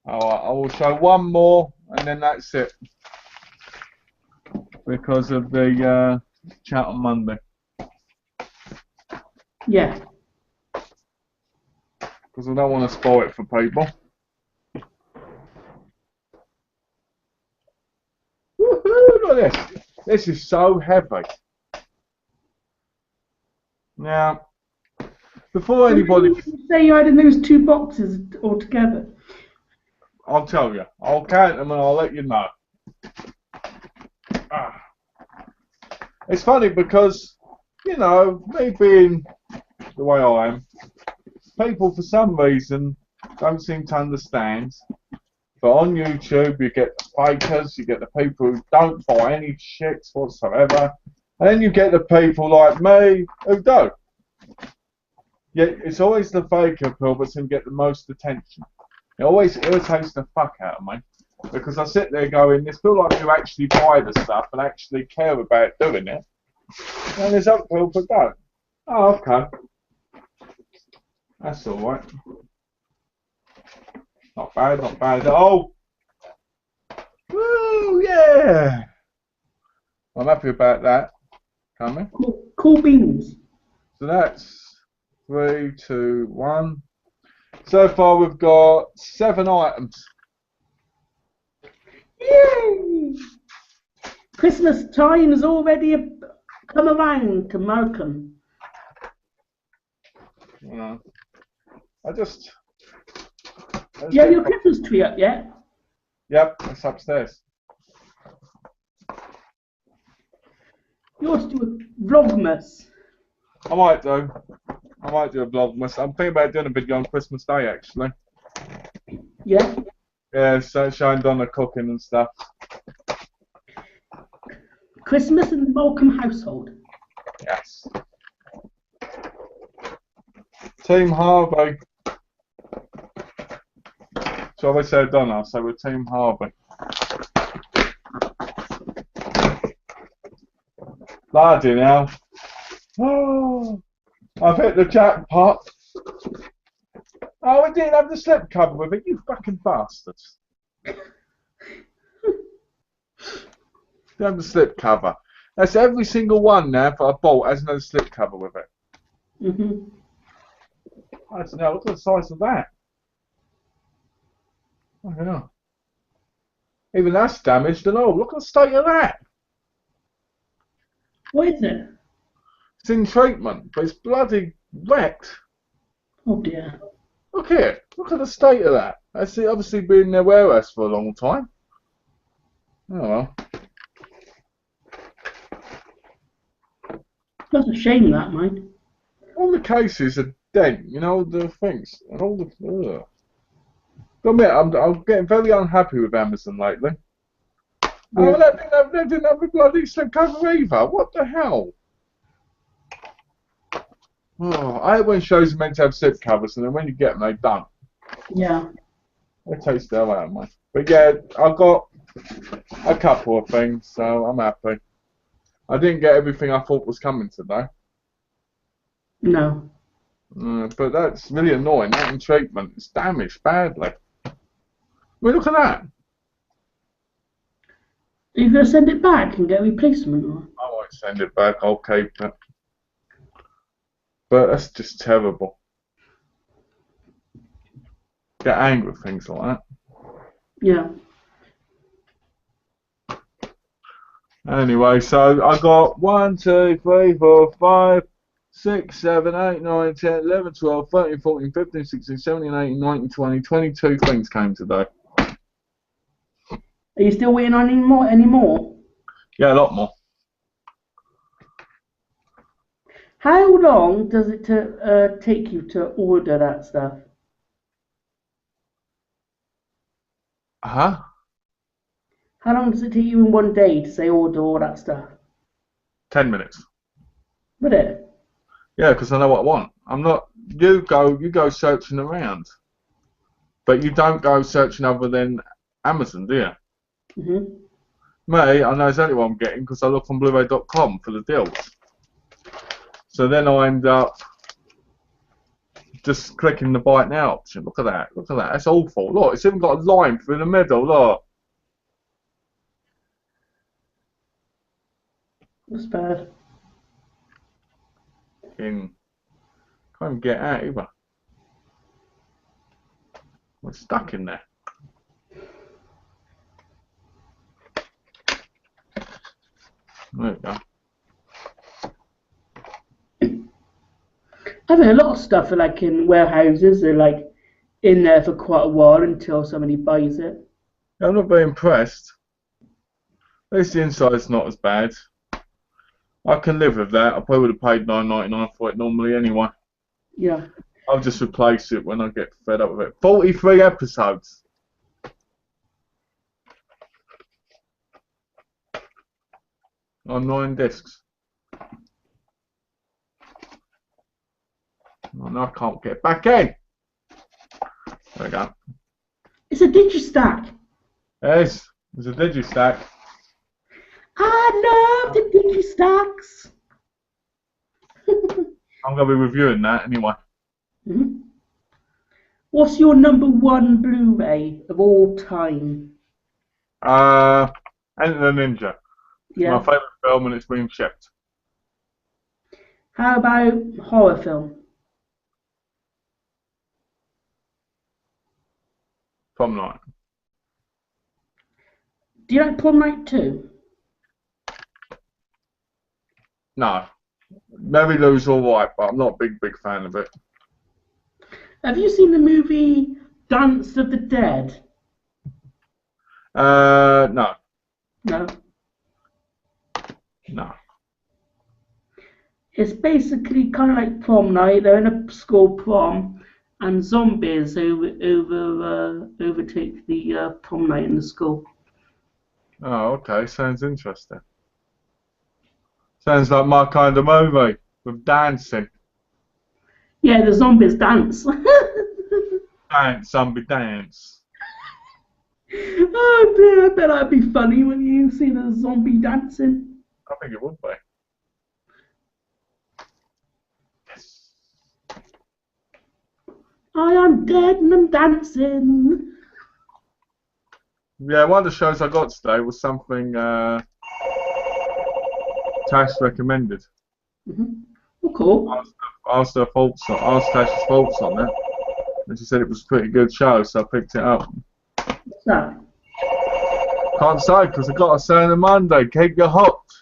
Alright, I will show one more and then that's it. Because of the chat on Monday. Yeah. Because I don't want to spoil it for people. Woohoo! Look at this. This is so heavy. Now, before anybody... You say you had in those 2 boxes altogether? I'll tell you. I'll count them and I'll let you know. It's funny because, you know, me being the way I am, people for some reason don't seem to understand. But on YouTube you get the fakers, you get the people who don't buy any shit whatsoever, and then you get the people like me who do. Yet it's always the faker people that seem to get the most attention. It always irritates the fuck out of me. Because I sit there going, there's people like me who actually buy the stuff and actually care about doing it. And there's other people that don't. Oh, okay. That's alright. Not bad, not bad at all. Woo, yeah! I'm happy about that. Coming. Cool beans. So that's 3, 2, 1. So far we've got 7 items. Yay! Christmas time has already come around to Malcolm. You know, I just You have your Christmas tree up yet? Yep, it's upstairs. You ought to do a vlogmas. I might do. I might do a vlogmas. I'm thinking about doing a video on Christmas Day actually. Yeah? Yeah, so showing Donna cooking and stuff. Christmas in the Malcolm household. Yes. Team Harvey. So I said Donna, so we're Team Harvey. Bloody hell. Oh, I've hit the jackpot. Oh, we didn't have the slip cover with it, you fucking bastards. Didn't have the slip cover. That's every single one now that I bought has no slip cover with it. Mhm. I don't know, look at the size of that. I don't know. Even that's damaged and all. Look at the state of that. What is it? It's in treatment, but it's bloody wrecked. Oh dear. Look here. Look at the state of that. That's obviously been in their warehouse for a long time. Oh well. That's a shame, that, mate. All the cases are dead, you know, the things. And all the. Ugh. I admit, I'm getting very unhappy with Amazon lately. Yeah. Oh, they didn't have a bloody slip cover either. What the hell? Oh, I hate when shows are meant to have slip covers and then when you get them, they don't. Yeah. They taste the hell out of me. But yeah, I've got a couple of things, so I'm happy. I didn't get everything I thought was coming today. No. But that's really annoying. That in treatment, it's damaged badly. I mean, look at that. Are you going to send it back and get a replacement? Or? I won't send it back, I'll keep it. But that's just terrible. Get angry with things like that. Yeah. Anyway, so I got 1, 2, 3, 4, 5, 6, 7, 8, 9, 10, 11, 12, 13, 14, 15, 16, 17, 18, 19, 20, 22 things came today. Are you still waiting on any more? Yeah, a lot more. How long does it take you to order that stuff? Huh? How long does it take you in one day to say order all that stuff? 10 minutes. Would it? Yeah, because I know what I want. I'm not. You go searching around. But you don't go searching other than Amazon, do you? Hmm. Me, I know exactly what I'm getting because I look on Blu-ray.com for the deals. So then I end up just clicking the buy it now option. Look at that. Look at that. That's awful. Look, it's even got a line through the middle. Look. That's bad. Can't even get out either. We're stuck in there. There we go. I mean, a lot of stuff are like in warehouses. They're like in there for quite a while until somebody buys it. I'm not very impressed. At least the inside's not as bad. I can live with that. I probably would have paid $9.99 for it normally anyway. Yeah. I'll just replace it when I get fed up with it. 43 episodes. On 9 discs. And I can't get back in. There we go. It's a digistack. There's a digistack. I love the digistacks. I'm going to be reviewing that anyway. Hmm. What's your #1 Blu-ray of all time? Enter the Ninja. It's Yeah. my favourite film and it's been shipped. How about horror film? Prom Night. Do you like Prom Night 2? No. Mary Lou's alright, but I'm not a big fan of it. Have you seen the movie Dance of the Dead? No. No. No. It's basically kind of like prom night. They're in a school prom, and zombies overtake the prom night in the school. Oh, okay. Sounds interesting. Sounds like my kind of movie with dancing. Yeah, the zombies dance. Dance, zombie dance. Oh dear, I bet that'd be funny when you see the zombie dancing. I think it would be. Yes. I am dead and I'm dancing. Yeah, one of the shows I got today was something Tash recommended. Oh, cool. Asked Tash's thoughts on it, and she said it was a pretty good show, so I picked it up. What's that? Can't say because I got a say on Monday. Keep you hooked.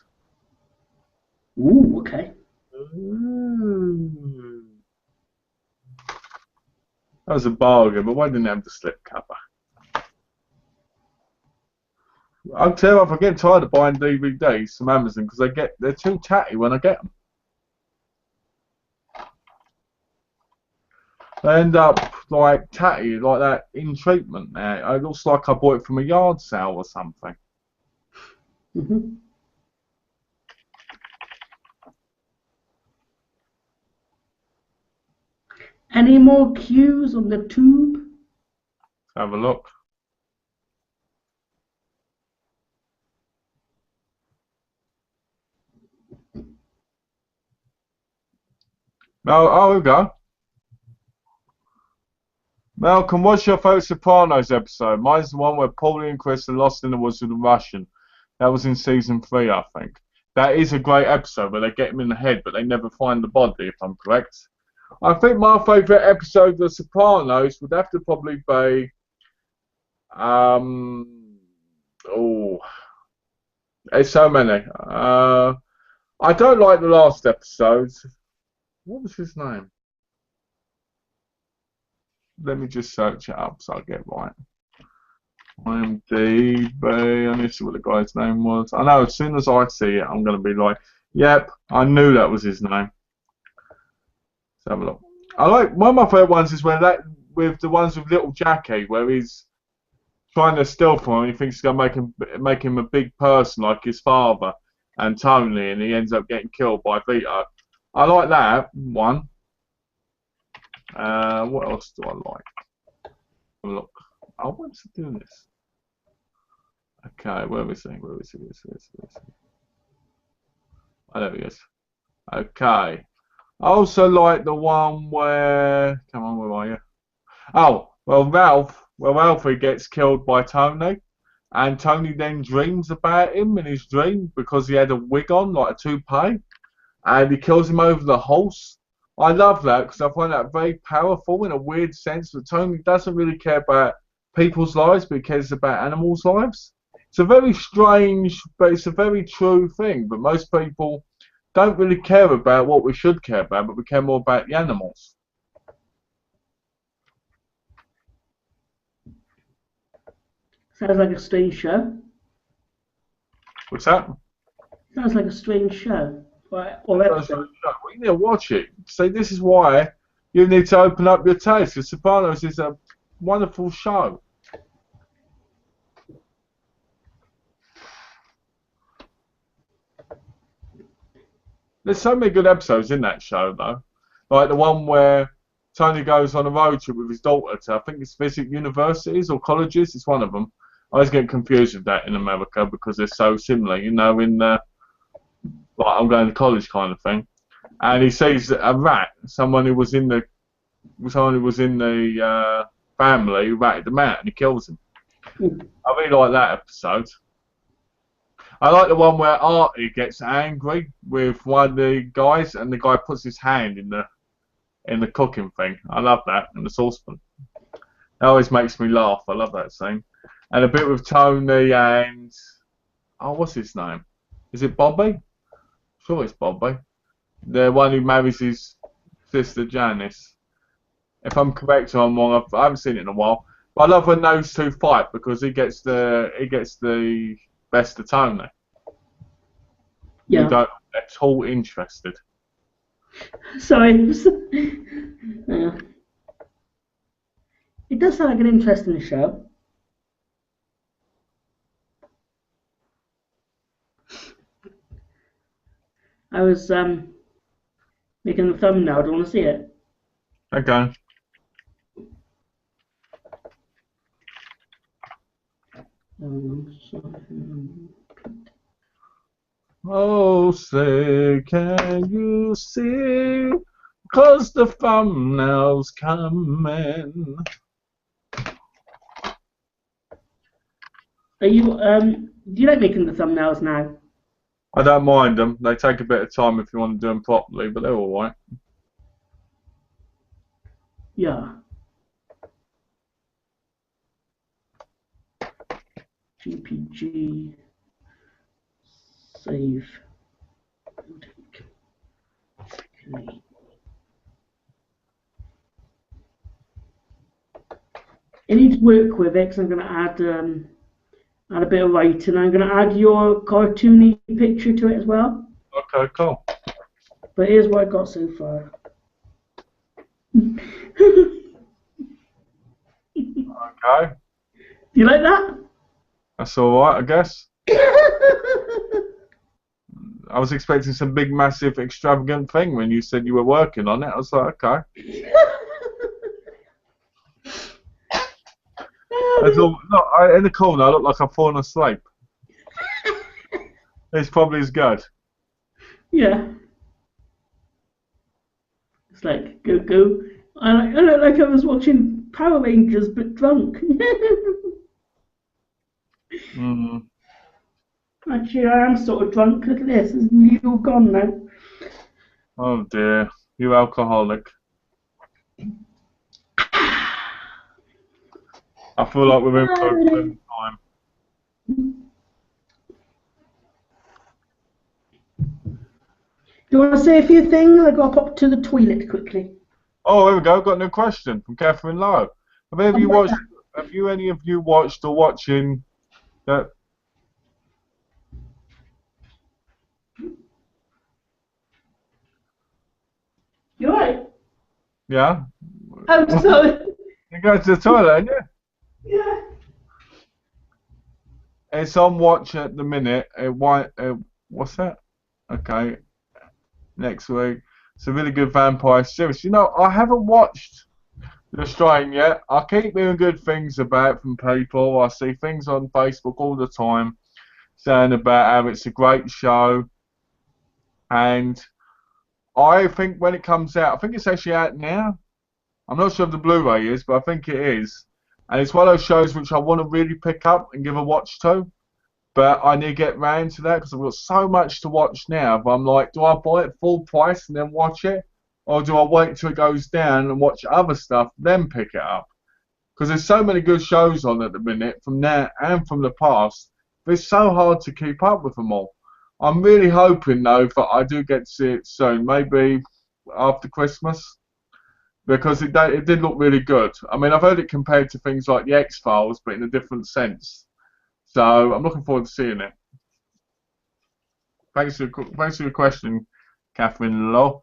Ooh, okay. Ooh. That was a bargain, but why didn't it have the slip cover? I'll tell you, I'm getting tired of buying DVDs from Amazon because they're too tatty when I get them. They end up like tatty, like that in treatment now. It looks like I bought it from a yard sale or something. Mm-hmm. Any more cues on the tube? Let's have a look. Oh, here we go. Malcolm, what's your favourite Sopranos episode? Mine's the one where Paulie and Chris are lost in the woods with the Russian. That was in season 3, I think. That is a great episode where they get him in the head, but they never find the body, if I'm correct. I think my favourite episode of The Sopranos would have to probably be, there's so many. I don't like the last episode. What was his name? Let me just search it up so I get it right. MyDvdReviews. I need to see what the guy's name was. I know as soon as I see it, I'm going to be like, yep, I knew that was his name. Let's have a look. I like one of my favourite ones is when with the ones with little Jackie, where he's trying to steal from him and he thinks he's going to make him a big person like his father and Tony, and he ends up getting killed by Vito. I like that one. What else do I like? Look. Oh, what's it doing this? Okay, where is he? Where is he? Oh, there he is. Okay. I also like the one where. Come on, where are you? Oh, well, Ralph. Well, Ralphie gets killed by Tony, and Tony then dreams about him in his dream because he had a wig on, like a toupee, and he kills him over the horse. I love that because I find that very powerful in a weird sense that Tony doesn't really care about people's lives, but he cares about animals' lives. It's a very strange, but it's a very true thing. But most people don't really care about what we should care about, but we care more about the animals. Sounds like a strange show. What's that? Sounds like a strange show. Or episode. You need to watch it. See, this is why you need to open up your taste. The Sopranos is a wonderful show. There's so many good episodes in that show, though. Like the one where Tony goes on a road trip with his daughter to, I think it's visit universities or colleges. It's one of them. I always get confused with that in America because they're so similar, you know, in the, like, I'm going to college kind of thing. And he sees a rat, someone who was in the family who ratted him out, and he kills him. I really like that episode. I like the one where Artie gets angry with one of the guys, and the guy puts his hand in the cooking thing. I love that, in the saucepan. That always makes me laugh. I love that scene. And a bit with Tony and, oh, what's his name? Is it Bobby? Sure, it's Bobby. The one who marries his sister Janice. If I'm correct or I'm wrong, I haven't seen it in a while. But I love when those two fight because he gets the best of Tony. Yeah. You don't at all interested. Sorry. Yeah. It does sound like an interesting show. I was making a thumbnail. Do you want to see it? Okay. Oh, say, can you see? 'Cause the thumbnail's coming. Are you do you like making the thumbnails now? I don't mind them. They take a bit of time if you want to do them properly, but they're all right. Yeah. GPG save. Okay. It needs work with it because I'm going to add a bit of writing. I'm going to add your cartoony picture to it as well. Okay, cool. But here's what I got so far. Okay. Do you like that? That's all right, I guess. I was expecting some big, massive, extravagant thing when you said you were working on it. I was like, okay. Look, in the corner, I look like I've fallen asleep. It's probably as good. Yeah. It's like, go. I look like I was watching Power Rangers, but drunk. Actually, I am sort of drunk. Look at this. It's Leo gone now. Oh dear. You alcoholic. I feel like we're in for a good time. Do you want to say a few things? I got to pop to the toilet quickly. Oh, here we go. Got a new question from Catherine Lowe. Have any of you watched or watching that? You alright? Yeah. I'm sorry. You go to the toilet, ain't you? Yeah. It's on watch at the minute. What's that? Okay. Next week. It's a really good vampire series. You know, I haven't watched The strain, yeah. I keep hearing good things about it from people. I see things on Facebook all the time saying about how it's a great show. And I think when it comes out, I think it's actually out now. I'm not sure if the Blu-ray is, but I think it is. And it's one of those shows which I want to really pick up and give a watch to. But I need to get round to that because I've got so much to watch now. But I'm like, do I buy it full price and then watch it? Or do I wait till it goes down and watch other stuff, then pick it up? Because there's so many good shows on at the minute, from now and from the past. But it's so hard to keep up with them all. I'm really hoping, though, that I do get to see it soon. Maybe after Christmas. Because it did look really good. I mean, I've heard it compared to things like The X-Files, but in a different sense. So I'm looking forward to seeing it. Thanks for your question, Catherine Law.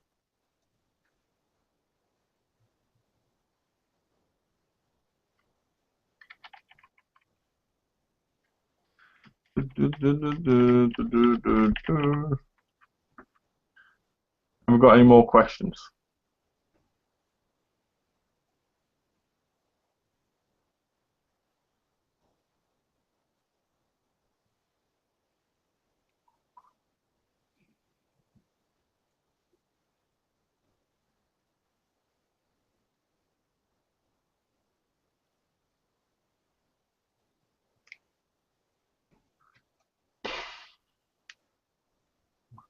Have we got any more questions?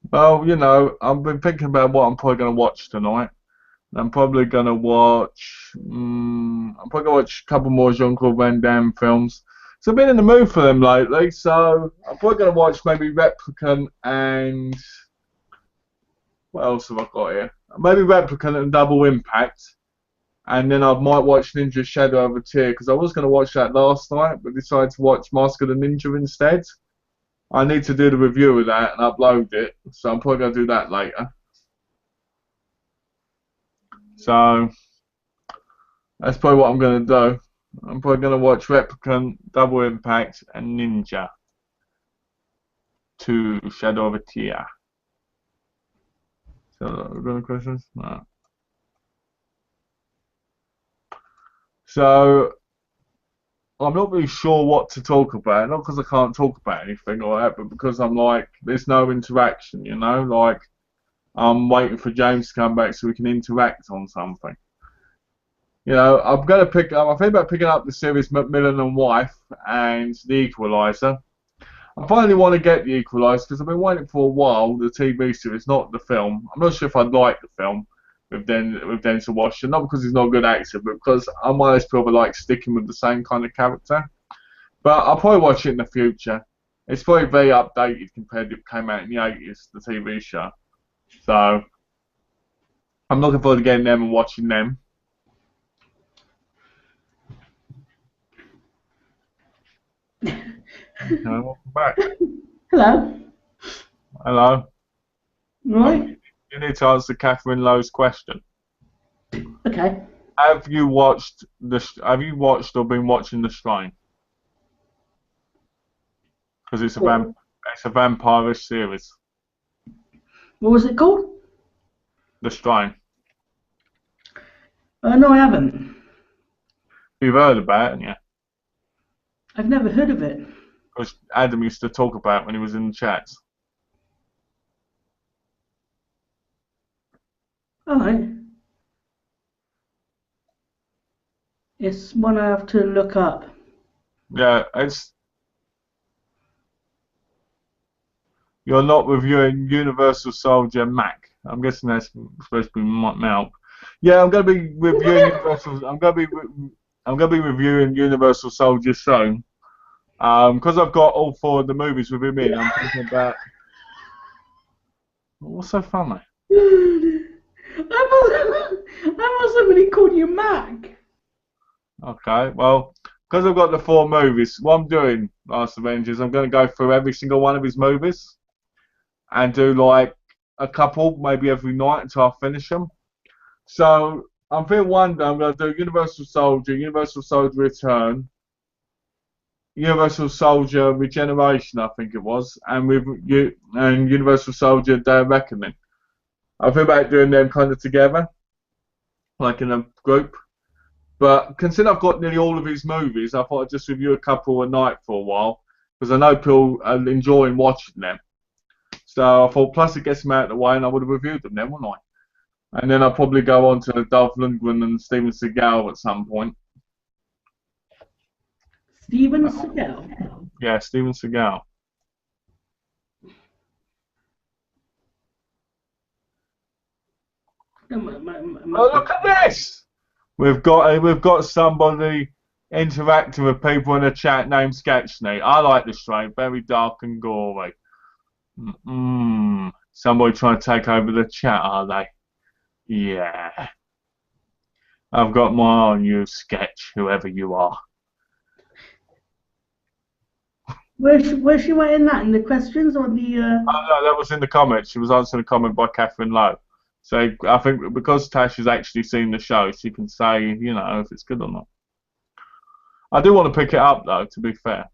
Well, I've been thinking about what I'm probably going to watch tonight. I'm probably going to watch. I'm probably going to watch a couple more Jean-Claude Van Damme films. So I've been in the mood for them lately. So I'm probably going to watch maybe Replicant and what else have I got here? Maybe Replicant and Double Impact. And then I might watch Ninja Shadow of a Tear because I was going to watch that last night, but decided to watch Mask of the Ninja instead. I need to do the review of that and upload it, so I'm probably going to do that later. So that's probably what I'm going to do. I'm probably going to watch Replicant, Double Impact, and Ninja 2 Shadow of a Tear. So, we've got any questions? No. So, I'm not really sure what to talk about. Not because I can't talk about anything or that, but because I'm like, there's no interaction, Like, I'm waiting for James to come back so we can interact on something. I'm going to pick up, I think about picking up the series Macmillan and Wife and The Equalizer. I finally want to get The Equalizer because I've been waiting for a while, the TV series, not the film. I'm not sure if I'd like the film with Denzel Washington, not because he's not a good actor, but because I'm one of those people that like sticking with the same kind of character. But I'll probably watch it in the future. It's probably very updated compared to it came out in the 80s, the TV show. So I'm looking forward to getting them and watching them. Welcome back. Hello. Hello. Right. You need to answer Catherine Lowe's question. Okay. Have you watched or been watching The Strain? Because it's a vampire series. What was it called? The Strain. No, I haven't. You've heard about it, haven't you? I've never heard of it. Because Adam used to talk about it when he was in the chats. All right. It's one I have to look up. Yeah, You're not reviewing Universal Soldier Mac. I'm guessing that's supposed to be Malk. Yeah, I'm going to be reviewing Universal. I'm going to be reviewing Universal Soldier soon. Because I've got all 4 of the movies with him in. I'm thinking about. What's so funny? I thought somebody called you Mac. Okay, well, because I've got the 4 movies, what I'm doing, Last Avengers, I'm going to go through every single one of his movies and do like a couple, maybe every night until I finish them. So I'm thinking one day I'm going to do Universal Soldier, Universal Soldier Return, Universal Soldier Regeneration, I think it was, and Universal Soldier Day of Reckoning. I think about doing them kind of together, like in a group. But considering I've got nearly all of his movies, I thought I'd just review a couple a night for a while, because I know people are enjoying watching them. So I thought, plus it gets them out of the way, and I would have reviewed them then, wouldn't I? And then I'll probably go on to Dolph Lundgren and Steven Seagal at some point. Steven Seagal? Yeah, Steven Seagal. Oh, look at this! We've got somebody interacting with people in the chat named Sketchney. I like the strain, very dark and gory. Somebody trying to take over the chat, are they? Yeah. I've got my eye on you, Sketch, whoever you are. Where's she writing that, in the questions or the? Oh no, that was in the comments. She was answering a comment by Catherine Lowe. So I think because Tash has actually seen the show, she can say, you know, if it's good or not. I do want to pick it up though, to be fair.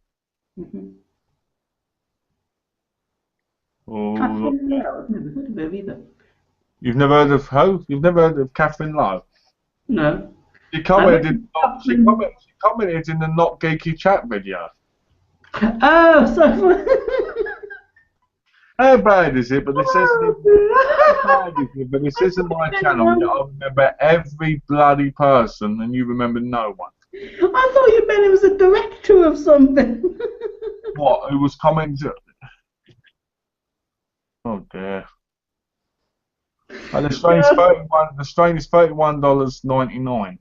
Oh, Catherine Lowe. I've never heard of her either. You've never heard of who? You've never heard of Catherine Lowe? No. She commented. She commented in the Not Geeky Chat video. Oh, so. How bad is it? But this isn't my channel. I remember every bloody person, and you remember no one. I thought you meant it was a director of something. What? Who was commenting? Oh dear. And the strain is $31. The strain is $31.99.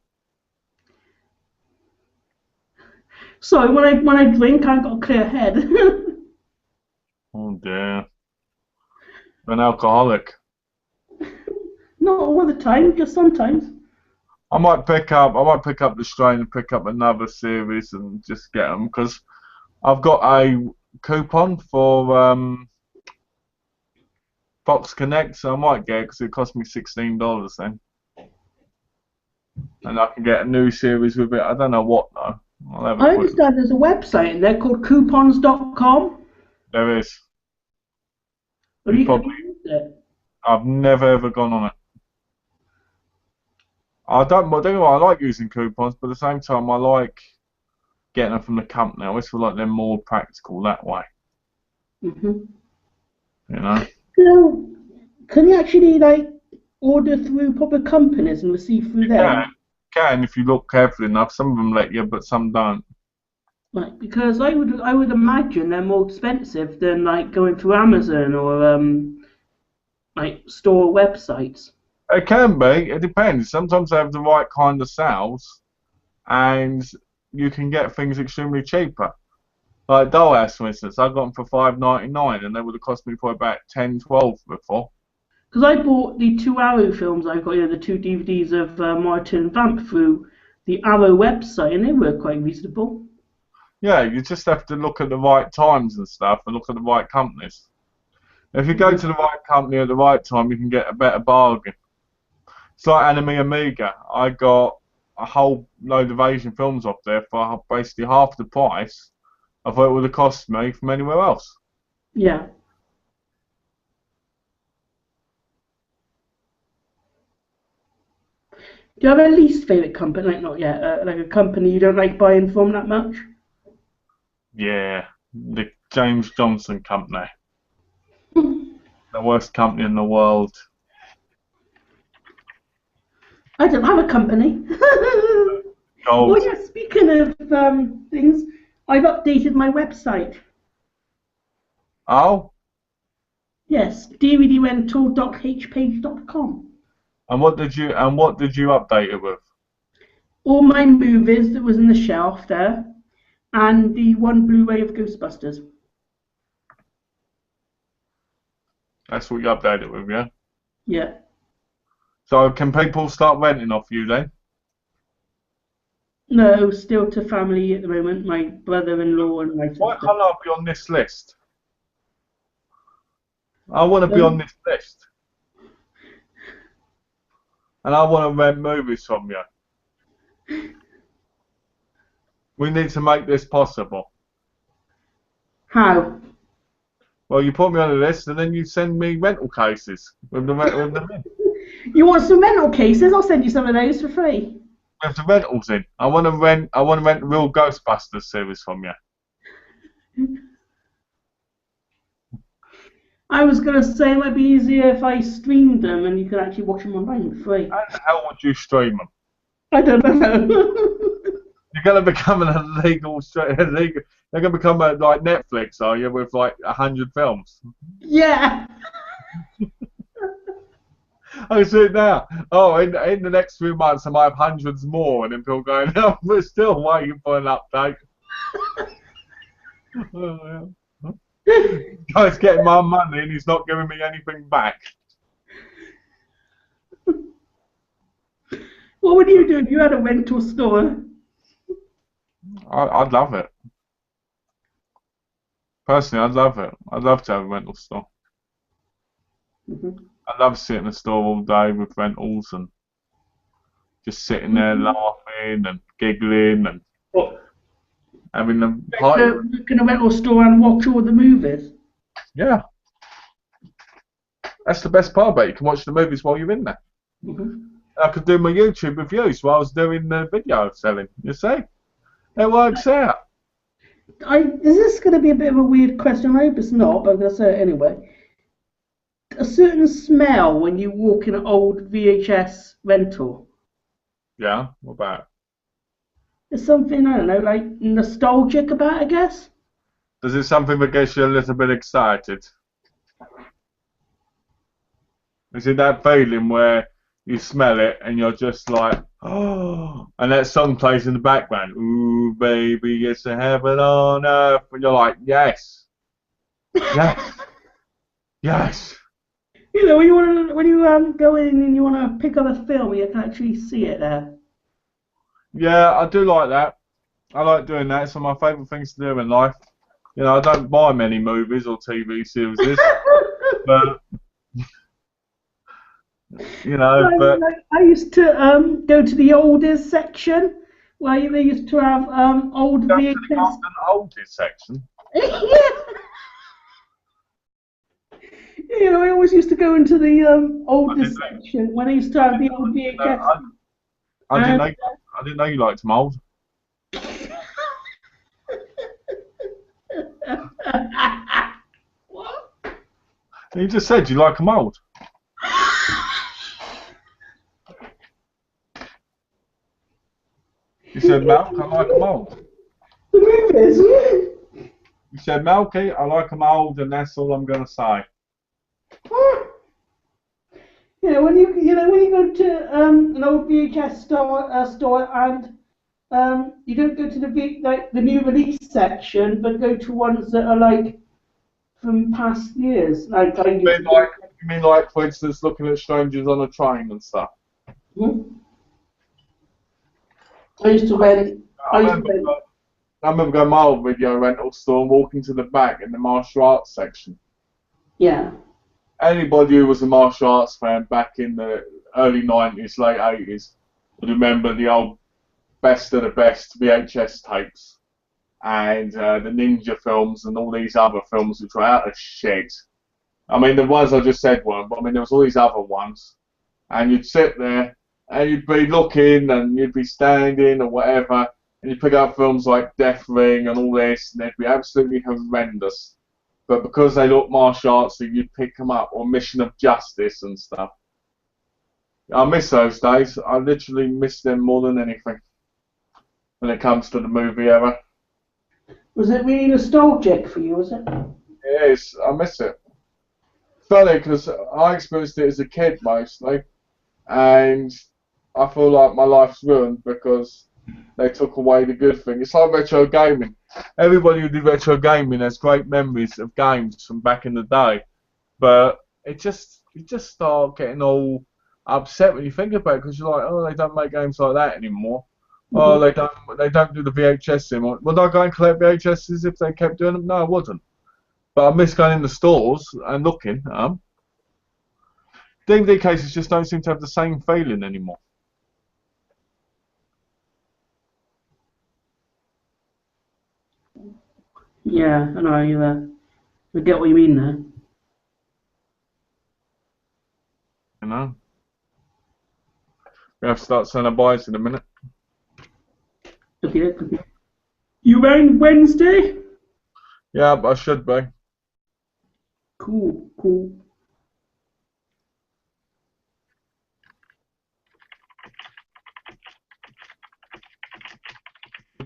Sorry, when I drink, I've got a clear head. Oh dear. An alcoholic. Not all the time, just sometimes. I might pick up the strain and pick up another series and just get them, because I've got a coupon for Fox Connect, so I might get it because it cost me $16 then, and I can get a new series with it. I don't know what though. I understand there's a website in there called coupons.com. There is. Have you used it? I've never ever gone on it. I don't know. I like using coupons, but at the same time, I like getting them from the company. I always feel like they're more practical that way. You know. So, can you actually order through proper companies and receive through them? You can if you look carefully enough. Some of them let you, but some don't. Right, because I would imagine they're more expensive than going through Amazon or store websites. It can be. It depends. Sometimes they have the right kind of sales, and you can get things extremely cheaper. Like Dollhouse, for instance, I got them for $5.99, and they would have cost me probably about $10-12 before. Because I bought the 2 Arrow films. I've got the 2 DVDs of Martin Vamp through the Arrow website, and they were quite reasonable. Yeah, you just have to look at the right times and stuff, and look at the right companies. If you go to the right company at the right time, you can get a better bargain. It's like Anime Amiga. I got a whole load of Asian films off there for basically half the price of what it would have cost me from anywhere else. Yeah. Do you have a least favourite company? Not yet. Like a company you don't like buying from that much? Yeah, the James Johnson Company. The worst company in the world. I don't have a company. Oh yeah, speaking of things, I've updated my website. Oh? Yes, dvdrental.hpage.com. And what did you update it with? All my movies that was in the shelf there, and the 1 Blu-ray of Ghostbusters. That's what you updated it with, yeah? Yeah. So can people start renting off you then? No, still to family at the moment, my brother-in-law and my sister. Why can't I be on this list? I want to be on this list. And I want to rent movies from you. We need to make this possible. How? Well, you put me on the list and then you send me rental cases with them in. You want some rental cases? I'll send you some of those for free. with the rentals in. I want to rent the real Ghostbusters series from you. I was going to say it might be easier if I streamed them and you could actually watch them online for free. How the hell would you stream them? I don't know. You're going to become an illegal. You're going to become like Netflix, are you, with like 100 films? Yeah. I see it now. Oh, in the next few months, I might have hundreds more, and then people going, "No, we're still waiting for an update." Guy's getting my money, and he's not giving me anything back. What would you do if you had a rental store? I'd love it. Personally, I'd love it. I'd love to have a rental store. I'd love to sit in the store all day with rentals and just sitting there laughing and giggling and having them. Look in a rental store and watch all the movies. Yeah. That's the best part about it. You can watch the movies while you're in there. I could do my YouTube reviews while I was doing the video selling. You see? It works out. Is this going to be a bit of a weird question? I hope it's not, but I'm going to say it anyway. A certain smell when you walk in an old VHS rental. Yeah, what about it? There's something, I don't know, like nostalgic about it, I guess. Does it something that gets you a little bit excited? Is it that feeling where you smell it and you're just like, oh, and that song plays in the background, ooh, baby, it's a heaven on earth, and you're like, yes, yes, yes. You know, when you go in and you want to pick up a film, you can actually see it there. Yeah, I do like that. I like doing that. It's one of my favourite things to do in life. You know, I don't buy many movies or TV series, but you know, I used to go to the oldies section where they used to have old VHS. The oldies section. You know, I always used to go into the oldest section when I used to have the old VHS. I didn't know you liked mould. What? You just said you like a mould. You said, Malk, I like a mould. The movies. You said, Malky, I like a mould, and that's all I'm going to say. You know, when you go to an old VHS store and you don't go to the new release section, but go to ones that are like from past years. You mean like, for instance, looking at strangers on a train and stuff? I used to rent. I remember going to my old video rental store and walking to the back in the martial arts section. Yeah. Anybody who was a martial arts fan back in the early 90s, late 80s would remember the old best of the best VHS tapes and the ninja films and all these other films which were out of shit. I mean, the ones I just said weren't, but I mean, there was all these other ones. And you'd sit there and you'd be looking and you'd be standing or whatever, and you'd pick up films like Death Ring and all this, and they'd be absolutely horrendous. But because they look martial artsy, you'd pick them up, or Mission of Justice and stuff. I miss those days. I literally miss them more than anything when it comes to the movie era. Was it really nostalgic for you, was it? Yes, I miss it. Funny, because I experienced it as a kid mostly, and I feel like my life's ruined because they took away the good thing. It's like retro gaming. Everybody who did retro gaming has great memories of games from back in the day, but you just start getting all upset when you think about it because you're like, oh, they don't make games like that anymore. Oh, they don't do the VHS anymore. Would I go and collect VHSs if they kept doing them? No, I wouldn't. But I miss going in the stores and looking at them. DVD cases just don't seem to have the same feeling anymore. Yeah, I know. I get what you mean there. You know? We have to start saying our byes in a minute. Okay. You around Wednesday? Yeah, I should be. Cool.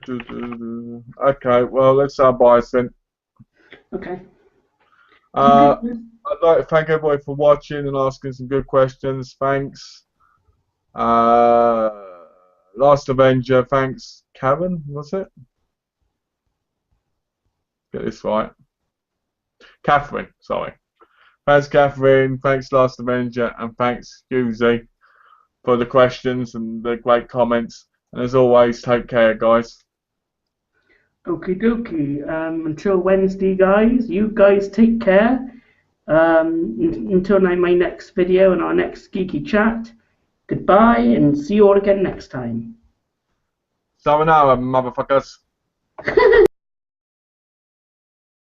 Okay, well, let's bye then. Okay. I'd like to thank everybody for watching and asking some good questions. Thanks. Last Avenger, thanks. Karen, was it? Get this right. Catherine, sorry. Thanks, Catherine. Thanks, Last Avenger. And thanks, Yuzi, for the questions and the great comments. And as always, take care, guys. Okie dokie. Until Wednesday, guys. You guys take care. Until my next video and our next geeky chat. Goodbye, and see you all again next time. Sayonara, motherfuckers.